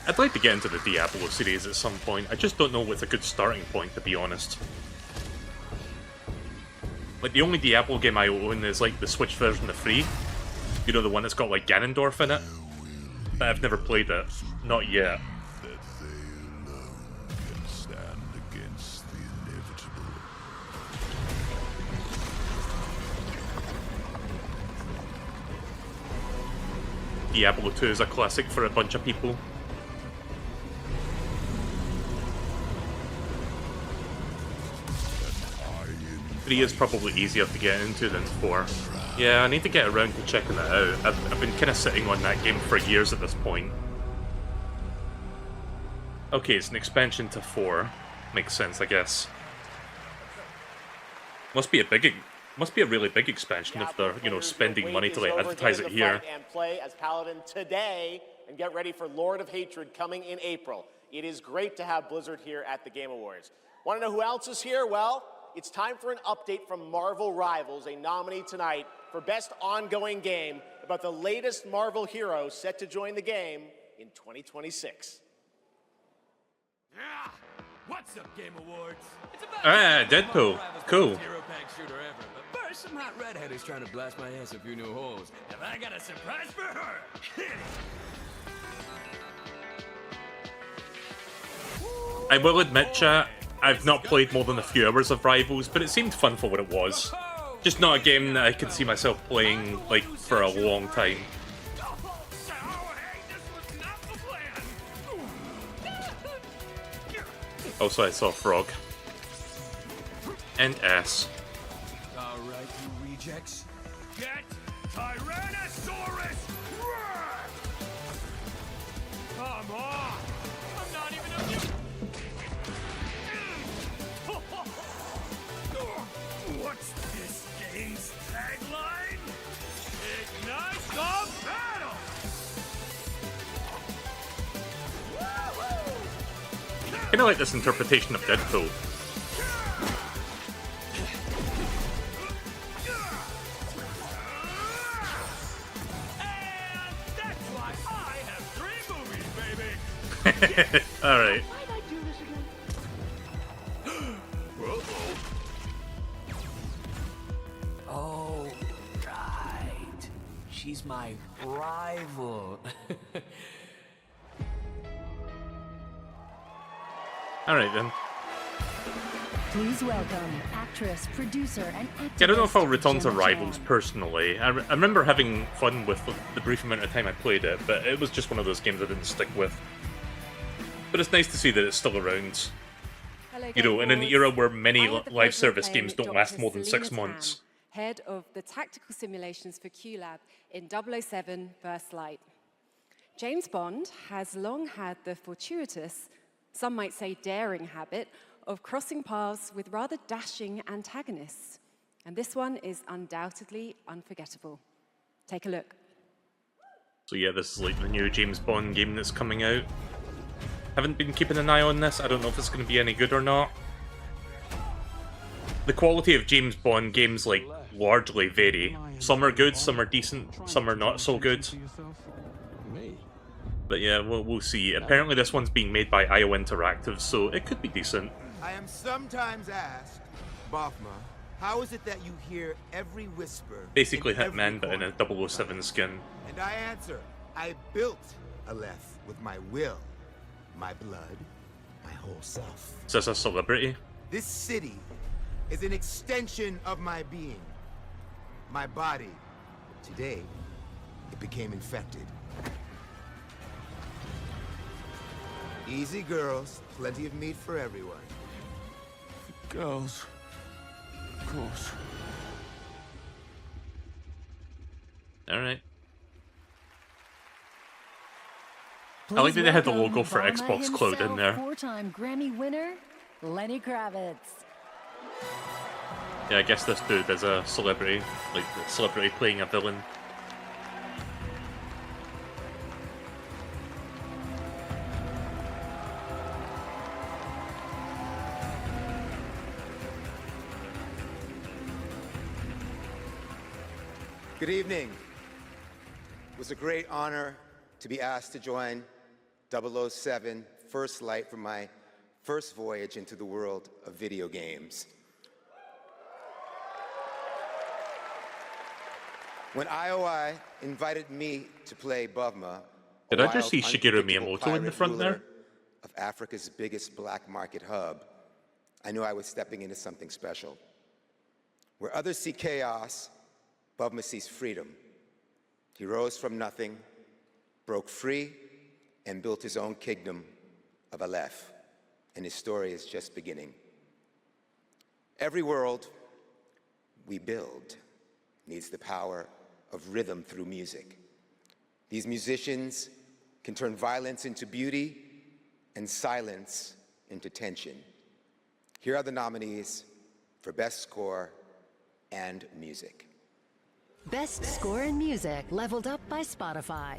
I'd like to get into the Diablo series at some point. I just don't know what's a good starting point, to be honest. Like, the only Diablo game I own is, like, the Switch version of Free. You know, the one that's got, like, Ganondorf in it? But I've never played it. Not yet. Diablo 2 is a classic for a bunch of people. Three is probably easier to get into than 4. Yeah, I need to get around to checking that out. I've been kind of sitting on that game for years at this point. Okay, it's an expansion to 4. Makes sense, I guess. Must be a really big expansion if they're, you know, spending money to, like, advertise it here. And play as Paladin today, and get ready for Lord of Hatred coming in April. It is great to have Blizzard here at the Game Awards. Want to know who else is here? Well, it's time for an update from Marvel Rivals, a nominee tonight for Best Ongoing Game, about the latest Marvel hero set to join the game in 2026. Yeah. What's up, Game Awards? It's about Deadpool. Cool. hero pack shooter ever. But first, some hot redhead is trying to blast my ass a few new holes, and I got a surprise for her. Hit it. I will admit, chat, I've not played more than a few hours of Rivals, but it seemed fun for what it was. Just not a game that I could see myself playing, like, for a long time. Also, I saw Frog. And ass. Alright, you rejects. Get Tyrannosaurus Rex! Come on! I'm not even a... What's this game's tagline? Ignite the battle! Kind of like this interpretation of Deadpool. Alright. Oh, right. She's my rival. Alright then. Please welcome actress, producer, and activist. Yeah, I don't know if I'll return to Gemma Rivals Chan. personally. I remember having fun with the brief amount of time I played it, but it was just one of those games I didn't stick with. But it's nice to see that it's still around. Hello, You know, in an era where many I had the live pleasure of service playing games don't Dr. last more than 6 Selena months. Tan, head of the tactical simulations for QLab in 007 First Light. James Bond has long had the fortuitous, some might say daring habit, of crossing paths with rather dashing antagonists. And this one is undoubtedly unforgettable. Take a look. So yeah, this is like the new James Bond game that's coming out. Haven't been keeping an eye on this. I don't know if it's going to be any good or not. The quality of James Bond games, like, largely vary. Some are good, some are decent, some are not so good. But yeah, we'll see. Apparently this one's being made by IO Interactive, so it could be decent. I am sometimes asked, Bafma, how is it that you hear every whisper? Basically in every Hitman, but in corner? a 007 skin. And I answer, I built Aleph with my will, my blood, my whole self. Is this a celebrity? This city is an extension of my being, my body. Today, it became infected. Easy, girls. Plenty of meat for everyone. Girls. Of course. Alright. I like that they had the logo for Obama Xbox Cloud in himself, there. Four-time Grammy winner, Lenny Kravitz. Yeah, I guess this dude is a celebrity. Like, a celebrity playing a villain. Good evening. It was a great honor to be asked to join 007 First Light for my first voyage into the world of video games. When IOI invited me to play Bavma, Did I just see Shigeru Miyamoto in the front there? Of Africa's biggest black market hub, I knew I was stepping into something special. Where others see chaos, Bavma sees freedom. He rose from nothing, broke free, and built his own kingdom of Aleph. And his story is just beginning. Every world we build needs the power of rhythm through music. These musicians can turn violence into beauty and silence into tension. Here are the nominees for Best Score and Music. Best score in music, leveled up by Spotify.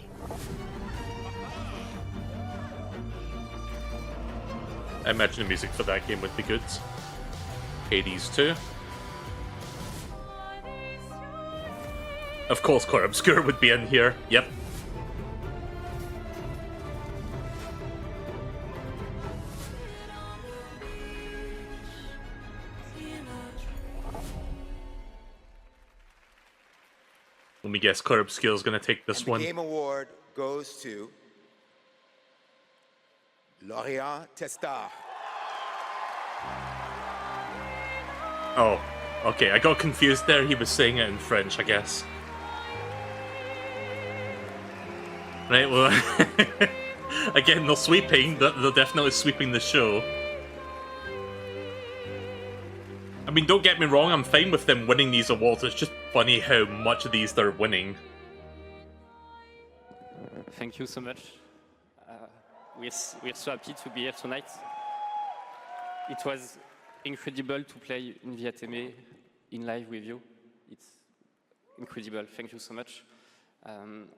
I imagine the music for that game would be good. Hades 2. Of course, Core Obscure would be in here. Yep. Let me guess, Core Obscure is going to take this one. The Game Award goes to Laurent Testard. Oh, okay. I got confused there. He was saying it in French, I guess. Right, well... Again, they're sweeping. They're definitely sweeping the show. I mean, don't get me wrong, I'm fine with them winning these awards. It's just funny how much of these they're winning. Thank you so much. We're so happy to be here tonight. It was incredible to play in VATME in live with you. It's incredible. Thank you so much.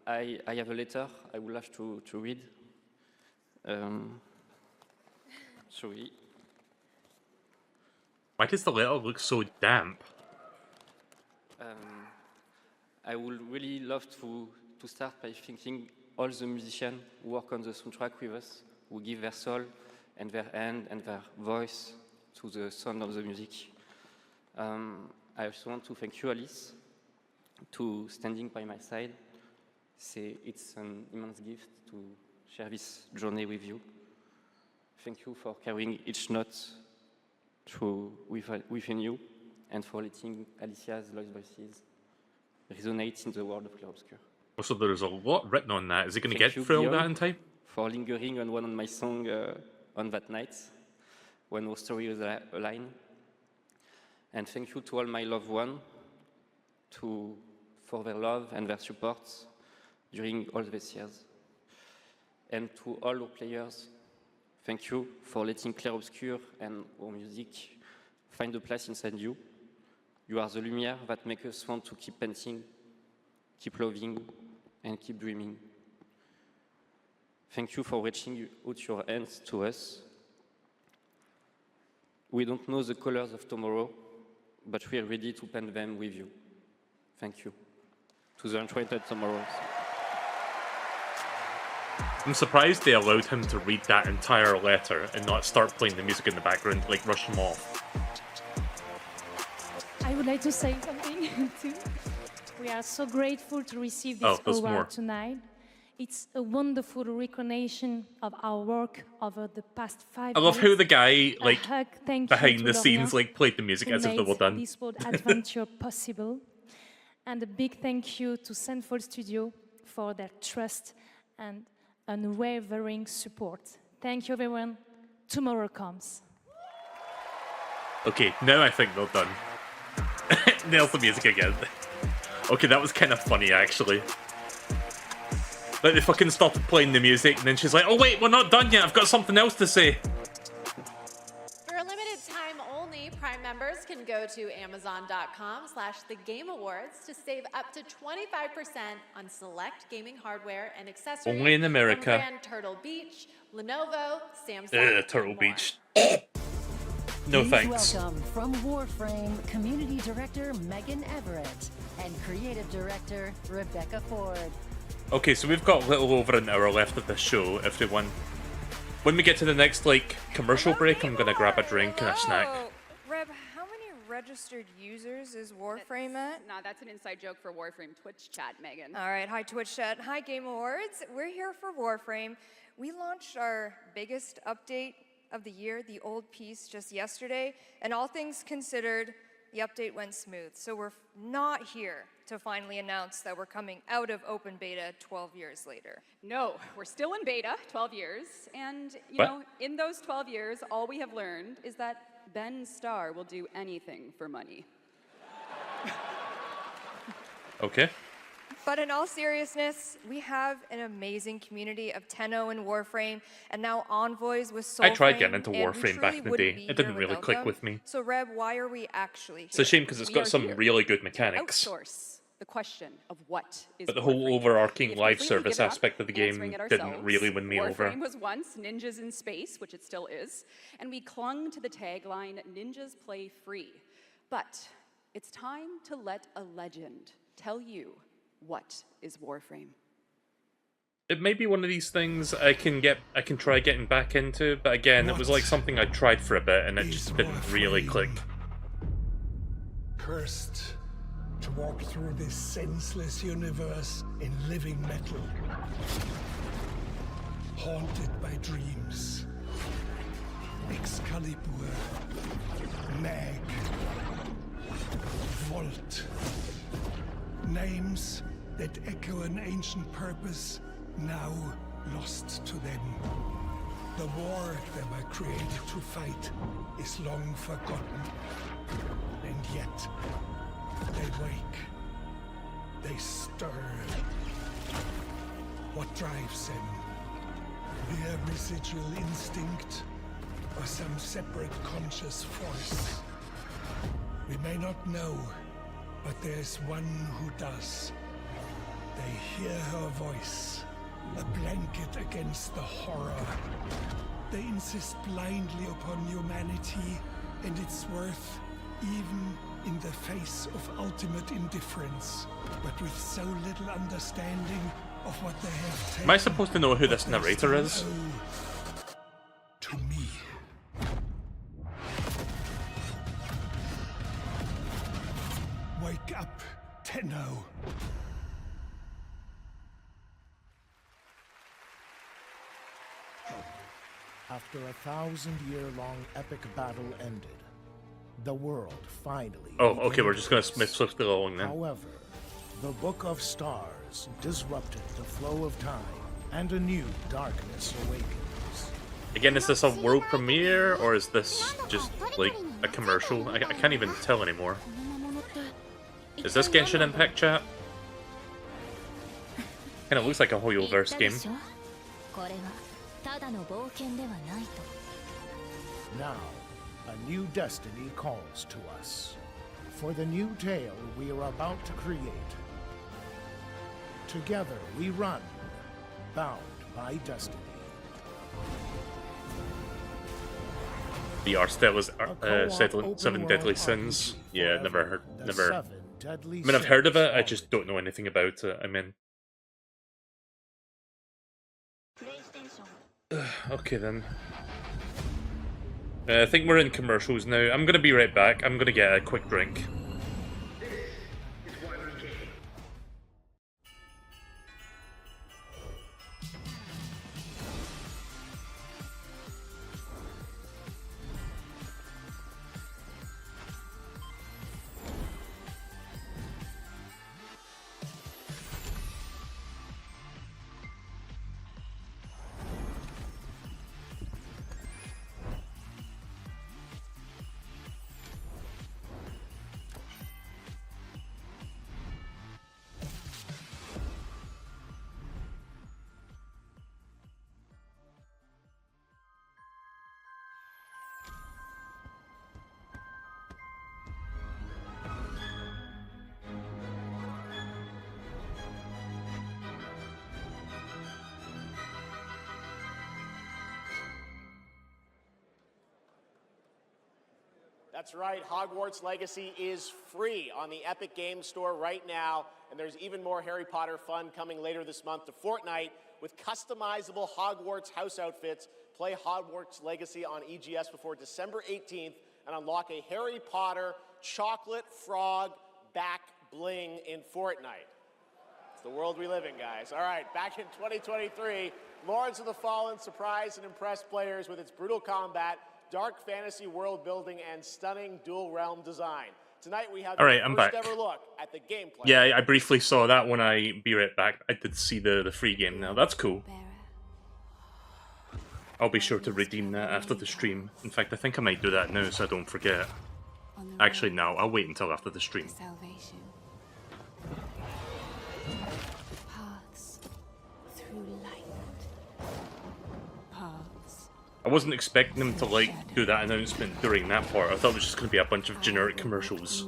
I have a letter I would like to read. Sorry. Why does the letter look so damp? I would really love to start by thanking all the musicians who work on the soundtrack with us, who give their soul and their hand and their voice to the sound of the music. I also want to thank you, Alice, to standing by my side. It's an immense gift to share this journey with you. Thank you for carrying each note within you, and for letting Alicia's lost voices resonate in the world of Clair Obscur. So there's a lot written on that. Is he going to get you, through all Guillaume, that in time? For lingering on one of my songs on that night, when our story was aligned. And thank you to all my loved ones for their love and their support during all these years. And to all our players, thank you for letting Clair Obscur and our music find a place inside you. You are the lumière that makes us want to keep painting, keep loving, and keep dreaming. Thank you for reaching out your hands to us. We don't know the colors of tomorrow, but we are ready to paint them with you. Thank you. To the Enchanted Tomorrows. I'm surprised they allowed him to read that entire letter and not start playing the music in the background, like rush him off. I would like to say something too. We are so grateful to receive this award tonight. It's a wonderful recognition of our work over the past 5 years. I love how the guy, like, behind the scenes, like, played the music as if they were done. This world adventure possible. And a big thank you to Sandfall Studio for their trust and unwavering support. Thank you, everyone. Tomorrow comes. Okay, now I think they're done. Nails the music again. Okay, that was kind of funny, actually. Like, they fucking started playing the music, and then she's like, oh wait, we're not done yet, I've got something else to say. For a limited time only, Prime members can go to Amazon.com/thegameawards to save up to 25% on select gaming hardware and accessories. Only in America. From brand Turtle Beach, Lenovo, Samsung, Turtle and Beach. No thanks. Welcome from Warframe, Community Director Megan Everett and Creative Director Rebecca Ford. Okay, so we've got a little over an hour left of this show, everyone. When we get to the next, like, commercial break, I'm gonna grab a drink and a snack. Reb, how many registered users is Warframe at? Nah, that's an inside joke for Warframe Twitch chat, Megan. All right, hi Twitch chat, hi Game Awards. We're here for Warframe. We launched our biggest update of the year, the old piece, just yesterday, and all things considered, the update went smooth. So we're not here to finally announce that we're coming out of open beta 12 years later. No, we're still in beta, 12 years, and you What? know, in those 12 years, all we have learned is that Ben Starr will do anything for money. Okay. But in all seriousness, we have an amazing community of Tenno and Warframe, and now Envoys with Soulframe. I tried getting into and we Warframe back truly in the wouldn't day. be It didn't here really without click them. with me. So Reb, why are we actually here? It's a shame because it's We got are some here really good to mechanics. outsource the question of what is But the whole Warframe. overarching We've live completely service given up aspect of the game answering it didn't ourselves. really win me over. Warframe was once Ninjas in Space, which it still is, and we clung to the tagline, Ninjas play free. But it's time to let a legend tell you What is Warframe? It may be one of these things I can try getting back into, but again, it was like something I tried for a bit and it just didn't really click. Cursed to walk through this senseless universe in living metal. Haunted by dreams. Excalibur. Mag. Volt. Names that echo an ancient purpose now lost to them. The war they were created to fight is long forgotten. And yet, they wake. They stir. What drives them? Their residual instinct or some separate conscious force? We may not know, but there's one who does. They hear her voice, a blanket against the horror. They insist blindly upon humanity and its worth, even in the face of ultimate indifference, but with so little understanding of what they have taken. Am I supposed to know who this narrator is? To me. Wake up, Tenno. After a 1,000-year-long epic battle ended, the world finally... Oh, okay, we're just gonna swiftly along then. However, the Book of Stars disrupted the flow of time, and a new darkness awakens. Again, is this a world premiere, or is this just, like, a commercial? I can't even tell anymore. Is this Genshin Impact, chat? Kinda looks like a Hoyoverse game. Now, a new destiny calls to us. For the new tale we are about to create. Together we run, bound by destiny. The art style was Seven Deadly Sins. Yeah, never heard. I mean, I've heard of it. I just don't know anything about it. I mean, okay then. I think we're in commercials now. I'm gonna be right back. I'm gonna get a quick drink. That's right, Hogwarts Legacy is free on the Epic Games Store right now, and there's even more Harry Potter fun coming later this month to Fortnite with customizable Hogwarts house outfits. Play Hogwarts Legacy on EGS before December 18th and unlock a Harry Potter chocolate frog back bling in Fortnite. It's the world we live in, guys. All right, back in 2023, Lords of the Fallen surprised and impressed players with its brutal combat, dark fantasy world building, and stunning dual realm design. Tonight we have the first back. ever look at the gameplay. Yeah, I briefly saw that when I be right back. I did see the free game now. That's cool. I'll be sure to redeem that after the stream. In fact, I think I might do that now so I don't forget. Actually, no, I'll wait until after the stream. Salvation. Paths through light. Paths. I wasn't expecting them to, like, do that announcement during that part. I thought it was just going to be a bunch of generic commercials.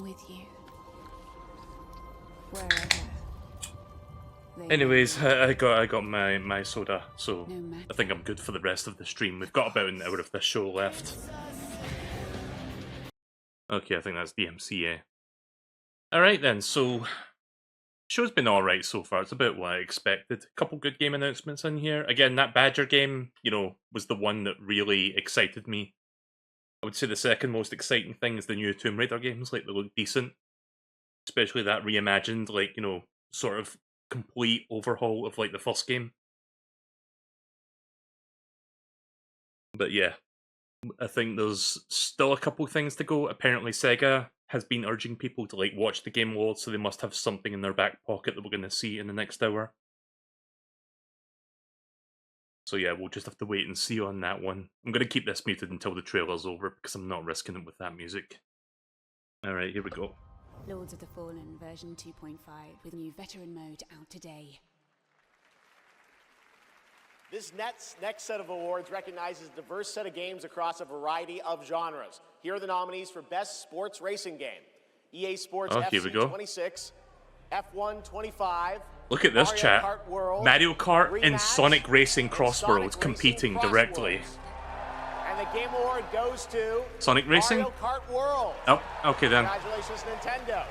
Anyways, I got my soda, so I think I'm good for the rest of the stream. We've got about an hour of this show left. Okay, I think that's DMCA. Alright then, so Show's been alright so far. It's about what I expected. A couple good game announcements in here. Again, that Badger game, you know, was the one that really excited me. I would say the second most exciting thing is the new Tomb Raider games. Like, they look decent. Especially that reimagined, like, you know, sort of complete overhaul of, like, the first game. But yeah, I think there's still a couple things to go. Apparently Sega has been urging people to, like, watch the Game Awards, so they must have something in their back pocket that we're going to see in the next hour. So yeah, we'll just have to wait and see on that one. I'm going to keep this muted until the trailer's over, because I'm not risking it with that music. Alright, here we go. Lords of the Fallen version 2.5 with new veteran mode out today. This next set of awards recognizes a diverse set of games across a variety of genres. Here are the nominees for Best Sports Racing Game. EA Sports FC 26, F1 25. Look at this, Mario chat. Kart World, Mario Kart and Rematch, Sonic Racing and Cross Sonic Worlds Racing competing Cross directly. Worlds. And the Game Award goes to Sonic Racing? Mario Kart World. Oh, okay then. Congratulations, Nintendo.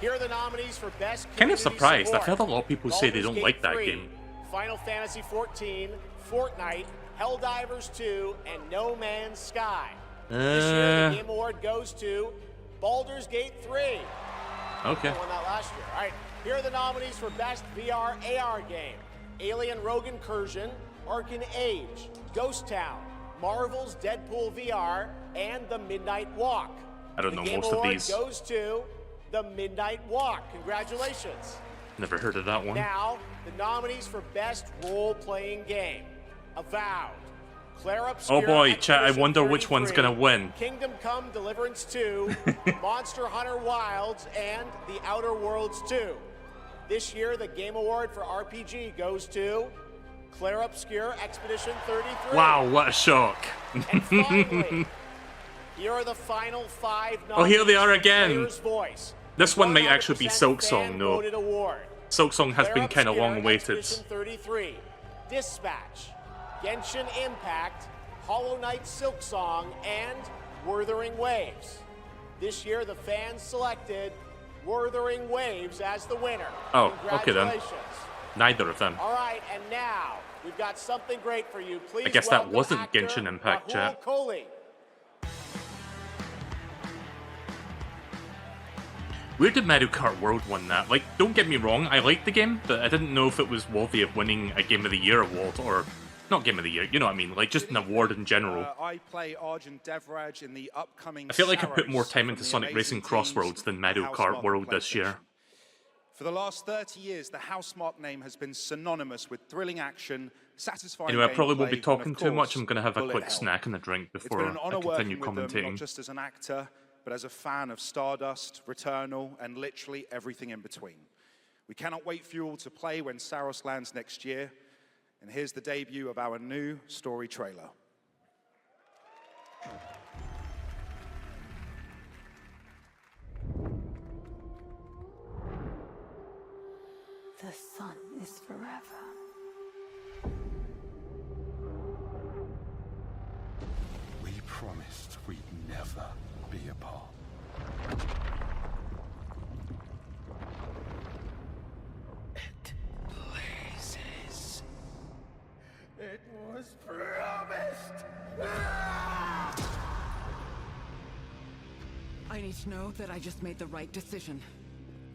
Here are the nominees for Best Kind of Community surprised. I've Support. heard a lot of people say they Baldur's don't Gate like that 3, game. Final Fantasy XIV, Fortnite, Helldivers 2, and No Man's Sky. This year, the Game Award goes to Baldur's Gate 3. Okay. I won that last year. All right, here are the nominees for Best VR AR Game. Alien Rogue Incursion, Arcane Age, Ghost Town, Marvel's Deadpool VR, and The Midnight Walk. I don't know The Game most of Award these. goes to The Midnight Walk. Congratulations. Never heard of that one. Now, the nominees for Best Role-Playing Game. Avowed, Claire Obscure, Oh boy, chat, I Expedition wonder which one's 33, gonna win. Kingdom Come Deliverance 2, Monster Hunter Wilds, and The Outer Worlds 2. This year, the Game Award for RPG goes to Claire Obscure, Expedition 33. Wow, what a shock. And finally, here are the final 5 nominees. Oh, here they are again. Player's Voice. This one might actually be Silk Song, though. Fan-voted award. Silk Song has been kind of Obscure, long-awaited. Expedition 33, Dispatch, Genshin Impact, Hollow Knight Silk Song, and Wuthering Waves. This year, the fans selected Wuthering Waves as the winner. Oh, okay then. Congratulations. Neither of them. All right, and now we've got something great for you. Please I guess that welcome wasn't actor Genshin Impact, Rahul chat. Kohli. Where did Mario Kart World win that? Like, don't get me wrong, I liked the game, but I didn't know if it was worthy of winning a Game of the Year award, or... Not Game of the Year, you know what I mean? Like, just an award in general. I play Arjun Devraj in the upcoming I feel like I put more Saros time from into the Sonic amazing Racing Cross teams Worlds than Mario Housemarque Kart and World this year. For the last 30 years, the Housemarque name has been synonymous with thrilling action, satisfying Anyway, I probably won't be gameplay, talking and of too much. course, I'm going to have a bullet quick hell. snack and a drink It's before been an I honor continue working with them, not commentating. just as an actor, but as a fan of Stardust, Returnal, and literally everything in between. We cannot wait for you all to play when Saros lands next year. And here's the debut of our new story trailer. The sun is forever. We promised we'd never be apart. Blazes. It was promised. I need to know that I just made the right decision.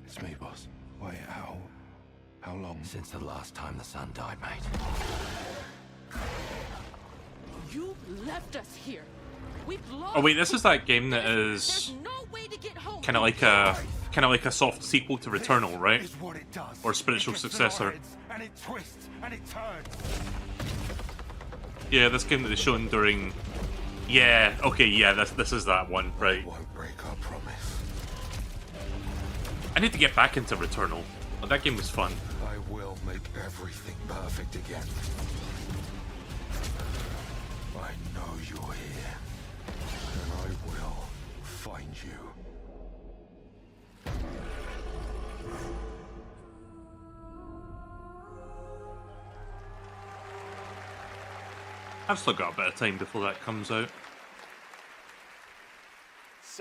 It's me, boss. Wait, how long? Since the last time the sun died, mate. You left us here. We've lost. Oh wait, this is that game that is kind of like a soft sequel to Returnal, right? Or spiritual successor. And it twists and it turns. Yeah, this game that they shown during. Yeah, okay, yeah, this is that one, right? Won't break our promise. I need to get back into Returnal. Oh, that game was fun. I will make everything perfect again. I know you're here, and I will find you. I've still got a bit of time before that comes out.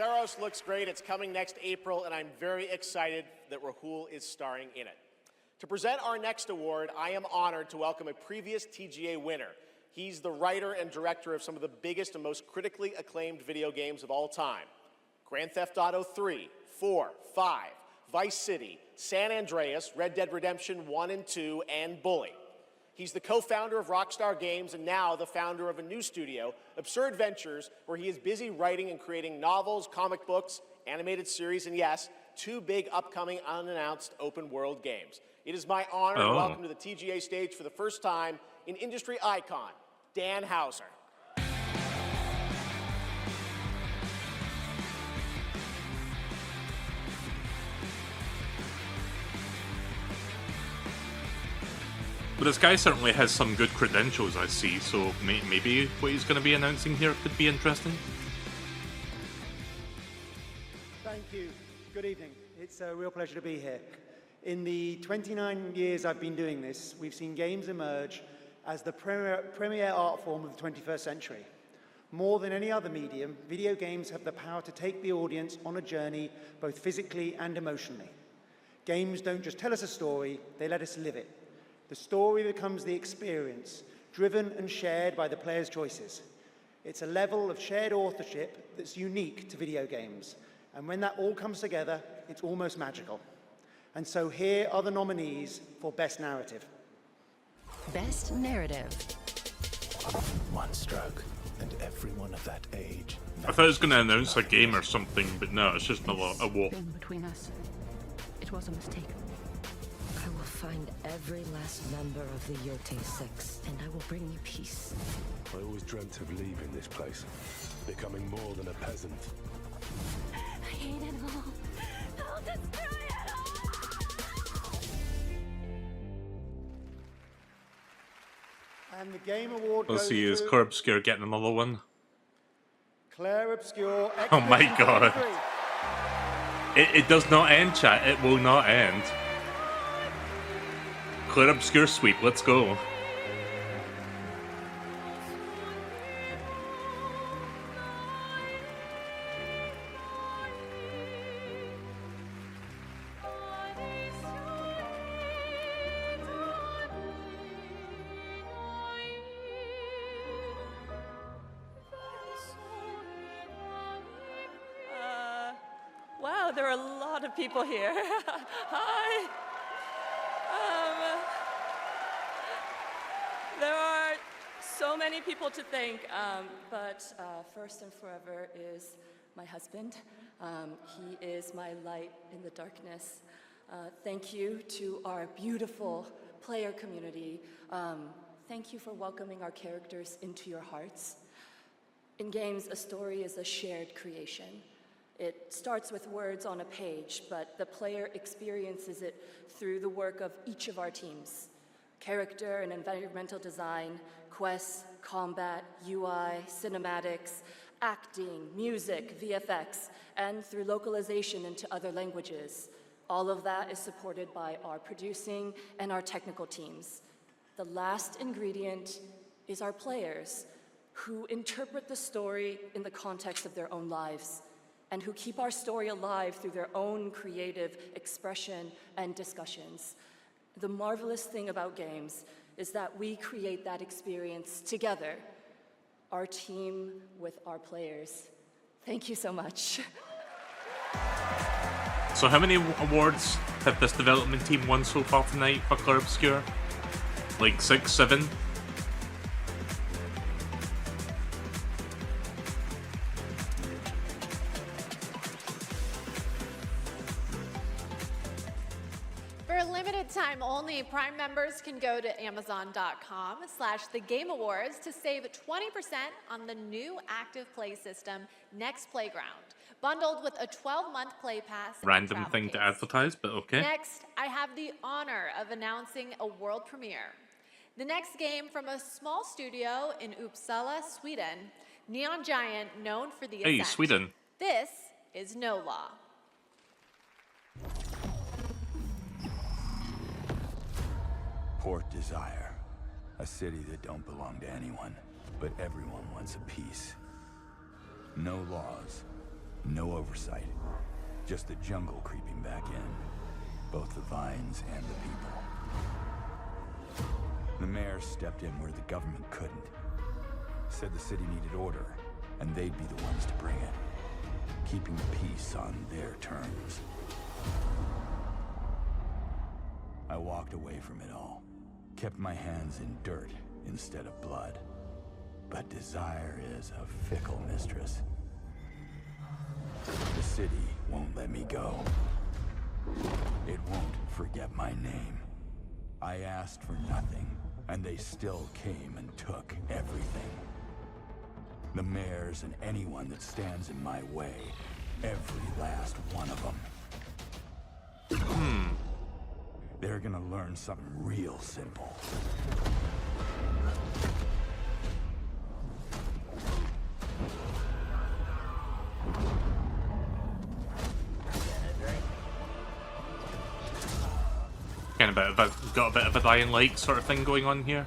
Saros looks great. It's coming next April, and I'm very excited that Rahul is starring in it. To present our next award, I am honored to welcome a previous TGA winner. He's the writer and director of some of the biggest and most critically acclaimed video games of all time. Grand Theft Auto 3, 4, 5, Vice City, San Andreas, Red Dead Redemption 1 and 2, and Bully. He's the co-founder of Rockstar Games and now the founder of a new studio, Absurd Ventures, where he is busy writing and creating novels, comic books, animated series, and yes, 2 big upcoming unannounced open world games. It is my honor to welcome to the TGA stage for the first time an industry icon, Dan Houser. But this guy certainly has some good credentials, I see, so maybe what he's going to be announcing here could be interesting. Thank you. Good evening. It's a real pleasure to be here. In the 29 years I've been doing this, we've seen games emerge as the premier art form of the 21st century. More than any other medium, video games have the power to take the audience on a journey, both physically and emotionally. Games don't just tell us a story, they let us live it. The story becomes the experience, driven and shared by the player's choices. It's a level of shared authorship that's unique to video games. And when that all comes together, it's almost magical. And so here are the nominees for Best Narrative. Best Narrative. One stroke, and everyone of that age. I thought it was going to announce a game or something, but no, it's just a walk. Between us, it was a mistake. I will find every last member of the Yote Six, and I will bring you peace. I always dreamt of leaving this place, becoming more than a peasant. I hate it all. I'll destroy it all! And the Game Award Let's goes see, is to Core Obscure getting another one? Claire Obscure. Oh my god. It does not end, chat. It will not end. Claire Obscure sweep, let's go. Wow, there are a lot of people here. Hi. There are so many people to thank, but first and forever is my husband. He is my light in the darkness. Thank you to our beautiful player community. Thank you for welcoming our characters into your hearts. In games, a story is a shared creation. It starts with words on a page, but the player experiences it through the work of each of our teams. Character and environmental design, quests, combat, UI, cinematics, acting, music, VFX, and through localization into other languages. All of that is supported by our producing and our technical teams. The last ingredient is our players, who interpret the story in the context of their own lives, and who keep our story alive through their own creative expression and discussions. The marvelous thing about games is that we create that experience together, our team with our players. Thank you so much. So how many awards have this development team won so far tonight for Claire Obscure? Like 6, 7? For a limited time only, Prime members can go to Amazon.com/thegameawards to save 20% on the new active play system, Next Playground, bundled with a 12-month play pass. Random thing to advertise, but okay. Next, I have the honor of announcing a world premiere. The next game from a small studio in Uppsala, Sweden, Neon Giant, known for the Hey, Ascent. Sweden. This is No Law. Port Desire, a city that don't belong to anyone, but everyone wants a piece. No laws, No oversight. Just the jungle creeping back in. Both the vines and the people. The mayor stepped in where the government couldn't. Said the city needed order, and they'd be the ones to bring it. Keeping the peace on their terms. I walked away from it all. Kept my hands in dirt instead of blood. But desire is a fickle mistress. The city won't let me go. It won't forget my name. I asked for nothing, and they still came and took everything. The mayors and anyone that stands in my way. Every last one of them. They're gonna learn something real simple. Kind of got a bit of a Dying Light sort of thing going on here.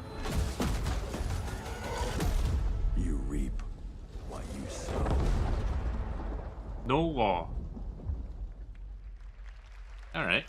You reap what you sow. No law. Alright.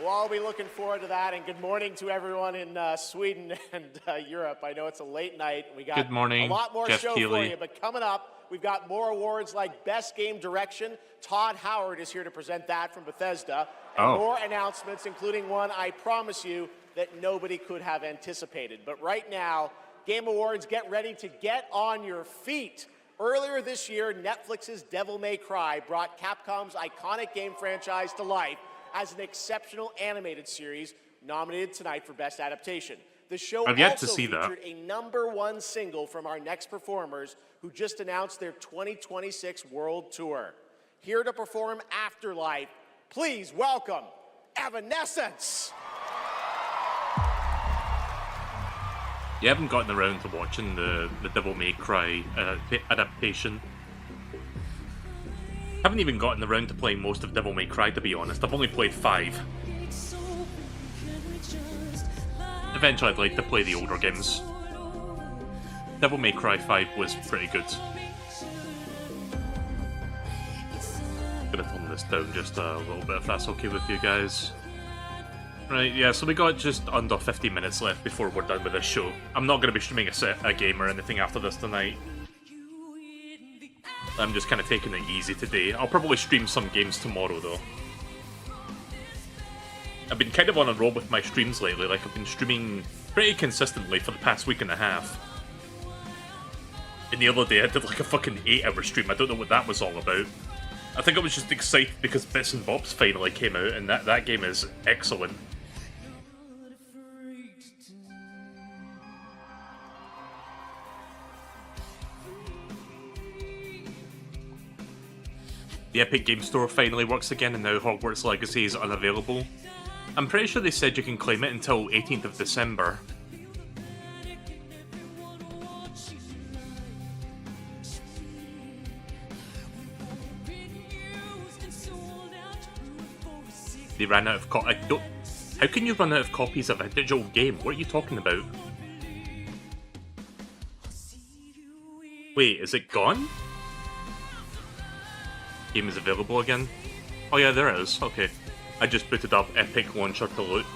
We'll all be looking forward to that, and good morning to everyone in Sweden and Europe. I know it's a late night. We got Good morning, a lot more Jeff show Keighley. for you, but coming up, we've got more awards like Best Game Direction. Todd Howard is here to present that from Bethesda, and more announcements, including one I promise you that nobody could have anticipated. But right now, Game Awards, get ready to get on your feet. Earlier this year, Netflix's Devil May Cry brought Capcom's iconic game franchise to life as an exceptional animated series nominated tonight for Best Adaptation. The show I've yet also to see that. featured a #1 single from our next performers who just announced their 2026 world tour. Here to perform Afterlife, please welcome Evanescence! You haven't gotten around to watching the Devil May Cry adaptation. Haven't even gotten around to playing most of Devil May Cry, to be honest. I've only played 5. Eventually I'd like to play the older games. Devil May Cry 5 was pretty good. Gonna turn this down just a little bit if that's okay with you guys. Right, yeah, so we got just under 50 minutes left before we're done with this show. I'm not going to be streaming a game or anything after this tonight. I'm just kind of taking it easy today. I'll probably stream some games tomorrow, though. I've been kind of on a roll with my streams lately. Like, I've been streaming pretty consistently for the past week and a half. And the other day, I did like a fucking 8-hour stream. I don't know what that was all about. I think I was just excited because Bits and Bobs finally came out, and that game is excellent. The Epic Game Store finally works again, and now Hogwarts Legacy is unavailable. I'm pretty sure they said you can claim it until 18th of December. They ran out of How can you run out of copies of a digital game? What are you talking about? Wait, is it gone? Game is available again? Oh yeah, there it is. Okay. I just booted up Epic Launcher to look.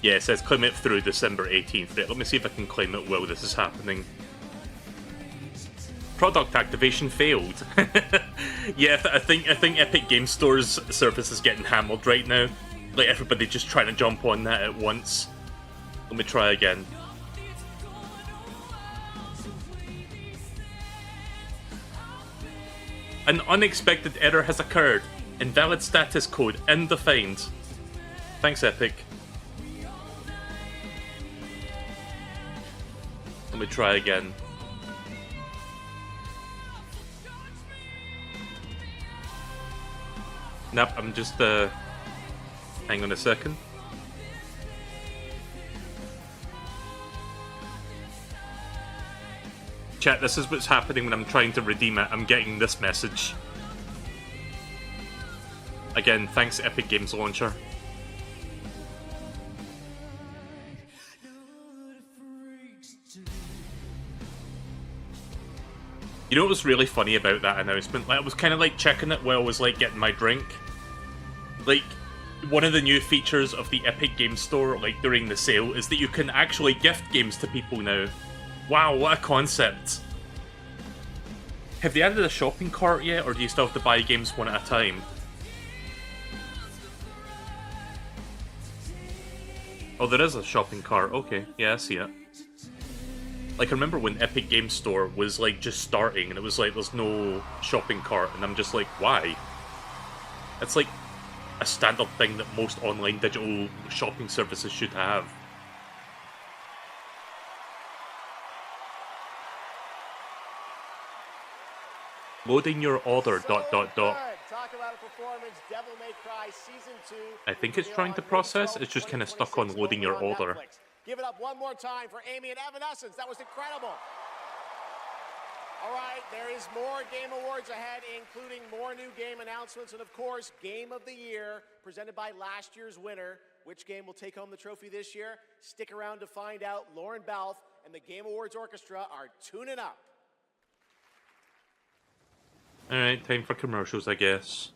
Yeah, it says claim it through December 18th. Right, let me see if I can claim it while this is happening. Product activation failed. Yeah, I think Epic Game Store's service is getting hammered right now. Like everybody just trying to jump on that at once. Let me try again. An unexpected error has occurred. Invalid status code undefined. Thanks, Epic. Let me try again. Nope, I'm just, hang on a second. Chat, this is what's happening when I'm trying to redeem it. I'm getting this message. Again, thanks Epic Games Launcher. You know what was really funny about that announcement? Like, I was kind of like checking it while I was like getting my drink. Like, one of the new features of the Epic Games Store, like during the sale, is that you can actually gift games to people now. Wow, what a concept. Have they added a shopping cart yet, or do you still have to buy games one at a time? Oh, there is a shopping cart. Okay, yeah, I see it. Like, I remember when Epic Games Store was, like, just starting, and it was like, there's no shopping cart, and I'm just like, why? It's like a standard thing that most online digital shopping services should have. Loading your order, ... Talk about a performance, Devil May Cry Season 2. I think it's trying to process, it's just kind of stuck on loading your order. Give it up one more time for Amy and Evanescence. That was incredible. All right, there is more Game Awards ahead, including more new game announcements and, of course, Game of the Year, presented by last year's winner. Which game will take home the trophy this year? Stick around to find out. Lauren Balfe and the Game Awards Orchestra are tuning up. Alright, time for commercials, I guess.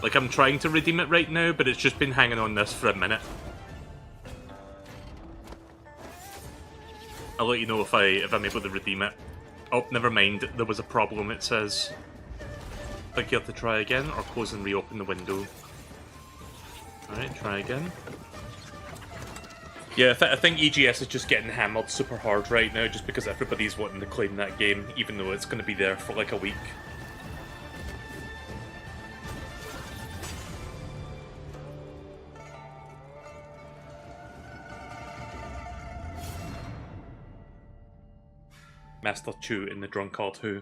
Like, I'm trying to redeem it right now, but it's just been hanging on this for a minute. I'll let you know if I'm able to redeem it. Oh, never mind. There was a problem, it says. Click here to try again, or close and reopen the window. Alright, try again. Yeah, I think EGS is just getting hammered super hard right now, just because everybody's wanting to claim that game, even though it's going to be there for like a week. Master Chew in the Drunkard Who.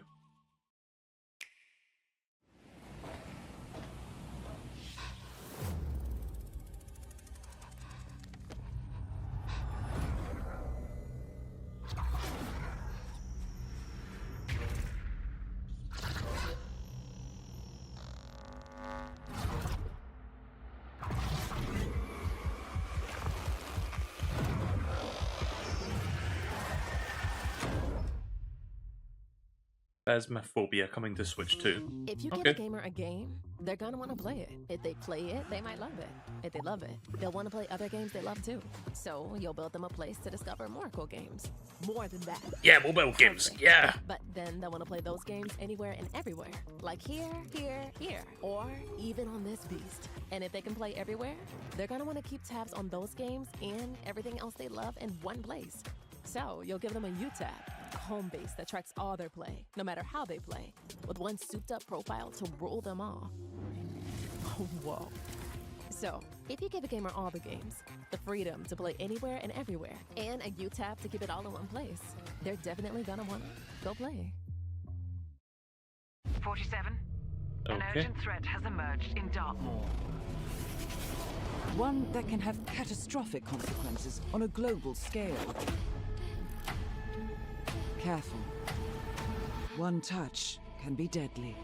Phasmophobia coming to Switch 2. If you give a gamer a game, they're gonna want to play it. If they play it, they might love it. If they love it, they'll want to play other games they love too. So you'll build them a place to discover more cool games. More than that. Yeah, mobile games, yeah! But then they'll want to play those games anywhere and everywhere. Like here, here, here. Or even on this beast. And if they can play everywhere, they're gonna want to keep tabs on those games and everything else they love in one place. So you'll give them a U-tab, a home base that tracks all their play, no matter how they play, with one souped-up profile to rule them all. Oh, whoa. So, if you give a gamer all the games, the freedom to play anywhere and everywhere, and a U-tab to keep it all in one place, they're definitely gonna wanna go play. 47. An urgent threat has emerged in Dartmoor. One that can have catastrophic consequences on a global scale. Careful. One touch can be deadly.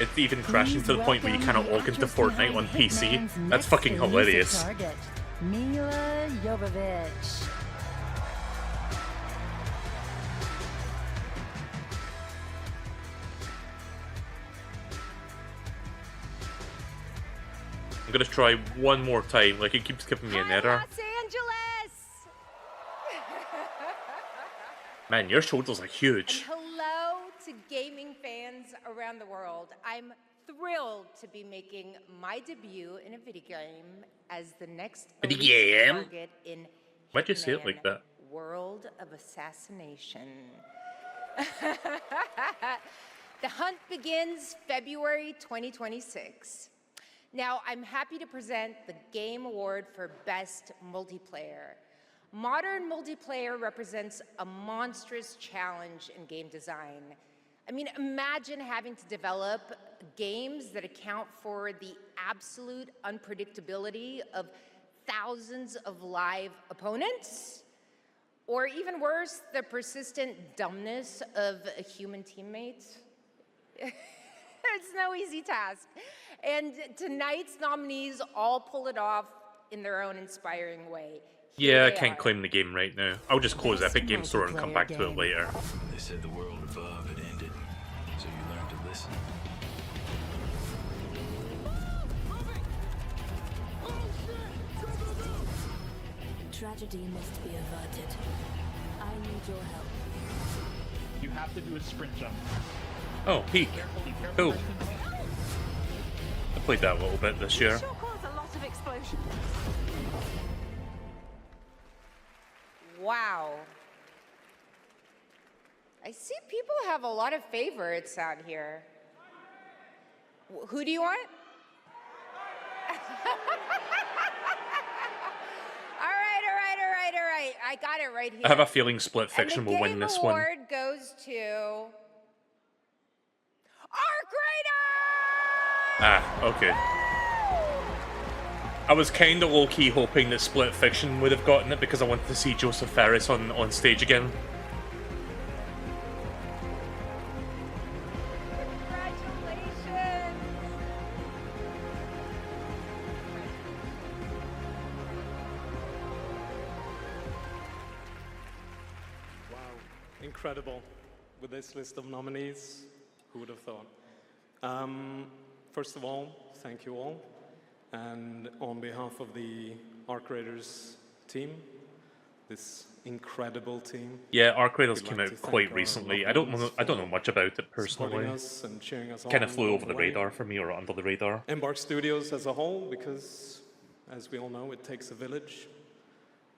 It's even crashing to the point where you cannot log into Fortnite on PC. That's fucking hilarious. Target, Mila Jovovich. I'm gonna try one more time, like it keeps giving me an error. Los Angeles! Man, your shoulders are huge. And hello to gaming fans around the world. I'm thrilled to be making my debut in a video game as the next elite target in Why'd you say it like that? World of Assassination. The hunt begins February 2026. Now, I'm happy to present the Game Award for Best Multiplayer. Modern multiplayer represents a monstrous challenge in game design. I mean, imagine having to develop games that account for the absolute unpredictability of thousands of live opponents. Or even worse, the persistent dumbness of a human teammate. It's no easy task. And tonight's nominees all pull it off in their own inspiring way. Yeah, I can't claim the game right now. I'll just close Epic Game Store and come back to it later. They said the world above had ended, so you learned to listen. Tragedy must be averted. I need your help. You have to do a sprint jump. Oh, peak. Cool. I played that a little bit this year. Sure caused a lot of explosions. Wow. I see people have a lot of favorites out here. Who do you want? All right. I got it right here. I have a feeling Split Fiction will win this one. The award goes to Arc Raiders! Ah, okay. I was kind of low-key hoping that Split Fiction would have gotten it because I wanted to see Joseph Ferris on stage again. Congratulations! Wow, incredible. With this list of nominees, who would have thought? First of all, thank you all. And on behalf of the Arc Raiders team, this incredible team. Yeah, Arc Raiders came out quite recently. I don't know much about it personally. Kind of flew over the radar for me, or under the radar. Embark Studios as a whole, because as we all know, it takes a village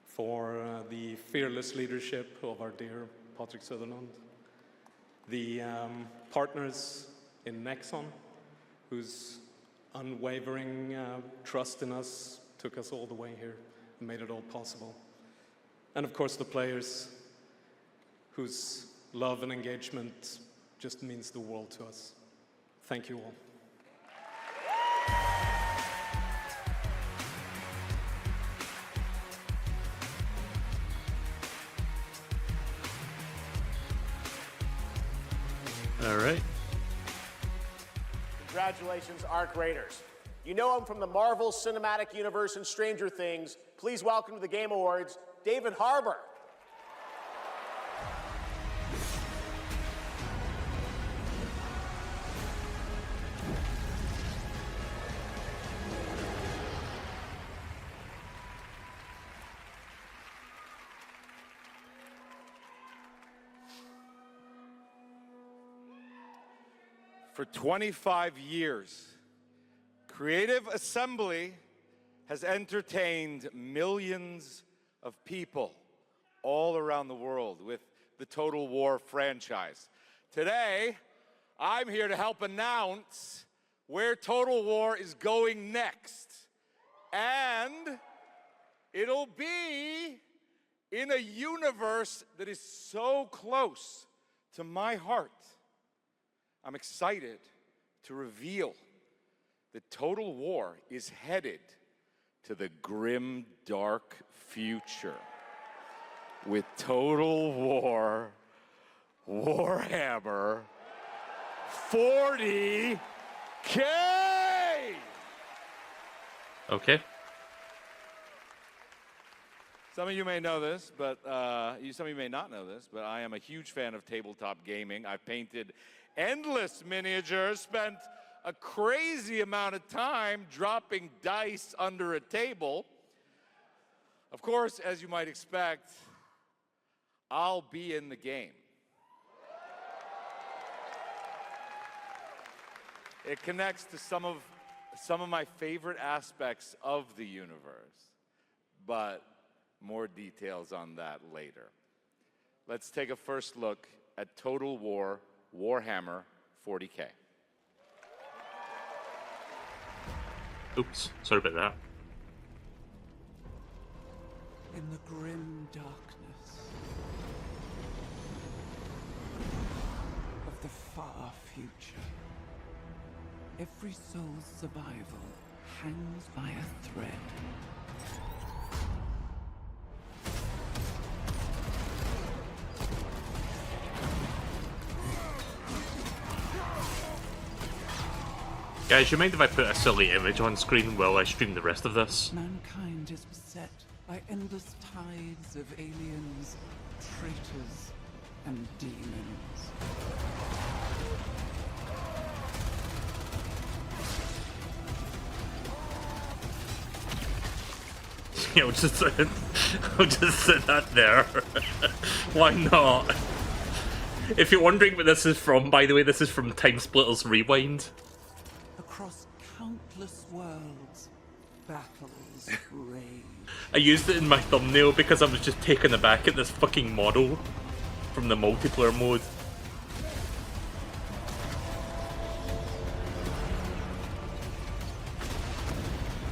for the fearless leadership of our dear Patrick Sutherland. The partners in Nexon, whose unwavering trust in us took us all the way here and made it all possible. And of course the players, whose love and engagement just means the world to us. Thank you all. All right. Congratulations, Arc Raiders. You know him from the Marvel Cinematic Universe and Stranger Things. Please welcome to the Game Awards, David Harbour. For 25 years, Creative Assembly has entertained millions of people all around the world with the Total War franchise. Today, I'm here to help announce where Total War is going next. And it'll be in a universe that is so close to my heart. I'm excited to reveal that Total War is headed to the grim, dark future with Total War Warhammer 40K! Okay. Some of you may know this, but some of you may not know this, but I am a huge fan of tabletop gaming. I've painted endless miniatures, spent a crazy amount of time dropping dice under a table. Of course, as you might expect, I'll be in the game. It connects to some of my favorite aspects of the universe, but more details on that later. Let's take a first look at Total War Warhammer 40K. Oops, sorry about that. In the grim darkness of the far future, every soul's survival hangs by a thread. Guys, you mind if I put a silly image on screen while I stream the rest of this? Mankind is beset by endless tides of aliens, traitors, and demons. Yeah, I'll just sit that there. Why not? If you're wondering what this is from, by the way, this is from Time Splitters Rewind. Across countless worlds, battles rage. I used it in my thumbnail because I was just taken aback at this fucking model from the multiplayer mode.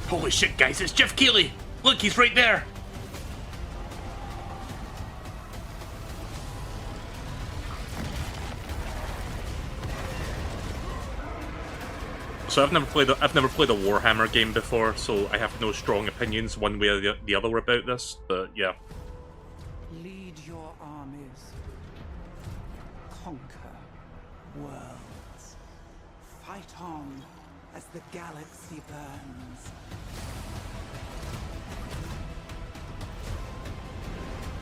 Holy shit, guys, it's Jeff Keighley! Look, he's right there! So I've never played a Warhammer game before, so I have no strong opinions one way or the other about this, but yeah. Lead your armies. Conquer worlds. Fight on as the galaxy burns.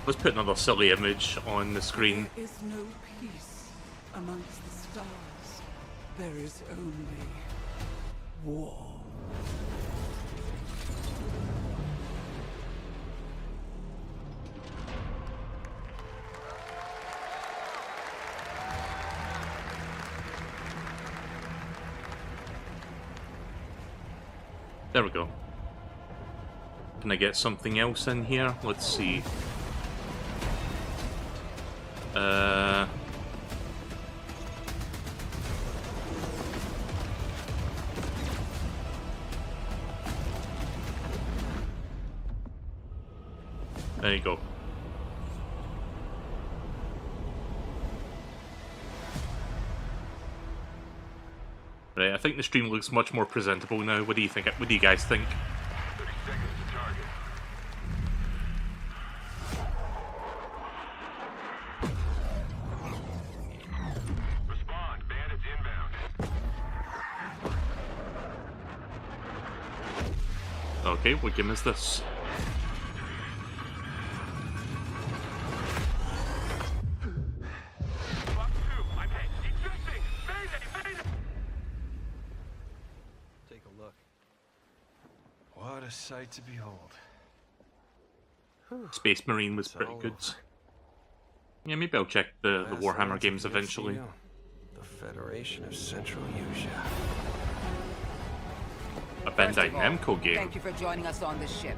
Let's put another silly image on the screen. There is no peace amongst the stars. There is only war. There we go. Can I get something else in here? Let's see. There you go. Right, I think the stream looks much more presentable now. What do you think? What do you guys think? 30 seconds to target. Respond. Bandits inbound. Okay, what game is this? Take a look. What a sight to behold. Space Marine was pretty good. Yeah, maybe I'll check the Warhammer games eventually. The Federation of Central Asia. A Bandai Namco game. Thank you for joining us on this ship.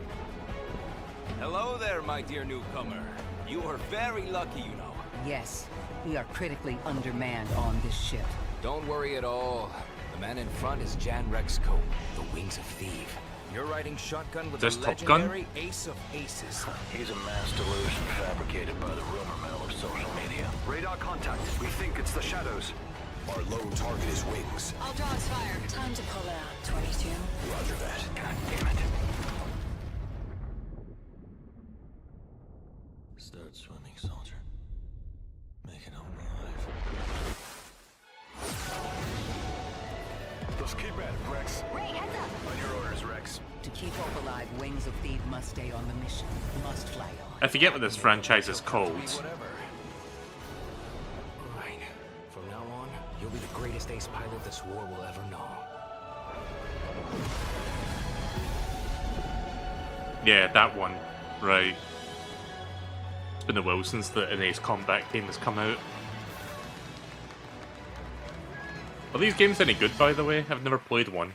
Hello there, my dear newcomer. You are very lucky, you know. Yes, we are critically undermanned on this ship. Don't worry at all. The man in front is Jan Rexco, the Wings of Thief. You're riding shotgun with the legendary Ace of Aces. He's a mass delusion fabricated by the rumor mill of social media. Radar contact. We think it's the shadows. Our lone target is Wings. All dogs fire. Time to pull out, 22. Roger that. God damn it. Start swimming, soldier. Make it home alive. Let's keep at it, Rex. Ray, heads up. On your orders, Rex. To keep Hope alive, Wings of Thief must stay on the mission. Must fly on. I forget what this franchise is called. Right. From now on, you'll be the greatest ace pilot this war will ever know. Yeah, that one. Right. It's been a while since an Ace Combat game has come out. Are these games any good, by the way? I've never played one.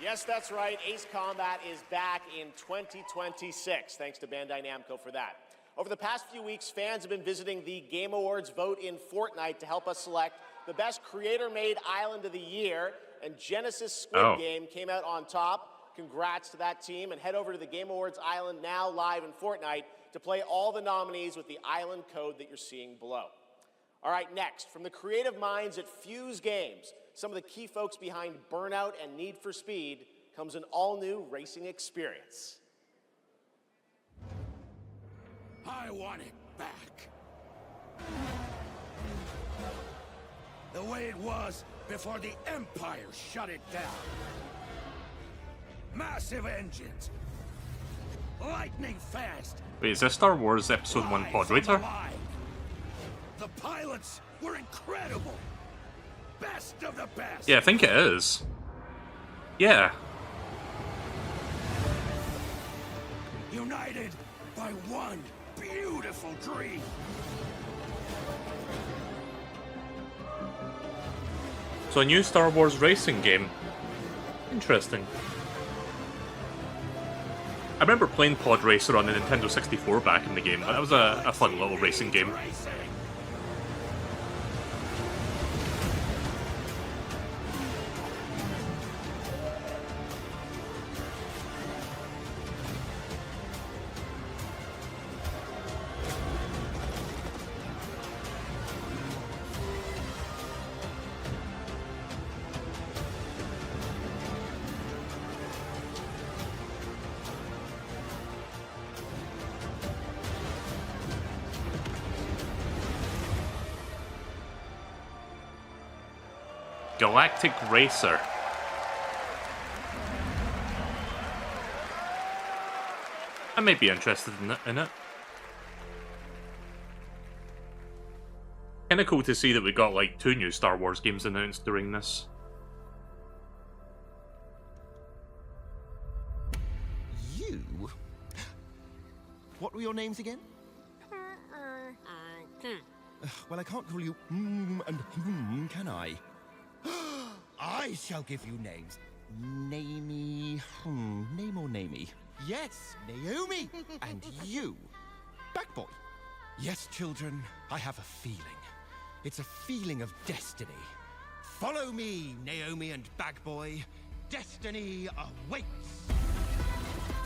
Yes, that's right. Ace Combat is back in 2026. Thanks to Bandai Namco for that. Over the past few weeks, fans have been visiting the Game Awards vote in Fortnite to help us select the best creator-made island of the year, and Genesis Squid Game came out on top. Congrats to that team, and head over to the Game Awards island now live in Fortnite to play all the nominees with the island code that you're seeing below. All right, next, from the creative minds at Fuse Games, some of the key folks behind Burnout and Need for Speed, comes an all-new racing experience. I want it back. The way it was before the Empire shut it down. Massive engines. Lightning fast. Wait, is this Star Wars Episode 1 Pod Raider? The pilots were incredible. Best of the best. Yeah, I think it is. Yeah. United by one beautiful dream. So a new Star Wars racing game. Interesting. I remember playing Pod Racer on the Nintendo 64 back in the game. That was a fun little racing game. Galactic Racer. I may be interested in it. Kinda cool to see that we got like 2 new Star Wars games announced during this. You? What were your names again? Well, I can't call you and can I? I shall give you names. Namey. Name or namey? Yes, Naomi. And you, Backboy. Yes, children, I have a feeling. It's a feeling of destiny. Follow me, Naomi and Bagboy. Destiny awaits.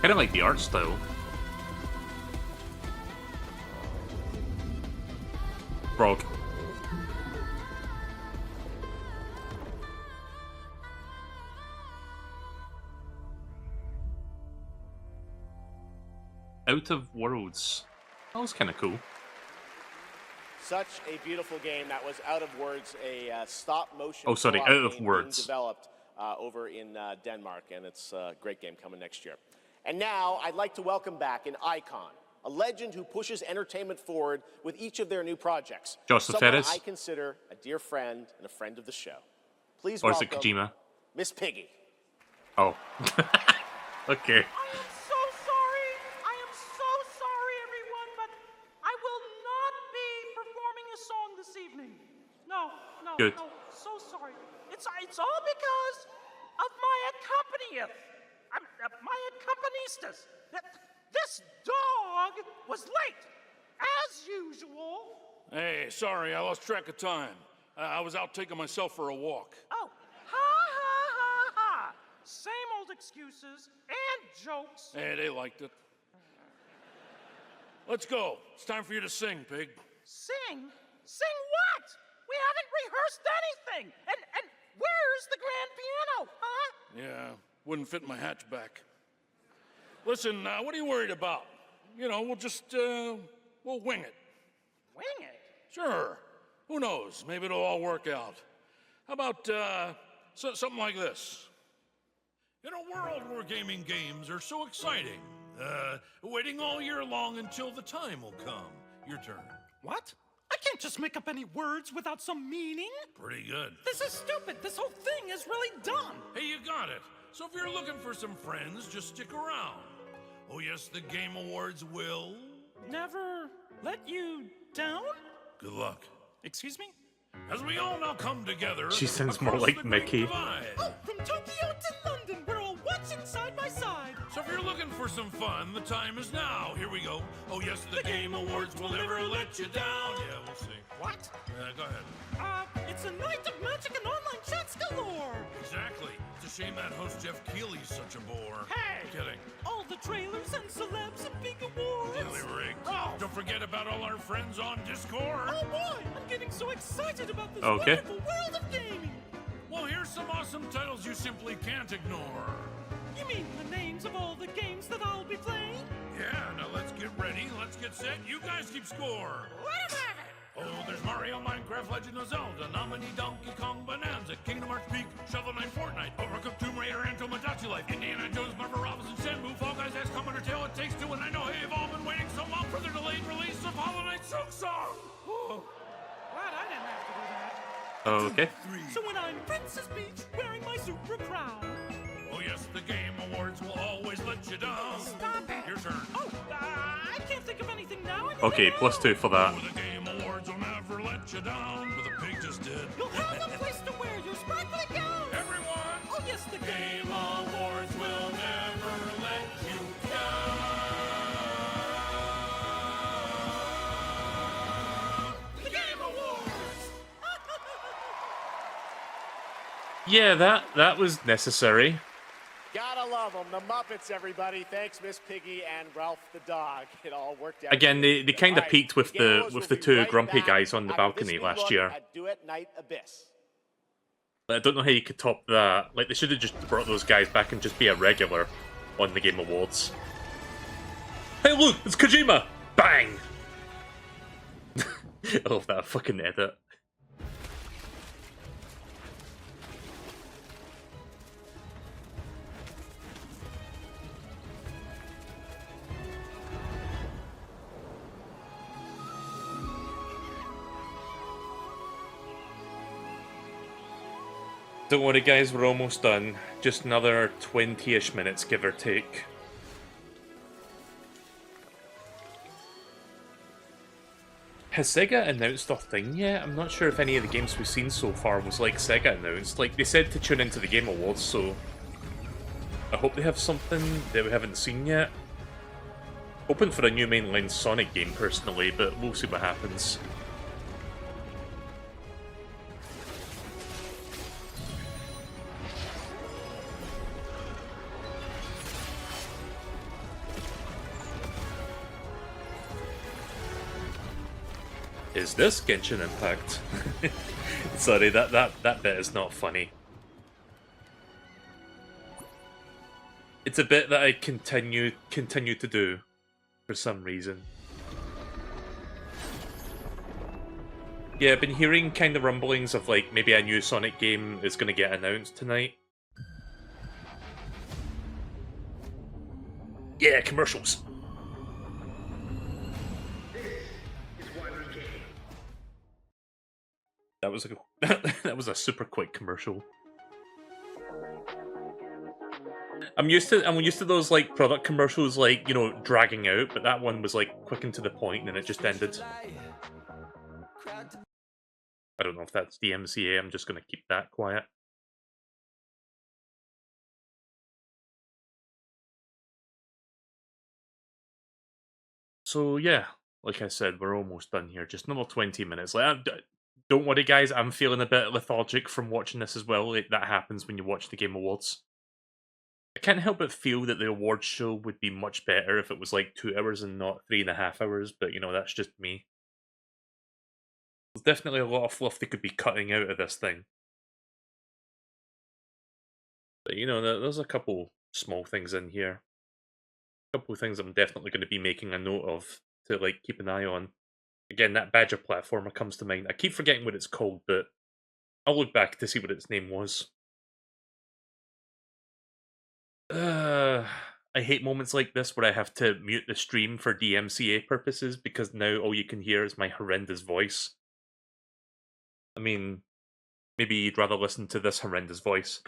Kinda like the art style. Frog. Out of Worlds. That was kind of cool. Such a beautiful game. That was Out of Words, a stop-motion. Oh, sorry, co-op Out of game Words. being developed over in Denmark, and it's a great game coming next year. And now I'd like to welcome back an icon, a legend who pushes entertainment forward with each of their new projects. Joseph Someone Ferris. I consider a dear friend and a friend of the show. Please Or is it welcome Kojima? Miss Piggy. Oh. Okay. Good. No, so sorry. It's all because of my my accompanisters. This dog was late, as usual. Hey, sorry, I lost track of time. I was out taking myself for a walk. Oh, ha. Same old excuses and jokes. Hey, they liked it. Let's go. It's time for you to sing, pig. Sing? Sing what? We haven't rehearsed anything. And where's the grand piano, huh? Yeah, wouldn't fit in my hatchback. Listen, what are you worried about? You know, we'll just, we'll wing it. Wing it? Sure. Who knows? Maybe it'll all work out. How about, something like this? In a world where gaming games are so exciting, waiting all year long until the time will come. Your turn. What? I can't just make up any words without some meaning. Pretty good. This is stupid. This whole thing is really dumb. Hey, you got it. So if you're looking for some friends, just stick around. Oh yes, the Game Awards will... Never let you down? Good luck. Excuse me? As we all now come together... She sounds more like Mickey. Oh, from Tokyo to London, we're all watching side by side. So if you're looking for some fun, the time is now. Here we go. Oh yes, the Game Awards will never let you down. Yeah, we'll see. What? Go ahead. It's a night of magic and online chats galore. Exactly. It's a shame that host Jeff Keighley's such a bore. Hey! Kidding. All the trailers and celebs and big awards. Really rigged. Oh. Don't forget about all our friends on Discord. Oh boy, I'm getting so excited about this Okay. wonderful world of gaming. Well, here's some awesome titles you simply can't ignore. You mean the names of all the games that I'll be playing? Yeah, now let's get ready, let's get set. You guys keep score. Let him have it! Oh There's Mario, Minecraft, Legend of Zelda, Nominee, Donkey Kong, Bonanza, Kingdom Hearts Peak, Shovel Knight, Fortnite, Overcooked, Tomb Raider, and Tomodachi Life, Indiana Jones, Marvel Robinson, Shenmue, Fall Guys, XCOM, Undertale, It Takes Two, and I know you've all been waiting so long for the delayed release of Hollow Knight Silk Song! Glad I didn't have to do that. Okay. So when I'm Princess Peach wearing my super crown. Oh yes, the Game Awards will always let you down. Stop it. Your turn. Oh, I can't think of anything now. Okay, +2 for that. Oh, the Game Awards will never let you down. But the pig just did. You'll have a place to wear your sparkly gown. Everyone. Oh yes, the Game Awards will never let you down. The Game Awards. Yeah, that was necessary. Gotta love them. The Muppets, everybody. Thanks, Miss Piggy and Ralph the dog. It all worked out. Again, they kind of peaked with the two grumpy guys on the balcony last year. Do It Night Abyss. I don't know how you could top that. Like, they should have just brought those guys back and just be a regular on the Game Awards. Hey, look, it's Kojima! Bang! I love that fucking edit. Don't worry guys, we're almost done. Just another 20-ish minutes, give or take. Has Sega announced a thing yet? I'm not sure if any of the games we've seen so far was like Sega announced. Like, they said to tune into the Game Awards, so I hope they have something that we haven't seen yet. Hoping for a new mainline Sonic game personally, but we'll see what happens. Is this Genshin Impact? Sorry, that bit is not funny. It's a bit that I continue to do for some reason. Yeah, I've been hearing kind of rumblings of like maybe a new Sonic game is going to get announced tonight. Yeah, commercials. That was that was a super quick commercial. I'm used to those like product commercials, like, you know, dragging out, but that one was like quick and to the point, and it just ended. I don't know if that's DMCA. I'm just gonna keep that quiet. So yeah, like I said, we're almost done here. Just another 20 minutes. Like, don't worry, guys. I'm feeling a bit lethargic from watching this as well. Like, that happens when you watch the Game Awards. I can't help but feel that the awards show would be much better if it was like 2 hours and not 3.5 hours. But you know, that's just me. There's definitely a lot of fluff they could be cutting out of this thing. But you know, there's a couple small things in here. A couple of things I'm definitely going to be making a note of to like keep an eye on. Again, that Badger platformer comes to mind. I keep forgetting what it's called, but I'll look back to see what its name was. I hate moments like this where I have to mute the stream for DMCA purposes because now all you can hear is my horrendous voice. I mean, maybe you'd rather listen to this horrendous voice.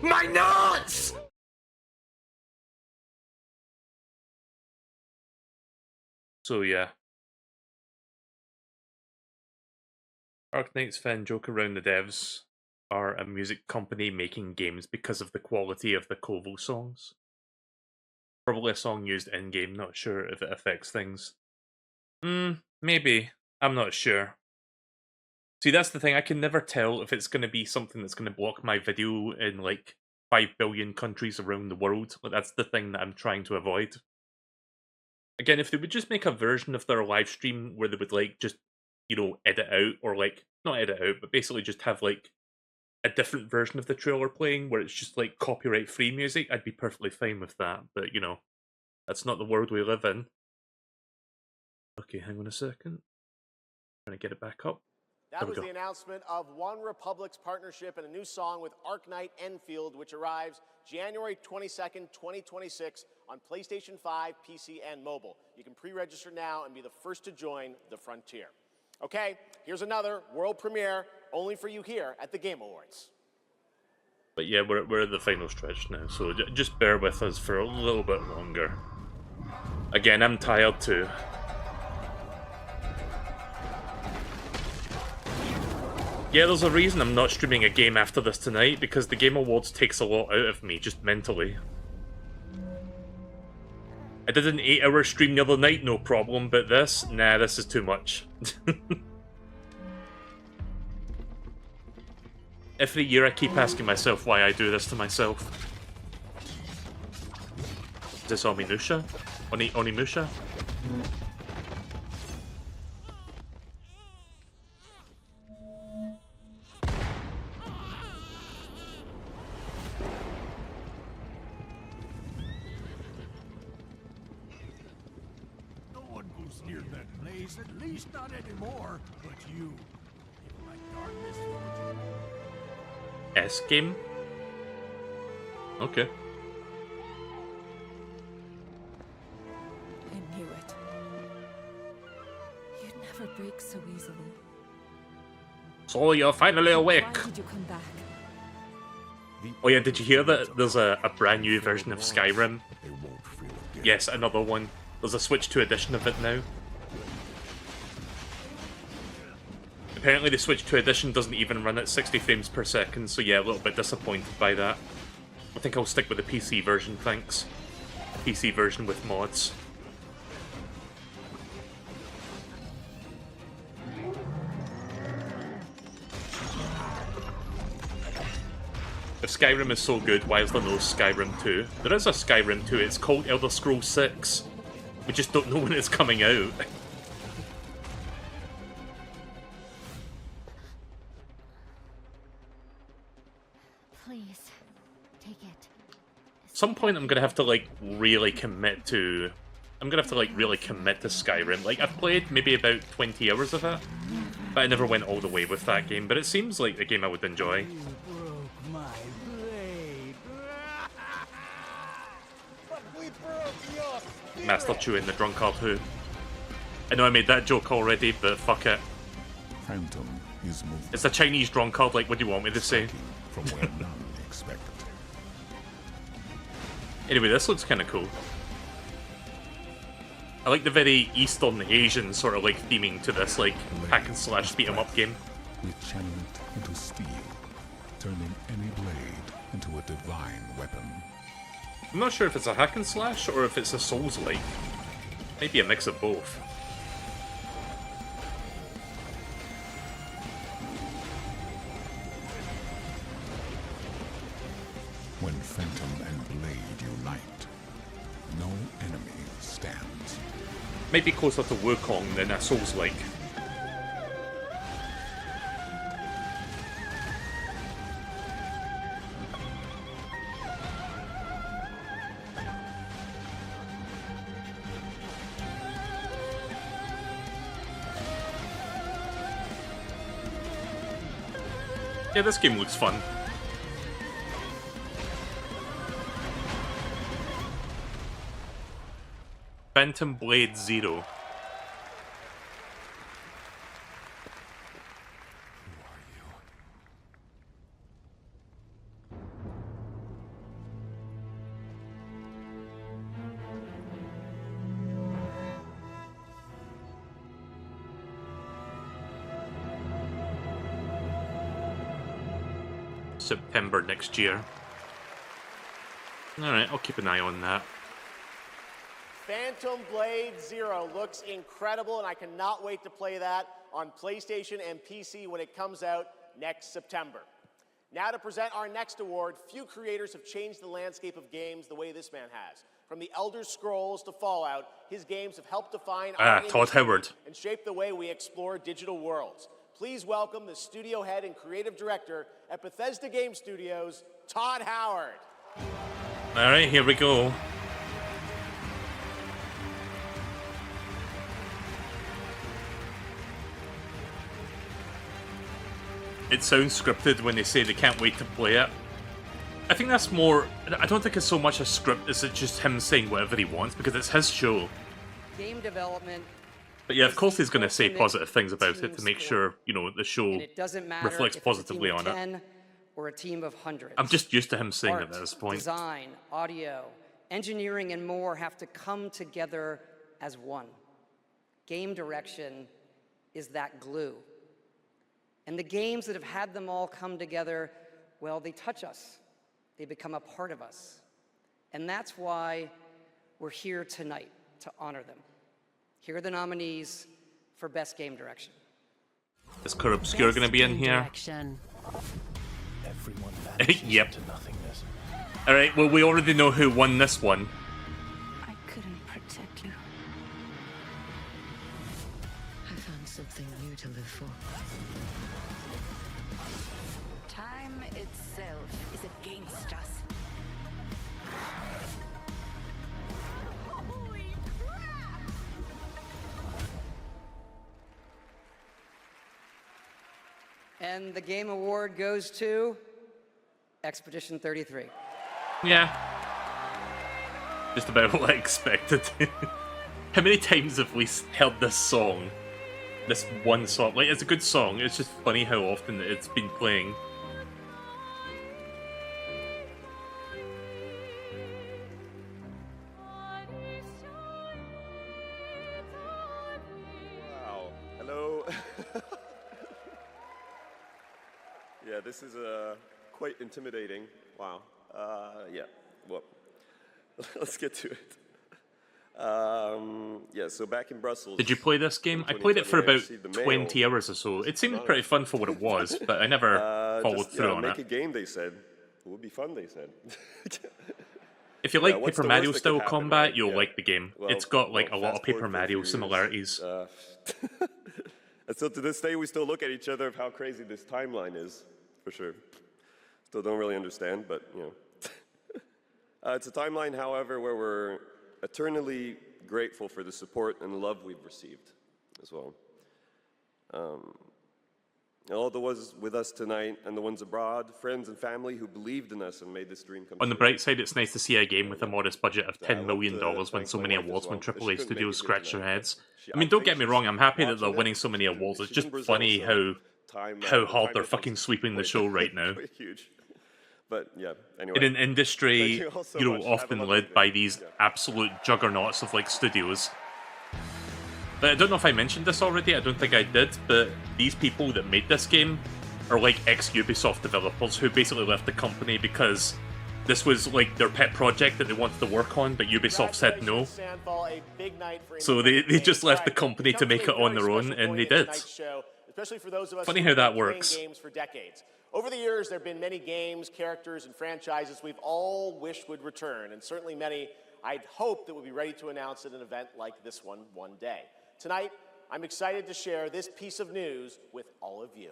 My nuts! So yeah. Arknight's fan joke around the devs are a music company making games because of the quality of the Kovo songs. Probably a song used in-game, not sure if it affects things. Maybe. I'm not sure. See, that's the thing, I can never tell if it's going to be something that's going to block my video in like 5 billion countries around the world. Like, that's the thing that I'm trying to avoid. Again, if they would just make a version of their live stream where they would like just, you know, edit out, or like, not edit out, but basically just have like a different version of the trailer playing where it's just like copyright free music, I'd be perfectly fine with that. But you know, that's not the world we live in. Okay, hang on a second. Trying to get it back up. That was the announcement of One Republic's partnership and a new song with Arknight Enfield, which arrives January 22nd, 2026 on PlayStation 5, PC, and mobile. You can pre-register now and be the first to join the frontier. Okay, here's another world premiere, only for you here at the Game Awards. But yeah, we're at the final stretch now, so just bear with us for a little bit longer. Again, I'm tired too. Yeah, there's a reason I'm not streaming a game after this tonight, because the Game Awards takes a lot out of me, just mentally. I did an 8-hour stream the other night, no problem, but this? Nah, this is too much. Every year I keep asking myself why I do this to myself. Is this Onimusha? Onimusha? No one goes near that place, at least not anymore. But you, like darkness. S game? Okay. I knew it. You'd never break so easily. So you're finally awake. Why did you come back? Oh yeah, did you hear that there's a brand new version of Skyrim? Yes, another one. There's a Switch 2 edition of it now. Apparently the Switch 2 edition doesn't even run at 60 frames per second, so yeah, a little bit disappointed by that. I think I'll stick with the PC version, thanks. PC version with mods. If Skyrim is so good, why is there no Skyrim 2? There is a Skyrim 2, it's called Elder Scrolls 6. We just don't know when it's coming out. Please, take it. At some point I'm gonna have to like really commit to... I'm gonna have to like really commit to Skyrim. Like I've played maybe about 20 hours of it, but I never went all the way with that game, but it seems like a game I would enjoy. Master chewing the drunkard who. I know I made that joke already, but fuck it. Phantom is moving. It's a Chinese drunkard, like what do you want me to say? From where none expected. Anyway, this looks kind of cool. I like the very Eastern Asian sort of like theming to this, like hack and slash beat 'em up game. We channel it into steel, turning any blade into a divine weapon. I'm not sure if it's a hack and slash or if it's a Souls-like. Maybe a mix of both. When Phantom and Blade unite, no enemy stands. Maybe closer to Wukong than a Souls-like. Yeah, this game looks fun. Phantom Blade Zero. September next year. Alright, I'll keep an eye on that. Phantom Blade Zero looks incredible, and I cannot wait to play that on PlayStation and PC when it comes out next September. Now to present our next award, few creators have changed the landscape of games the way this man has. From the Elder Scrolls to Fallout, his games have helped define our Todd Howard. and shape the way we explore digital worlds. Please welcome the studio head and creative director at Bethesda Game Studios, Todd Howard. Alright, here we go. it sounds scripted when they say they can't wait to play it. I think that's more... I don't think it's so much a script as it's just him saying whatever he wants, because it's his show. Game development. But yeah, of course he's going to say positive things about it to make sure, you know, the show reflects positively on it. Or a team of hundreds. I'm just used to him saying Art, it at this point. Design, audio, engineering, and more have to come together as one. Game direction is that glue. And the games that have had them all come together, well, they touch us. They become a part of us. And that's why we're here tonight, to honor them. Here are the nominees for Best Game Direction. Is Cur Obscure going to be in here? Yep. Alright, well, we already know who won this one. I couldn't protect you. I found something new to live for. Time itself is against us. And the game award goes to Expedition 33. Yeah. Just about what I expected. How many times have we heard this song? This one song? Like, it's a good song, it's just funny how often it's been playing. Wow. Hello. Yeah, this is quite intimidating. Wow. Yeah. Well, let's get to it. Yeah, so back in Brussels. Did you play this game? I played it for about 20 hours or so. It seemed pretty fun for what it was, but I never followed through on make it. a game, they said. It would be fun, they said. If you like what's Paper the Mario worst that style could happen, combat, right? you'll Yeah. like the game. Well, It's got like a lot fast of Paper forward for a Mario few similarities. years, and so to this day, we still look at each other of how crazy this timeline is, for sure. Still don't really understand, but, you know. It's a timeline, however, where we're eternally grateful for the support and love we've received as well. All the ones with us tonight and the ones abroad, friends and family who believed in us and made this dream come On the true. bright side, it's nice to see a game with a modest budget of $10 million win so many awards when AAA studios scratch their heads. I mean, don't get me wrong, I'm happy that they're winning so many awards. It's just funny how hard they're fucking sweeping the show right now. Huge. But yeah, anyway. In an industry, Thank you all so you know, much. Have a often lovely led by these absolute juggernauts of like studios. But I don't know if I mentioned this already, I don't think I did, but these people that made this game are like ex-Ubisoft developers who basically left the company because this was like their pet project that they wanted to work on, but Ubisoft said no. So they just left the company to make it on their own, and they did. Especially for those of us Funny who've how that been playing works. games for decades. Over the years, there have been many games, characters, and franchises we've all wished would return, and certainly many I'd hoped that would be ready to announce at an event like this one day. Tonight, I'm excited to share this piece of news with all of you.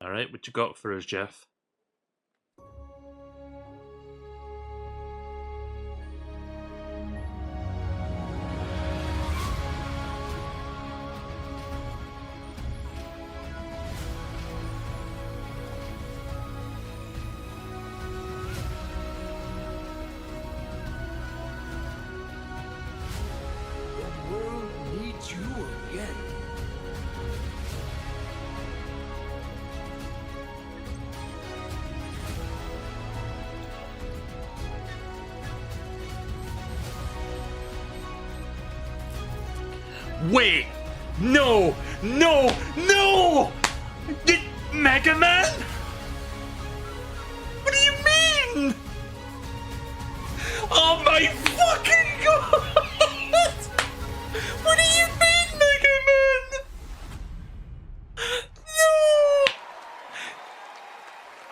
Alright, what you got for us, Jeff? The world needs you again. Wait! No! No! No! Mega Man? What do you mean? Oh my fucking god! What do you mean, Mega Man? No!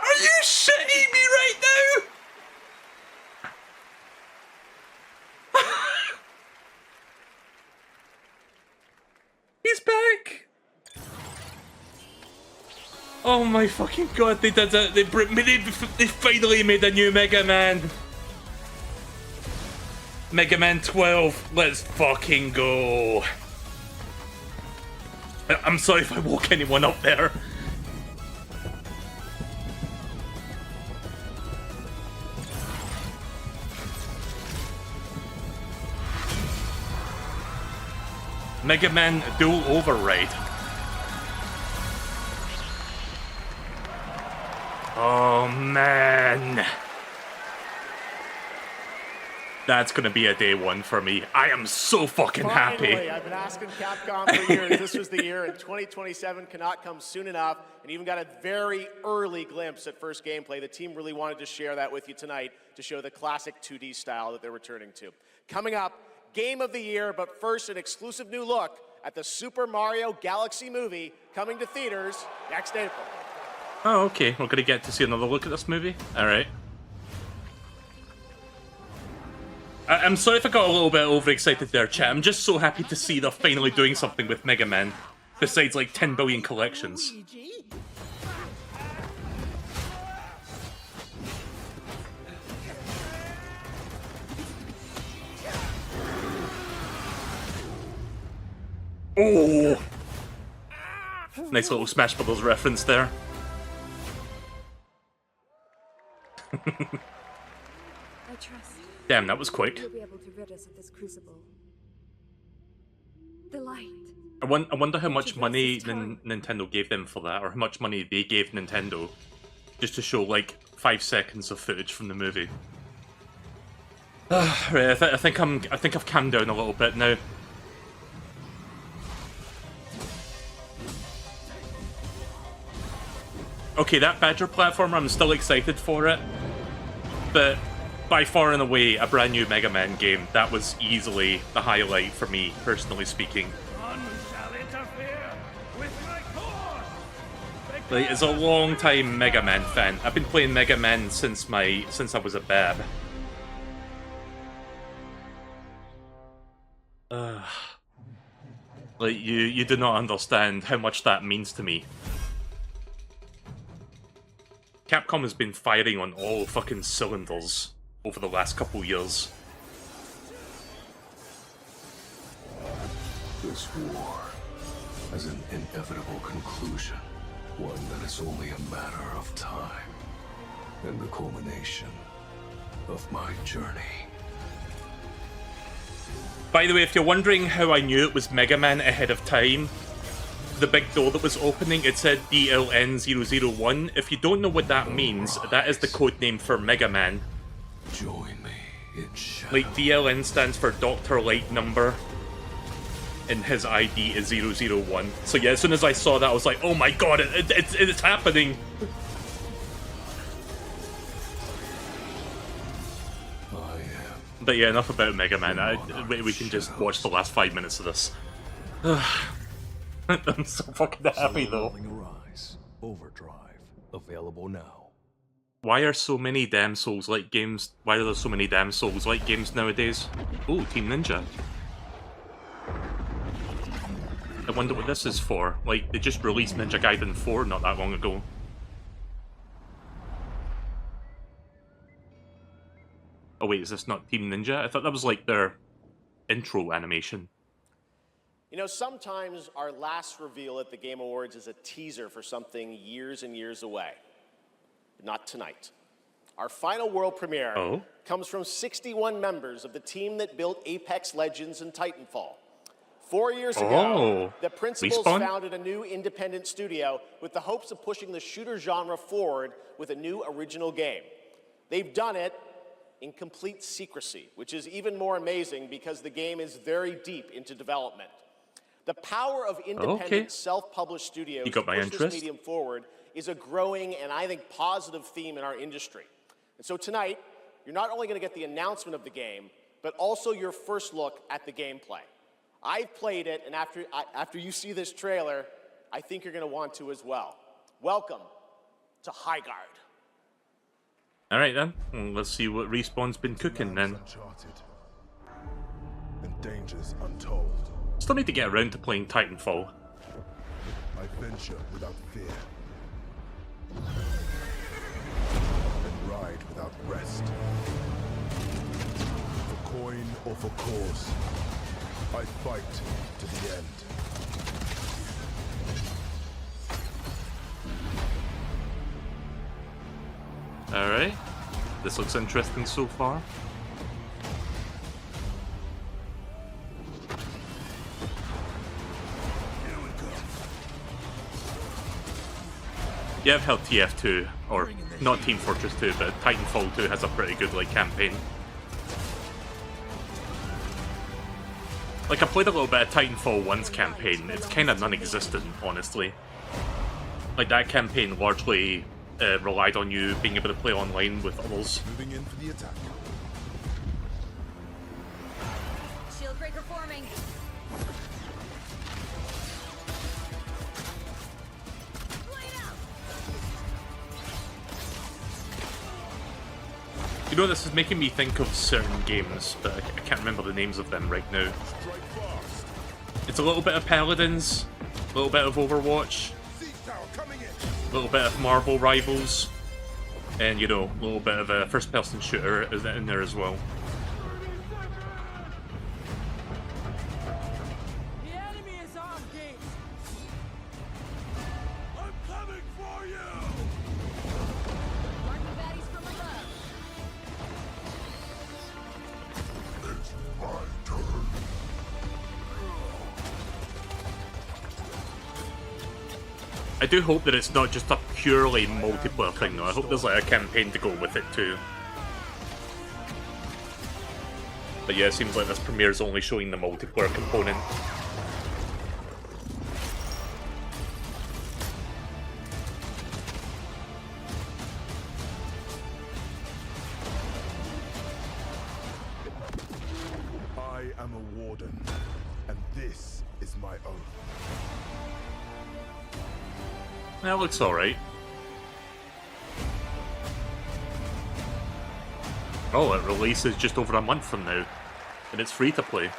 Are you shitting me right now? He's back! Oh my fucking god, they did it! They finally made a new Mega Man! Mega Man 12, let's fucking go! I'm sorry if I woke anyone up there. Mega Man Dual Override. Oh man. That's gonna be a day one for me. I am so fucking happy. Finally, I've been asking Capcom for years. This was the year, and 2027 cannot come soon enough. And even got a very early glimpse at first gameplay. The team really wanted to share that with you tonight to show the classic 2D style that they're returning to. Coming up, Game of the Year, but first an exclusive new look at the Super Mario Galaxy movie coming to theaters next April. Oh, okay. We're gonna get to see another look at this movie. All right. I'm sorry if I got a little bit overexcited there, chat. I'm just so happy to see they're finally doing something with Mega Man, besides like 10 billion collections. Oh! Nice little Smash Brothers reference there. I trust. Damn, that was quick. You'll be able to rid us of this crucible. The light. I wonder how much money Nintendo gave them for that, or how much money they gave Nintendo just to show like 5 seconds of footage from the movie. Right, I think I've calmed down a little bit now. Okay, that Badger platformer, I'm still excited for it, but by far and away a brand new Mega Man game. That was easily the highlight for me, personally speaking. Like, as a long time Mega Man fan, I've been playing Mega Man since I was a bab. Like, you do not understand how much that means to me. Capcom has been firing on all fucking cylinders over the last couple years. This war has an inevitable conclusion, one that is only a matter of time, and the culmination of my journey. By the way, if you're wondering how I knew it was Mega Man ahead of time, the big door that was opening, it said DLN001. If you don't know what that means, that is the code name for Mega Man. Join me in shadow. Like, DLN stands for Dr. Light Number, and his ID is 001. So yeah, as soon as I saw that, I was like, oh my god, it's happening! But yeah, enough about Mega Man. We can just watch the last 5 minutes of this. I'm so fucking happy though. Overdrive, available now. Why are so many damn Souls-like games? Why are there so many damn Souls-like games nowadays? Ooh, Team Ninja. I wonder what this is for. Like, they just released Ninja Gaiden 4 not that long ago. Oh wait, is this not Team Ninja? I thought that was like their intro animation. You know, sometimes our last reveal at the Game Awards is a teaser for something years and years away. But not tonight. Our final world premiere comes from 61 members of the team that built Apex Legends and Titanfall. 4 years ago, the principals founded a new independent studio with the hopes of pushing the shooter genre forward with a new original game. They've done it in complete secrecy, which is even more amazing because the game is very deep into development. The power of independent, self-published studios to push this medium forward is a growing and, I think, positive theme in our industry. And so tonight, you're not only going to get the announcement of the game, but also your first look at the gameplay. I've played it, and after you see this trailer, I think you're going to want to as well. Welcome to Highguard. Alright then, well, let's see what Respawn's been cooking then. And dangers untold. Still need to get around to playing Titanfall. I venture without fear. And ride without rest. For coin or for cause, I fight to the end. Alright, this looks interesting so far. Yeah, I've held TF2, or not Team Fortress 2, but Titanfall 2 has a pretty good like campaign. Like, I played a little bit of Titanfall 1's campaign. It's kind of non-existent, honestly. Like, that campaign largely relied on you being able to play online with others. Moving in for the attack. Shield breaker forming. You know, this is making me think of certain games, but I can't remember the names of them right now. It's a little bit of Paladins, a little bit of Overwatch, a little bit of Marvel Rivals, and, you know, a little bit of a first-person shooter in there as well. The enemy is on gate. I'm coming for you. Mark the baddies from above. It's my turn. I do hope that it's not just a purely multiplayer thing, though. I hope there's like a campaign to go with it too. But yeah, it seems like this premiere is only showing the multiplayer component. I am a warden, and this is my oath. That looks alright. Oh, it releases just over a month from now. And it's free to play.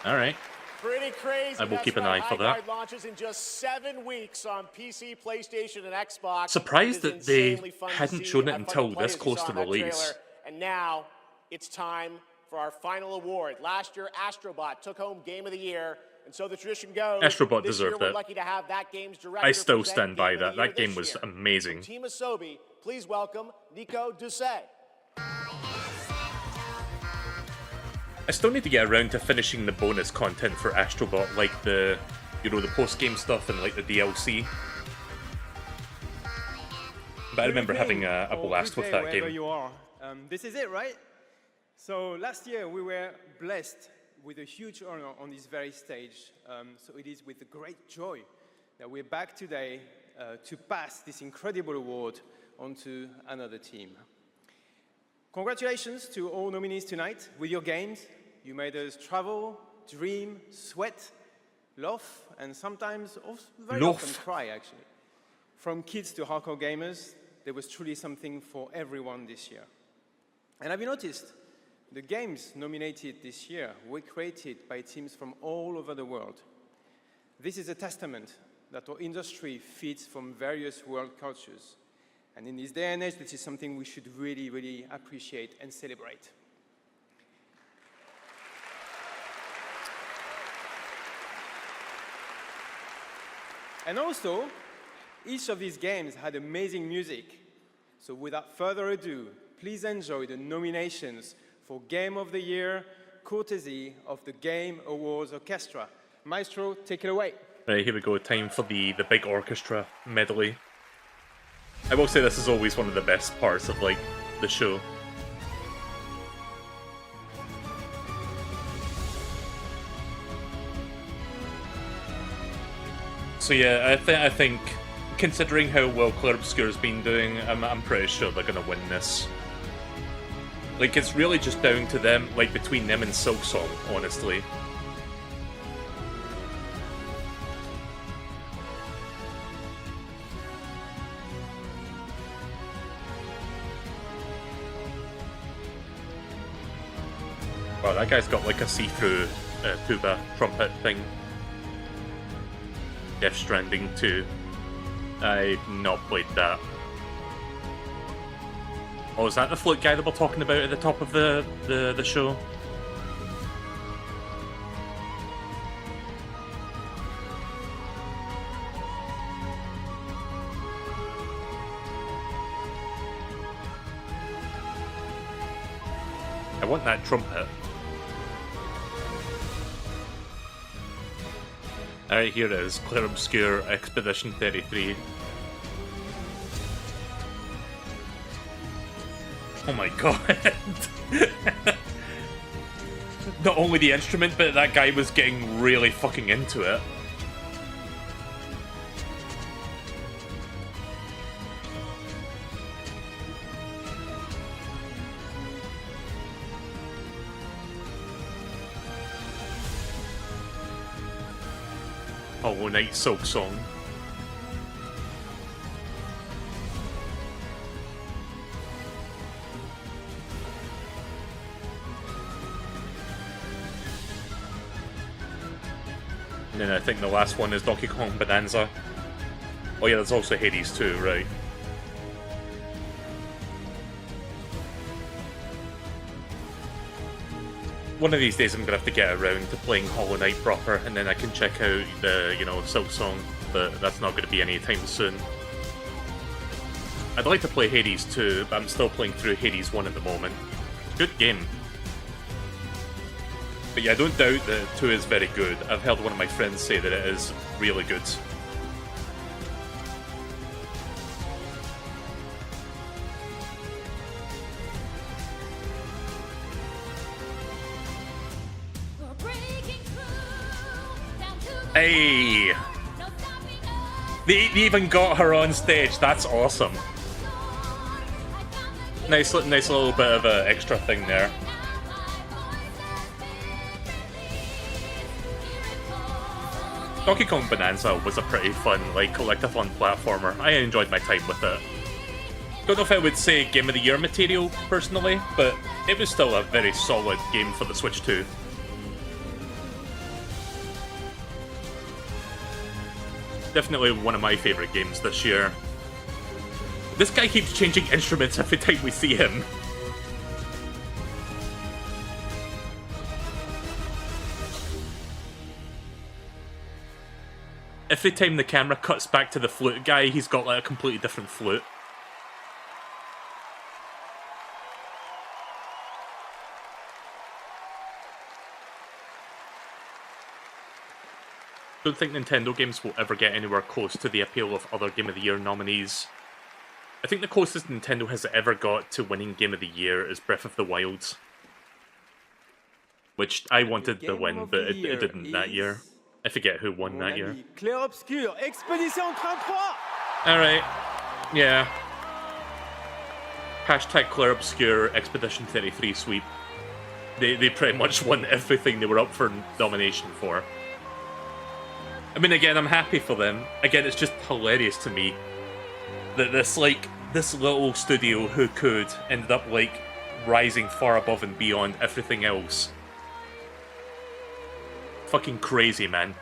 Alright. Pretty crazy. I will keep an eye for that. Launches in just 7 weeks on PC, PlayStation, and Xbox. Surprised that they hadn't shown it until this close to release. And now it's time for our final award. Last year, Astrobot took home Game of the Year, and so the tradition goes. Astrobot this year, deserved we're it. lucky to have that game's director I still present stand by Game of that. the Year That game this was year. amazing. From Team Asobi, please welcome Nico Doucet. I still need to get around to finishing the bonus content for Astrobot, like the, you know, the post-game stuff and like the DLC. But I remember having a blast with that game. You are. This is it, right? So last year we were blessed with a huge honor on this very stage. So it is with great joy that we're back today to pass this incredible award onto another team. Congratulations to all nominees tonight. With your games, you made us travel, dream, sweat, laugh, and sometimes also very often cry, actually. From kids to hardcore gamers, there was truly something for everyone this year. And have you noticed? The games nominated this year were created by teams from all over the world. This is a testament that our industry feeds from various world cultures. And in this day and age, this is something we should really, really appreciate and celebrate. And also, each of these games had amazing music. So without further ado, please enjoy the nominations for Game of the Year, courtesy of the Game Awards Orchestra. Maestro, take it away. Right, here we go. Time for the big orchestra medley. I will say this is always one of the best parts of, like, the show. So yeah, I think, considering how well Claire Obscure's been doing, I'm pretty sure they're gonna win this. Like, it's really just down to them, like, between them and Silksong, honestly. Wow, that guy's got like a see-through tuba trumpet thing. Death Stranding 2. I've not played that. Oh, is that the flute guy that we're talking about at the top of the show? I want that trumpet. Alright, here it is. Claire Obscure Expedition 33. Oh my god. Not only the instrument, but that guy was getting really fucking into it. Hollow Knight Silk Song. And then I think the last one is Donkey Kong Bonanza. Oh yeah, there's also Hades too, right? One of these days I'm gonna have to get around to playing Hollow Knight proper, and then I can check out the, you know, Silk Song, but that's not gonna be anytime soon. I'd like to play Hades 2, but I'm still playing through Hades 1 at the moment. Good game. But yeah, I don't doubt that 2 is very good. I've heard one of my friends say that it is really good. Hey! They even got her on stage. That's awesome. Nice little bit of an extra thing there. Donkey Kong Bonanza was a pretty fun, like, collectathon platformer. I enjoyed my time with it. Don't know if I would say Game of the Year material, personally, but it was still a very solid game for the Switch 2. Definitely one of my favourite games this year. This guy keeps changing instruments every time we see him. Every time the camera cuts back to the flute guy, he's got like a completely different flute. Don't think Nintendo games will ever get anywhere close to the appeal of other Game of the Year nominees. I think the closest Nintendo has ever got to winning Game of the Year is Breath of the Wild. Which I wanted to win, but it didn't that year. I forget who won that year. Clair-Obscur, Expedition 33! Alright. Yeah. Hashtag Clair-Obscur Expedition 33 sweep. They pretty much won everything they were up for nomination for. I mean, again, I'm happy for them. Again, it's just hilarious to me that this little studio who could ended up, like, rising far above and beyond everything else. Fucking crazy, man.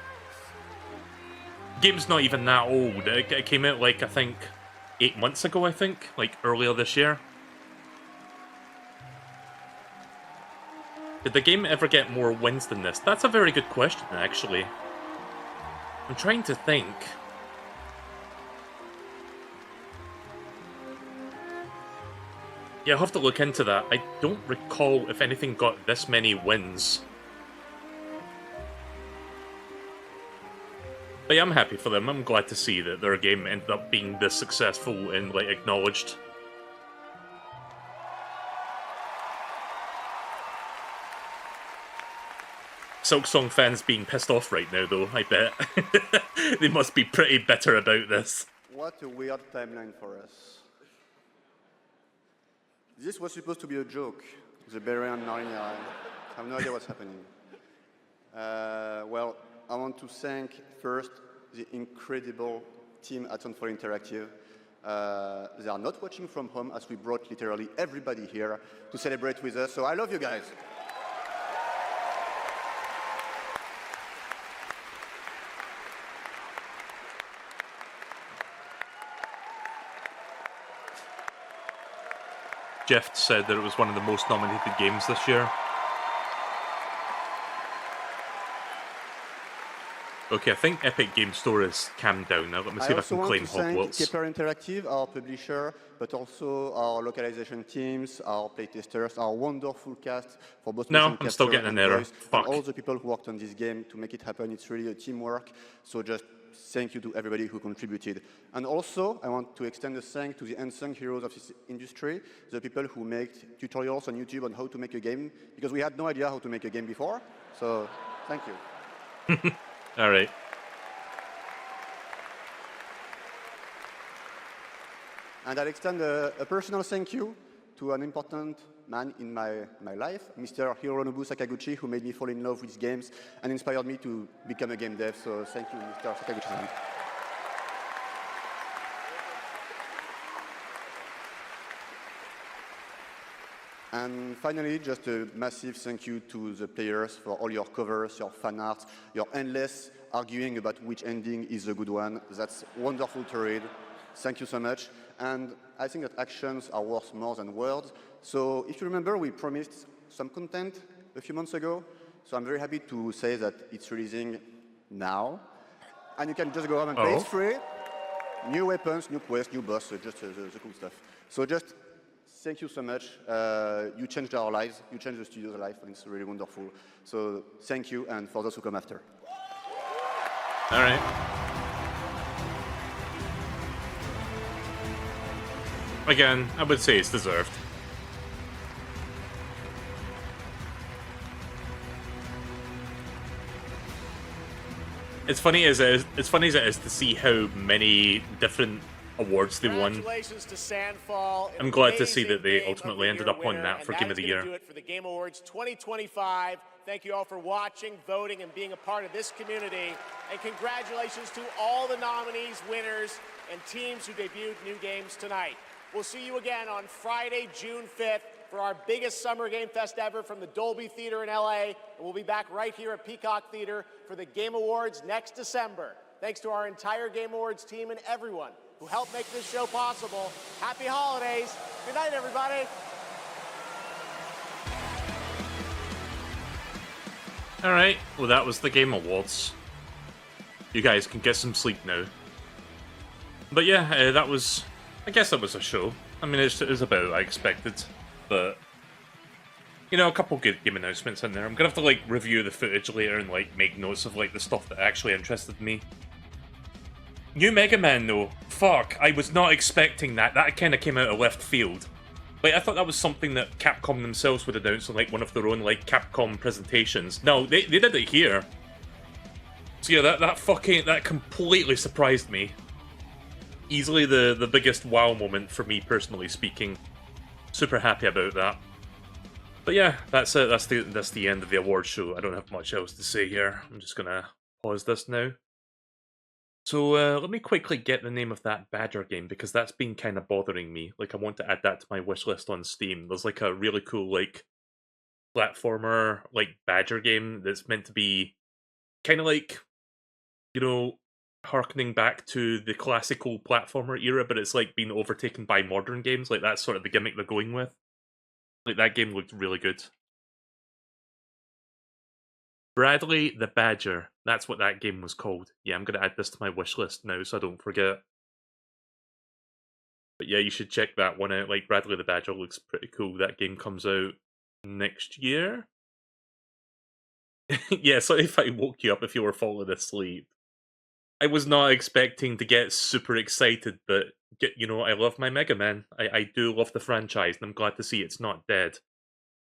Game's not even that old. It came out, like, I think, 8 months ago, I think? Like, earlier this year. Did the game ever get more wins than this? That's a very good question, actually. I'm trying to think. Yeah, I'll have to look into that. I don't recall if anything got this many wins. But yeah, I'm happy for them. I'm glad to see that their game ended up being this successful and, like, acknowledged. Silk Song fans being pissed off right now, though, I bet. They must be pretty bitter about this. What a weird timeline for us. This was supposed to be a joke. The Barbarian Narnia. I have no idea what's happening. Well, I want to thank first the incredible team at Unfold Interactive. They are not watching from home, as we brought literally everybody here to celebrate with us. So I love you guys. Jeff said that it was one of the most nominated games this year. Okay, I think Epic Game Store is calmed down now. Let me see if I can claim Hogwarts. I also want to thank Interactive, our publisher, but also our localization teams, our playtesters, our wonderful cast for both motion capture and voice, and all the people who worked on this game to make it happen. It's really a teamwork. So just thank you to everybody who contributed. And also, I want to extend a thank to the unsung heroes of this industry, the people who make tutorials on YouTube on how to make a game, because we had no idea how to make a game before. So, thank you. All right. And I'll extend a personal thank you to an important man in my life, Mr. Hironobu Sakaguchi, who made me fall in love with games and inspired me to become a game dev. So thank you, Mr. Sakaguchi. And finally, just a massive thank you to the players for all your covers, your fan art, your endless arguing about which ending is a good one. That's wonderful to read. Thank you so much. And I think that actions are worth more than words. So if you remember, we promised some content a few months ago. So I'm very happy to say that it's releasing now. And you can just go home and play. It's free. New weapons, new quests, new boss, so just the cool stuff. So just thank you so much. You changed our lives. You changed the studio's life, and it's really wonderful. So thank you, and for those who come after. All right. Again, I would say it's deserved. It's funny as it is to see how many different awards they won. Congratulations to Sandfall. I'm glad to see that they ultimately ended up on that for Game of the Year. Do it for the Game Awards 2025. Thank you all for watching, voting, and being a part of this community. And congratulations to all the nominees, winners, and teams who debuted new games tonight. We'll see you again on Friday, June 5th for our biggest Summer Game Fest ever from the Dolby Theater in LA. And we'll be back right here at Peacock Theater for the Game Awards next December. Thanks to our entire Game Awards team and everyone who helped make this show possible. Happy holidays. Good night, everybody. All right, well, that was the Game Awards. You guys can get some sleep now. But yeah, that was... I guess that was a show. I mean, it was about what I expected, but... You know, a couple good game announcements in there. I'm gonna have to, like, review the footage later and, like, make notes of, like, the stuff that actually interested me. New Mega Man, though. Fuck, I was not expecting that. That kind of came out of left field. Like, I thought that was something that Capcom themselves would announce on, like, one of their own, like, Capcom presentations. No, they did it here. So yeah, that completely surprised me. Easily the biggest wow moment for me, personally speaking. Super happy about that. But yeah, that's it. That's the end of the award show. I don't have much else to say here. I'm just gonna pause this now. So let me quickly get the name of that Badger game, because that's been kind of bothering me. Like, I want to add that to my wishlist on Steam. There's like a really cool, like, platformer, like, Badger game that's meant to be kind of like, you know, harkening back to the classical platformer era, but it's like being overtaken by modern games. Like, that's sort of the gimmick they're going with. Like, that game looked really good. Bradley the Badger. That's what that game was called. Yeah, I'm going to add this to my wish list now so I don't forget. But yeah, you should check that one out. Like, Bradley the Badger looks pretty cool. That game comes out next year. Yeah, so if I woke you up if you were falling asleep. I was not expecting to get super excited, but, you know, I love my Mega Man. I do love the franchise, and I'm glad to see it's not dead.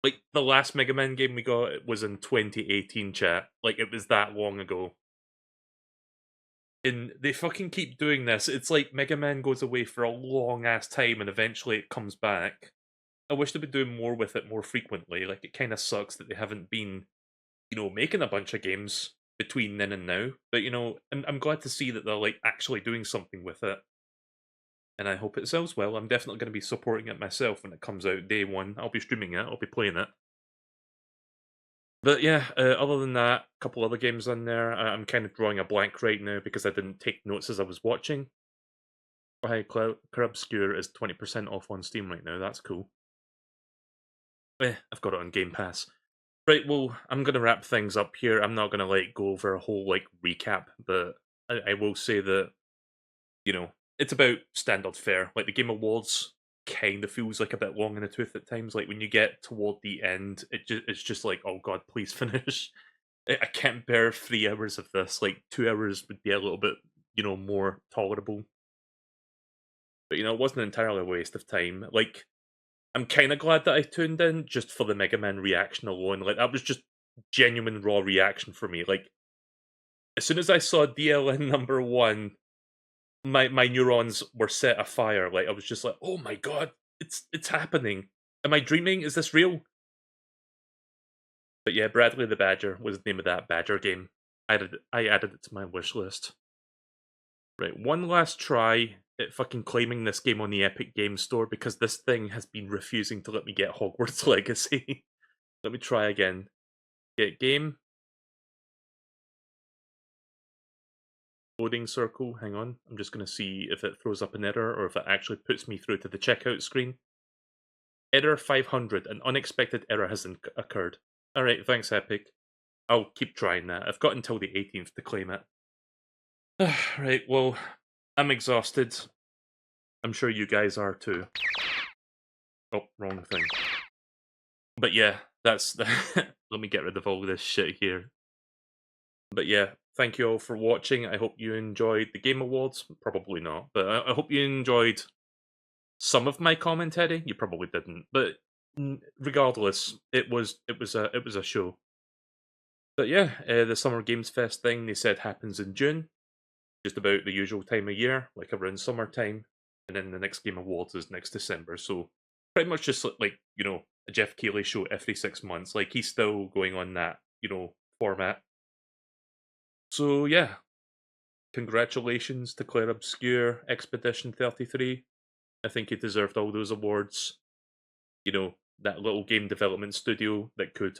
Like, the last Mega Man game we got was in 2018, chat. Like, it was that long ago. And they fucking keep doing this. It's like Mega Man goes away for a long-ass time, and eventually it comes back. I wish they'd be doing more with it more frequently. Like, it kind of sucks that they haven't been, you know, making a bunch of games between then and now. But, you know, I'm glad to see that they're, like, actually doing something with it. And I hope it sells well. I'm definitely going to be supporting it myself when it comes out day one. I'll be streaming it. I'll be playing it. But yeah, other than that, a couple other games on there. I'm kind of drawing a blank right now because I didn't take notes as I was watching. Oh, hey, Crabscure is 20% off on Steam right now. That's cool. I've got it on Game Pass. Right, well, I'm going to wrap things up here. I'm not going to, like, go over a whole, like, recap, but I will say that, you know, it's about standard fare. Like, the Game Awards kind of feels like a bit long in the tooth at times. Like, when you get toward the end, it's just like, oh god, please finish. I can't bear 3 hours of this. Like, 2 hours would be a little bit you know, more tolerable. But, you know, it wasn't entirely a waste of time. Like, I'm kind of glad that I tuned in just for the Mega Man reaction alone. Like, that was just genuine raw reaction for me. Like, as soon as I saw DLN number 1, my neurons were set afire. Like, I was just like, oh my god, it's happening. Am I dreaming? Is this real? But yeah, Bradley the Badger was the name of that Badger game. I added it to my wish list. Right, one last try at fucking claiming this game on the Epic Games Store because this thing has been refusing to let me get Hogwarts Legacy. Let me try again. Get game. Loading circle, hang on. I'm just going to see if it throws up an error or if it actually puts me through to the checkout screen. Error 500, an unexpected error has occurred. Alright, thanks Epic. I'll keep trying that. I've got until the 18th to claim it. Right, well, I'm exhausted. I'm sure you guys are too. Oh, wrong thing. But yeah, that's... Let me get rid of all this shit here. But yeah, thank you all for watching. I hope you enjoyed the Game Awards. Probably not, but I hope you enjoyed some of my commentary. You probably didn't, but regardless, it was a show. But yeah, the Summer Games Fest thing they said happens in June, just about the usual time of year, like around summertime, and then the next Game Awards is next December. So pretty much just like, you know, a Jeff Keighley show every 6 months. Like he's still going on that, you know, format. So yeah, congratulations to Claire Obscure, Expedition 33. I think he deserved all those awards. You know, that little game development studio that could